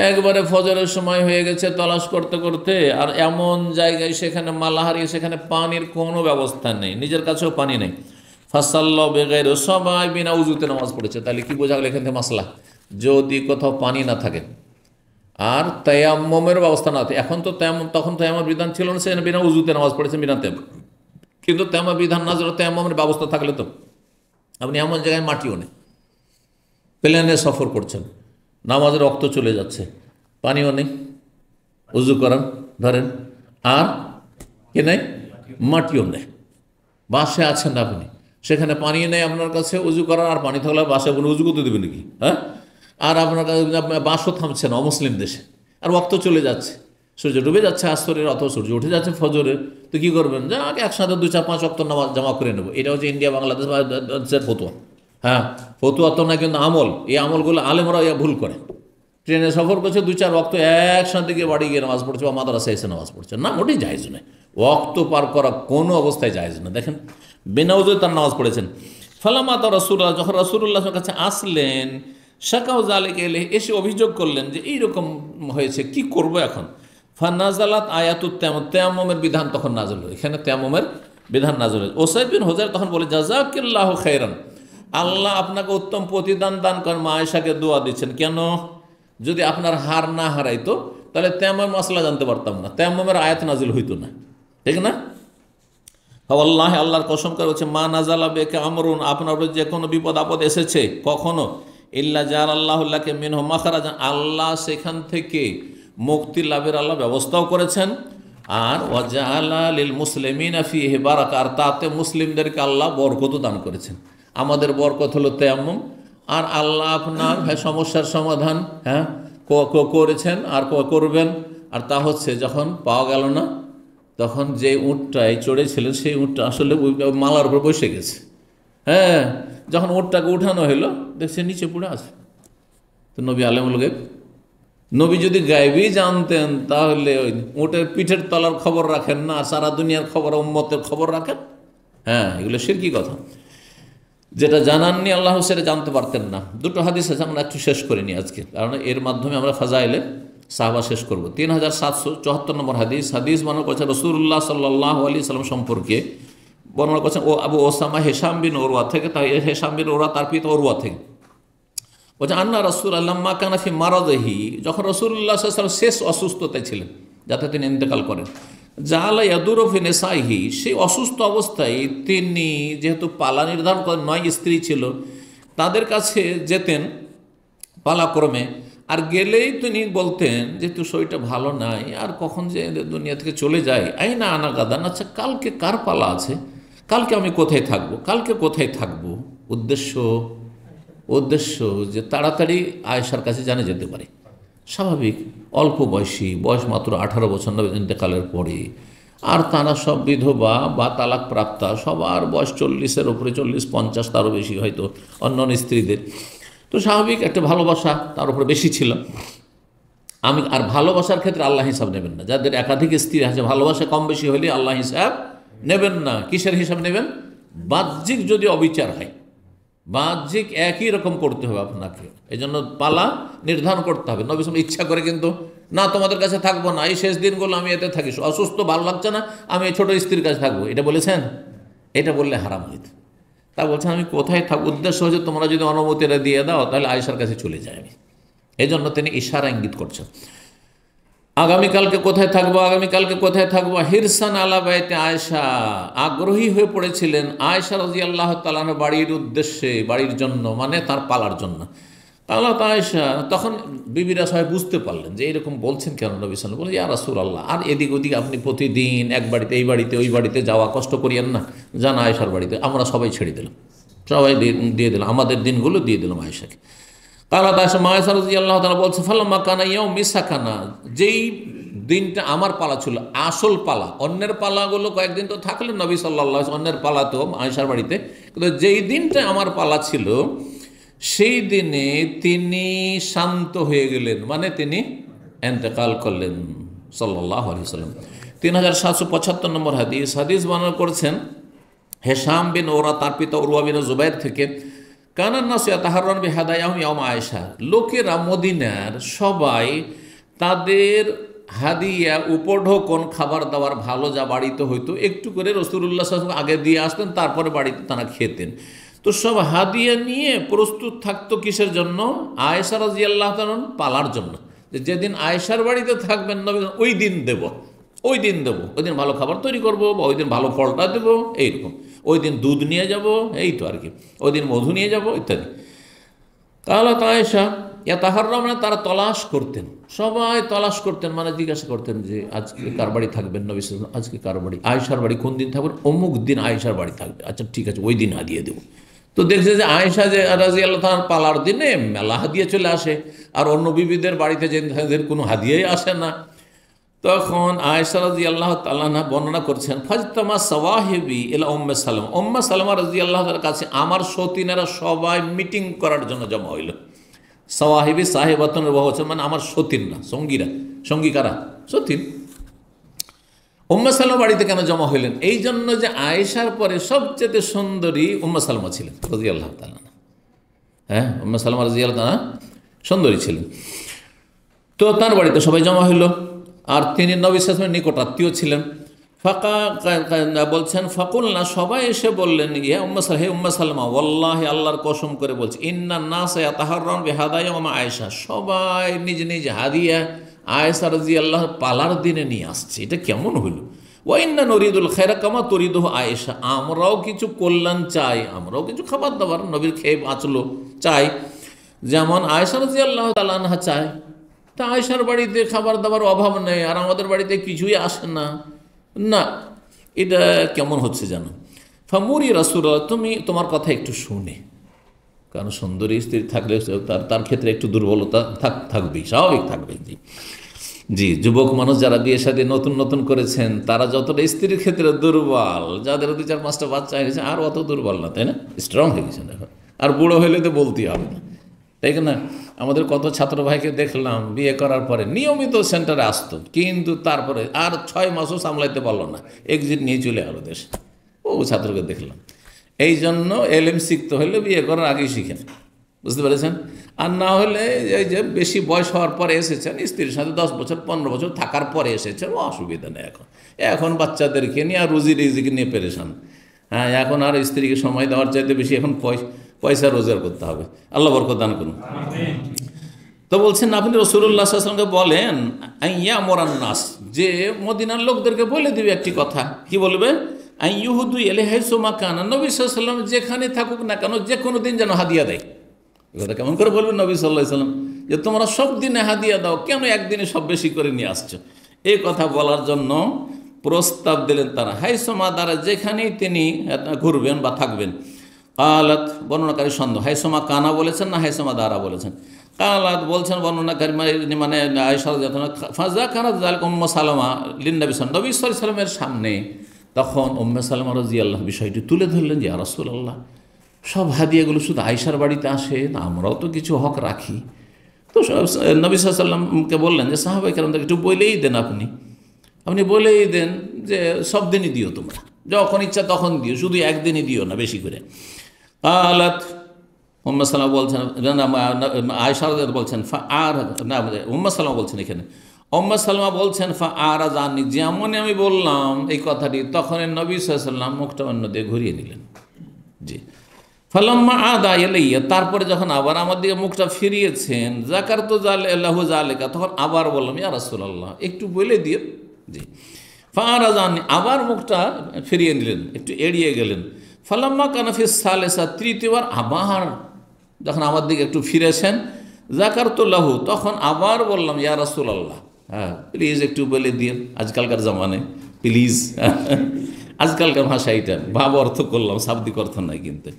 Speaker 1: একবারে ফজরের সময় হয়ে গেছে, তলাশ করতে করতে, আর এমন জায়গায় সেখানে মালা হারিয়ে, সেখানে পানির কোনো ব্যবস্থা নেই, নিজের কাছেও পানি নেই। ফাসাল্লাহ বেগাইর, সবাই বিনা উজুতে নামাজ পড়েছে। তাহলে কি বোঝা গেল এখান থেকে মাসলা? যদি কোথাও পানি না থাকে আর তায়াম্মুমের ব্যবস্থা না থাকে, এখন তো তখন তায়াম্মুম বিধান ছিল না, সেখানে বিনা উজুতে নামাজ পড়েছে, বিনা তায়াম্মুম। কিন্তু তায়াম্মুম বিধান না ছিল, তায়াম্মুমের ব্যবস্থা থাকলে তো আপনি এমন জায়গায় মাটিও নেই, প্লেনে সফর করছেন, নামাজের রক্ত চলে যাচ্ছে, পানিও নেই উজু করান ধরেন, আর কি নেই, মাটিও নেই, বাসে আছেন আপনি, সেখানে পানি নেই আপনার কাছে উজু করার, আর পানি থাকলে বাসে কোনো উজু করতে দেবে নাকি? আর আপনার কাছে বাসও থামছে না অমুসলিম দেশে, আর রক্ত চলে যাচ্ছে, সূর্য ডুবে যাচ্ছে আসরের অথবা সূর্য উঠে যাচ্ছে ফজরের, তো কী করবেন? যা আগে একসাথে 2-4-5 ওয়াক্ত নামাজ জমা করে নেবো। এটা হচ্ছে ইন্ডিয়া বাংলাদেশের ফতোয়া। ফতোয়া তো না, কিন্তু আমল, এই আমলগুলো আলেমরা ভুল করে। ট্রেনে সফর করছে, 2-4 ওয়াক্ত একসাথে গিয়ে বাড়ি গিয়ে নামাজ পড়ছে বা মাদ্রাসায় এসে নামাজ পড়ছে, না, মোটেই জায়েজ নয়। ওয়াক্ত পার করা কোনো অবস্থায় জায়েজ না। দেখেন, বিনা উযুয়ে তার নামাজ পড়েছেন। ফালামা তা রাসূলুল্লাহ, যখন রাসূলুল্লাহর কাছে আসলেন, শাকাউ যালিকা ইলাইহি, এসে অভিযোগ করলেন যে এইরকম হয়েছে, কি করব এখন? ফানাজালাত আয়াতুত তায়াম্মুম, তায়াম্মুমের বিধান তখন নাযিল হলো, এখানে তায়াম্মুমের বিধান নাযিল হলো। উসাইদ বিন হুযাইর তখন বলে, জাযাকাল্লাহু খাইরান, আল্লাহ আপনাকে উত্তম প্রতিদান দান করেন। মা আয়েশাকে দোয়া দিচ্ছেন, কেন? যদি আপনার হার না হারাইতো তাহলে তায়াম্মুমের মাসলা জানতে পারতাম না, তায়াম্মুমের আয়াত নাযিল হইতো না, ঠিক না? ওয়াল্লাহি, আল্লাহর কসম করে বলছে, মা নাযালা বিকা আমরুন, আপনার উপর যে কোনো বিপদ আপদ এসেছে কখনো, ইল্লা জাআলাল্লাহুল্লাকে মিনহু মাখরাজান, আল্লাহ সেখান থেকে মুক্তি লাভের আল্লাহ ব্যবস্থাও করেছেন। আর ওয়াজআলা লিল মুসলিমিনা ফীহি বারাকা, আর তাতে মুসলিমদেরকে আল্লাহ বরকত দান করেছেন। আমাদের বরকত হলো তায়াম্মুম, আর আল্লাহ আপনার সমস্যার সমাধান করেছেন আর করবেন। আর তা হচ্ছে যখন পাওয়া গেল না, তখন যে উটটায় চড়েছিলেন সেই উটটা আসলে মালার উপর বসে গেছে। হ্যাঁ, যখন উটটাকে উঠানো হলো দেখছে নিচে পড়ে আছে। তো নবী আলেমুল গায়ব, নবী যদি গায়েবই জানতেন তাহলে ওই উটের পিঠের তলার খবর রাখেন না, আর সারা দুনিয়ার খবর, উম্মতের খবর রাখেন? হ্যাঁ, এগুলো শিরকি কথা। যেটা জানাননি আল্লাহ সেটা জানতে পারতেন না। দুটো হাদিস আছে, আমরা একটু শেষ করে নিই আজকে, কারণ এর মাধ্যমে আমরা ফাজাইলে সাহাবা শেষ করব। 3774 নম্বর হাদিস বর্ণনা করেছেন রাসূলুল্লাহ সাল্লাল্লাহু আলাইহি সাল্লাম সম্পর্কে। বর্ণনা করেছেন ও আবু ওসামা হেশাম বিন ওরওয়া থেকে, তাই হেশাম বিন ওরওয়া তার পিতা ওরওয়া থেকে বলছে আন্না রাসূলুল্লাহ মা কানা ফি মারাদিহি, যখন রাসূলুল্লাহ সাল্লাল্লাহু আলাইহি ওয়াসাল্লাম শেষ অসুস্থতায় ছিলেন, যাতে তিনি ইন্তেকাল করেন, জাআলা ইয়াদুরু ফি নিসাইহি, সেই অসুস্থ অবস্থায় তিনি যেহেতু পালা নির্ধারণ করেন, 9 স্ত্রী ছিল, তাদের কাছে যেতেন পালাক্রমে। আর গেলেই তিনি বলতেন যেহেতু শরীরটা ভালো নাই, আর কখন যে দুনিয়া থেকে চলে যায়, আইনা আনা গাদান, আচ্ছা কালকে কার পালা আছে, কালকে আমি কোথায় থাকবো, কালকে কোথায় থাকবো। উদ্দেশ্য যে তাড়াতাড়ি আয়েশার কাছে জানা যেতে পারে। স্বাভাবিক, অল্প বয়সী, বয়স মাত্র 18 বছর ইন্তেকালের পরে, আর তারা সব বিধবা বা তালাক প্রাপ্তা, সবার বয়স 40-এর উপরে, 40-50 তারও বেশি হয়তো অন্য স্ত্রীদের। তো স্বাভাবিক একটা ভালোবাসা তার উপরে বেশি ছিল। আর ভালোবাসার ক্ষেত্রে আল্লাহ হিসাব নেবেন না। যাদের একাধিক স্ত্রী আছে, ভালোবাসা কম বেশি হলে আল্লাহ হিসাব নেবেন না। কিসের হিসাব নেবেন? বাহ্যিক যদি অবিচার হয়, বাহ্যিক একই রকম করতে হবে আপনাকে। এই জন্য পালা নির্ধারণ করতে হবে। নবী সাল্লাল্লাহু ইচ্ছা করে কিন্তু না তোমাদের কাছে থাকবো না, এই শেষ দিনগুলো আমি এতে থাকি, অসুস্থ ভালো লাগছে না, আমি এই ছোটো স্ত্রীর কাছে থাকবো, এটা বলেছেন? এটা বললে হারাম হইত। তা বলছেন আমি কোথায় থাকবো, উদ্দেশ্য হচ্ছে তোমরা যদি অনুমতিটা দিয়ে দাও তাহলে আয়েশার কাছে চলে যায়। এই জন্য তিনি ইশারা ইঙ্গিত করছেন আগামীকালকে কোথায় থাকবো, আগামীকালকে কোথায় থাকবো। হিরসান আলা বাইতে আয়েশা, আগ্রহী হয়ে পড়েছিলেন আয়েশা রাদিয়াল্লাহু তাআলা বাড়ির উদ্দেশ্যে, বাড়ির জন্য, মানে তার পালার জন্য। তাহলে আয়েশা তখন বিবিরা সবাই বুঝতে পারলেন যে এইরকম বলছেন কেন নবী সাল্লাল্লাহু আলাইহি ওয়াসাল্লাম। বলে ইয়া রাসূলুল্লাহ, আর এদিক ওদিক আপনি প্রতিদিন এক বাড়িতে এই বাড়িতে ওই বাড়িতে যাওয়া কষ্ট করিয়েন না, যান আয়েশার বাড়িতে। আমরা সবাই ছেড়ে দিলাম, সবাই দিয়ে দিলাম, আমাদের দিনগুলো দিয়ে দিলাম আয়েশাকে। তাহলে আয়েশা মায়েশা রাদিয়াল্লাহু তাআলা বলছে ফালাম্মা কানা ইয়াউমি সাকানা, যেই দিনটা আমার পালা ছিল, আসল পালা, অন্যের পালাগুলো কয়েকদিন তো থাকলেন নবী সাল্লাল্লাহু আলাইহি ওয়াসাল্লাম অন্যের পালা তো আয়েশার বাড়িতে, কিন্তু যেই দিনটা আমার পালা ছিল সেই দিনে তিনি শান্ত হয়ে গেলেন, মানে তিনি ইন্তেকাল করলেন সাল্লাল্লাহু আলাইহি ওয়াসাল্লাম। 3775 নম্বর হাদিস বর্ণনা করেছেন হেশাম বিন ওরা, তার পিতা উরওয়া বিন জুবাইর থেকে, কানান নাস ইয়াতাহাররান বিহাদায়াহুম ইয়াউম আয়েশা, লোকেরা মদিনার সবাই তাদের হাদিয়া, উপঢৌকন, খাবার দাবার ভালো যা বাড়িতে হইতো একটু করে রাসূলুল্লাহ সাল্লাল্লাহু আলাইহি ওয়াসাল্লাম আগে দিয়ে আসতেন, তারপরে বাড়িতে তারা খেতেন। তো সব হাদিয়া নিয়ে প্রস্তুত থাকতো কিসের জন্য? আয়েশা রাদিয়াল্লাহু তাআলা পালার জন্য। যেদিন আয়েশার বাড়িতে থাকবেন নবী ওই দিন দেব, ওই দিন ভালো খাবার তৈরি করব, বা ওই দিন ভালো ফলটা দেবো, এইরকম। ওই দিন দুধ নিয়ে যাব, এই তো আর কি, ওই দিন মধু নিয়ে যাব ইত্যাদি। তাহলে আয়েশা ইয়াতাহাররাম, মানে তারা তলাশ করতেন, সবাই তলাশ করতেন, মানে জিজ্ঞাসা করতেন যে আজকে কার বাড়ি থাকবেন নবী সাল্লাল্লাহু আলাইহি ওয়াসাল্লাম, আজকে কার বাড়ি, আয়েশার বাড়ি কোন দিন থাকবেন, অমুক দিন আয়েশার বাড়ি থাকবে, আচ্ছা ঠিক আছে ওই দিন হাদিয়া দেবো। তো দেখছে যে আয়েশা যে রাদিয়াল্লাহু তাআলা পালার দিনে মেলা হাদিয়া চলে আসে, আর অন্য বিবিদের বাড়িতে যে কোনো হাদিয়াই আসে না। তখন আয়েশা রাদিয়াল্লাহু তাআলা বর্ণনা করছেন ফাজতামা সাওয়াহিবি ইলা উম্মে সালামা, উম্মে সালামা রাদিয়াল্লাহু তাআলার কাছে আমার সতীনেরা সবাই মিটিং করার জন্য জমা হইল। সাওয়াহিবি সাহেবাতুনের বহুবচন, মানে আমার সতীন না, সঙ্গীরা, সঙ্গী কারা? সতীন। উম্মে সালামা বাড়িতে কেন জমা হইলেন? এই জন্য যে আয়েশার পরে সবচেয়ে সুন্দরী উম্মে সালামা ছিলেন রাদিয়াল্লাহু তাআলা। হ্যাঁ, উম্মে সালামা রাদিয়াল্লাহু তাআলা সুন্দরী ছিলেন। তো তার বাড়িতে সবাই জমা হইল, আর তিনি নবী সাল্লাল্লাহু আলাইহি ওয়াসাল্লামের নিকট আত্মীয় ছিলেন। বলছেন ফাকুলনা, সবাই এসে বললেন ইয়া উম্মে সালামা, হে উম্মে সালামা, ওয়াল্লাহি আল্লাহর কসম করে বলছি, ইন্নান নাস ইয়াতাহাররান বিহাদায়াহুম আয়েশা, সবাই নিজ নিজ হাদিয়া আয়েশা রাদিয়াল্লাহু পালার দিনে নিয়ে আসছে। এটা কেমন হইল? ওয়া ইন্না নুরিদুল খায়রা কামা তুরিদুহু আয়েশা, আমরাও কিছু কল্যাণ চাই, আমরাও কিছু খাবার দাবার নবীর খেয়ে বাঁচলো চাই। যেমন আয়েশা রাদিয়াল্লাহু তাআলা আনহা চায়, তা আয়েশার বাড়িতে খাবার দাবার অভাব নেই আর আমাদের বাড়িতে কিছুই আসে না, না এটা কেমন হচ্ছে জানো। ফামুরি রাসূলুল্লাহ, তুমি তোমার কথা একটু শুনে, কারণ সুন্দরী স্ত্রী থাকলে তার ক্ষেত্রে একটু দুর্বলতা থাকবেই, স্বাভাবিক থাকবেই। জি জি, যুবক মানুষ যারা বিয়ে শাদী নতুন নতুন করেছেন তারা যতটা স্ত্রীর ক্ষেত্রে দুর্বল, যাদের 2-4-5টা বাচ্চা হয়ে গেছে আর অত দুর্বল না, তাই না? স্ট্রং হয়ে গেছেন এখন, আর বুড়ো হইলে তো বলতেই হবে না, তাই না? আমাদের কত ছাত্র ভাইকে দেখলাম বিয়ে করার পরে নিয়মিত সেন্টারে আসতো, কিন্তু তারপরে আর 6 মাসও সামলাইতে পারলো না, এক্সিট নিয়ে চলে গেল দেশ। ও ছাত্রকে দেখলাম। এই জন্য এলএম শিখতে হলে বিয়ে করার আগেই শিখেন, বুঝতে পেরেছেন? আর না হলে এই যে বেশি বয়স হওয়ার পরে এসেছেন, স্ত্রীর সাথে 10 বছর 15 বছর থাকার পরে এসেছেন, অসুবিধা নেই। এখন বাচ্চাদেরকে নিয়ে আর রুজি রিজিকে নিয়ে পেরেশান। হ্যাঁ, এখন আর স্ত্রীকে সময় দেওয়ার চাইতে বেশি এখন পয়সা রোজগার করতে হবে। আল্লাহ বরকত দান করুন। তো বলছেন আপনি রাসূলুল্লাহ সাল্লাল্লাহু আলাইহি ওয়াসাল্লামকে বলেন আইয়া মোরান নাস, যে মদিনার লোকদেরকে বলে দিবে একটি কথা। কি বলবে? আইয়ুহুদু ইলাইহি মাকানা, নবী সাল্লাল্লাহু আলাইহি ওয়াসাল্লাম যেখানে থাকুক না কেন যে কোনো দিন যেন হাদিয়া দেয়। কথা কেমন করে বলবেন নবী সাল্লাল্লাহু আলাইহি ওয়াসাল্লাম যে তোমরা সব দিনে হাদিয়া দাও, কেন একদিনে সব বেশি করে নিয়ে আসছো? এই কথা বলার জন্য প্রস্তাব দিলেন তারা। হাইসমা দ্বারা, যেখানেই তিনি ঘুরবেন বা থাকবেন। কালাত, বর্ণনাকারী সন্দেহ, হাইসমা কানা বলেছেন না হাইসমা দ্বারা বলেছেন। কালাত বলছেন বর্ণনাকারী মানে আয়েশা ফাজা কানাত যালিকা উম্মু সালামা লিন-নবী সাল্লাল্লাহু আলাইহি ওয়াসাল্লামের সামনে। তখন উম্মে সালামা রাদিয়াল্লাহু বিষয়টি তুলে ধরলেন যে ইয়া রাসূলুল্লাহ, সব হাদিয়াগুলো শুধু আয়েশার বাড়িতে আসে না, আমরাও তো কিছু হক রাখি। তো নবী সাল্লাল্লাহু আলাইহি ওয়াসাল্লামকে বললেন যে সাহাবায়ে কেরামদেরকে একটু বলেই দেন, আপনি বলেই দেন যে সব দিনই দিও, তোমরা যখন ইচ্ছা তখন দিও, শুধু একদিনই দিও না, বেশি করে। কালাত, উম্মে সালামা বলছেন, আয়েশা বলছেন উম্মে সালামা বলছেন এখানে, উম্মে সালামা বলছেন ফা আরাজ আননি, যেমনই আমি বললাম এই কথাটি, তখন নবী সাল্লাল্লাহু আলাইহি ওয়াসাল্লাম মুখটা অন্য দিকে ঘুরিয়ে নিলেন। জি, ফালাম্মা আদা ইলাইয়া, তারপরে যখন আবার আমার দিকে মুখটা ফিরিয়েছেন, যাকারতু লাহু যালিকা, তখন আবার বললাম ইয়া রাসূলুল্লাহ একটু বলে দিও। জি, ফারাজ আননি, আবার মুখটা ফিরিয়ে নিলেন, একটু এড়িয়ে গেলেন। ফালাম্মা কানা ফিস সালিসা, তৃতীয়বার আবার যখন আমার দিকে একটু ফিরেছেন, যাকারতু লাহু, তখন আবার বললাম ইয়া রাসূলুল্লাহ, হ্যাঁ প্লিজ একটু বলে দিন। আজকালকার জামানে প্লিজ, আজকালকার ভাষা, এটা ভাব অর্থ করলাম, শাব্দিক অর্থ নয়, কিন্তু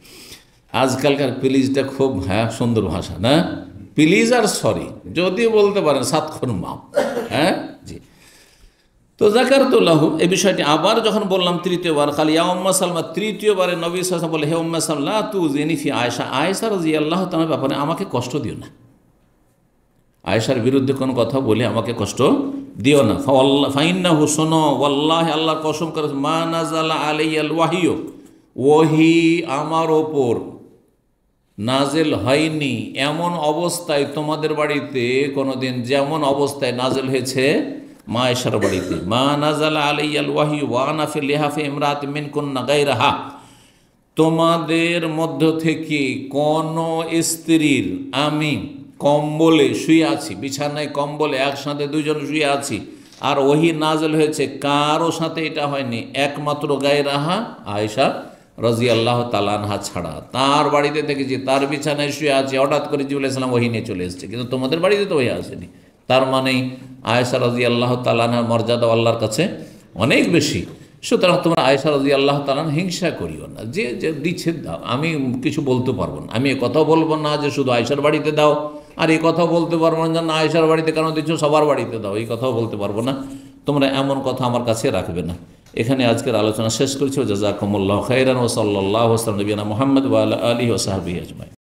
Speaker 1: আজকালকার প্লিজটা খুব সুন্দর ভাষা না? প্লিজ আর সরি যদি বলতে পারেন 7 খুন মাপ। হ্যাঁ জি, তো যাকারতু লাহু, এই বিষয়টি আবার যখন বললাম তৃতীয়বার, খালি ইয়া উম্মে সালমা, তৃতীয়বারে নবী সাল্লাল্লাহু আলাইহি ওয়াসাল্লাম বলে হে উম্মে সালমা লা তুযিনি ফি আয়েশা, আয়েশা রাদিয়াল্লাহু তাআলার ব্যাপারে আমাকে কষ্ট দিও না, আয়েশার বিরুদ্ধে কোনো কথা বলে আমাকে কষ্ট দিও না। ফাইন্নাহু, শোনো, ওয়াল্লাহি আল্লাহর কসম করে, মা নাযালা আলাইয়াল ওয়াহিয়ু, ওহী আমার ওপর নাজেল হয়নি এমন অবস্থায় তোমাদের বাড়িতে কোনোদিন যেমন অবস্থায় নাজেল হয়েছে মা আয়েশার বাড়িতে। মা নাযালা আলাইয়াল ওয়াহিয়ু ওয়া আনা ফি লিহাফি ইমরাতি মিনকুন্না গায়রাহা, তোমাদের মধ্য থেকে কোন স্ত্রীর আমি কম্বলে শুয়ে আছি, বিছানায় কম্বলে একসাথে 2 জন শুয়ে আছি, আর ওহী নাজেল হয়েছে কারো সাথে এটা হয়নি, একমাত্র গায়রাহা আয়েশা রাদিয়াল্লাহু তাআলা আনহা ছাড়া। তার বাড়িতে দেখেছি, তার বিছানায় শুয়ে আছে, হঠাৎ করে জিবরাইল আলাইহিস সালাম ওহী নিয়ে চলে এসেছে, কিন্তু তোমাদের বাড়িতে তো ওহী আসেনি। তার মানে আয়েশা রাদিয়াল্লাহু তাআলা আনহার মর্যাদা আল্লাহর কাছে অনেক বেশি। সুতরাং তোমরা আয়েশা রাদিয়াল্লাহু তাআলা হিংসা করিও না, যে যে দিচ্ছে দাও, আমি কিছু বলতে পারবো না, আমি কথা বলবো না যে শুধু আয়েশার বাড়িতে দাও, আর এই কথাও বলতে পারবো না না আয়েশার বাড়িতে কেন দিচ্ছ, সবার বাড়িতে দাও, এই কথাও বলতে পারবো না। তোমরা এমন কথা আমার কাছে রাখবে না। এখানে আজকের আলোচনা শেষ করেছি। জাযাকুমুল্লাহু খাইরান ওয়া সাল্লাল্লাহু আলা নবিয়িনা মুহাম্মদ ওয়া আলা আলিহি ওয়া সাহবিহি আজমাইন।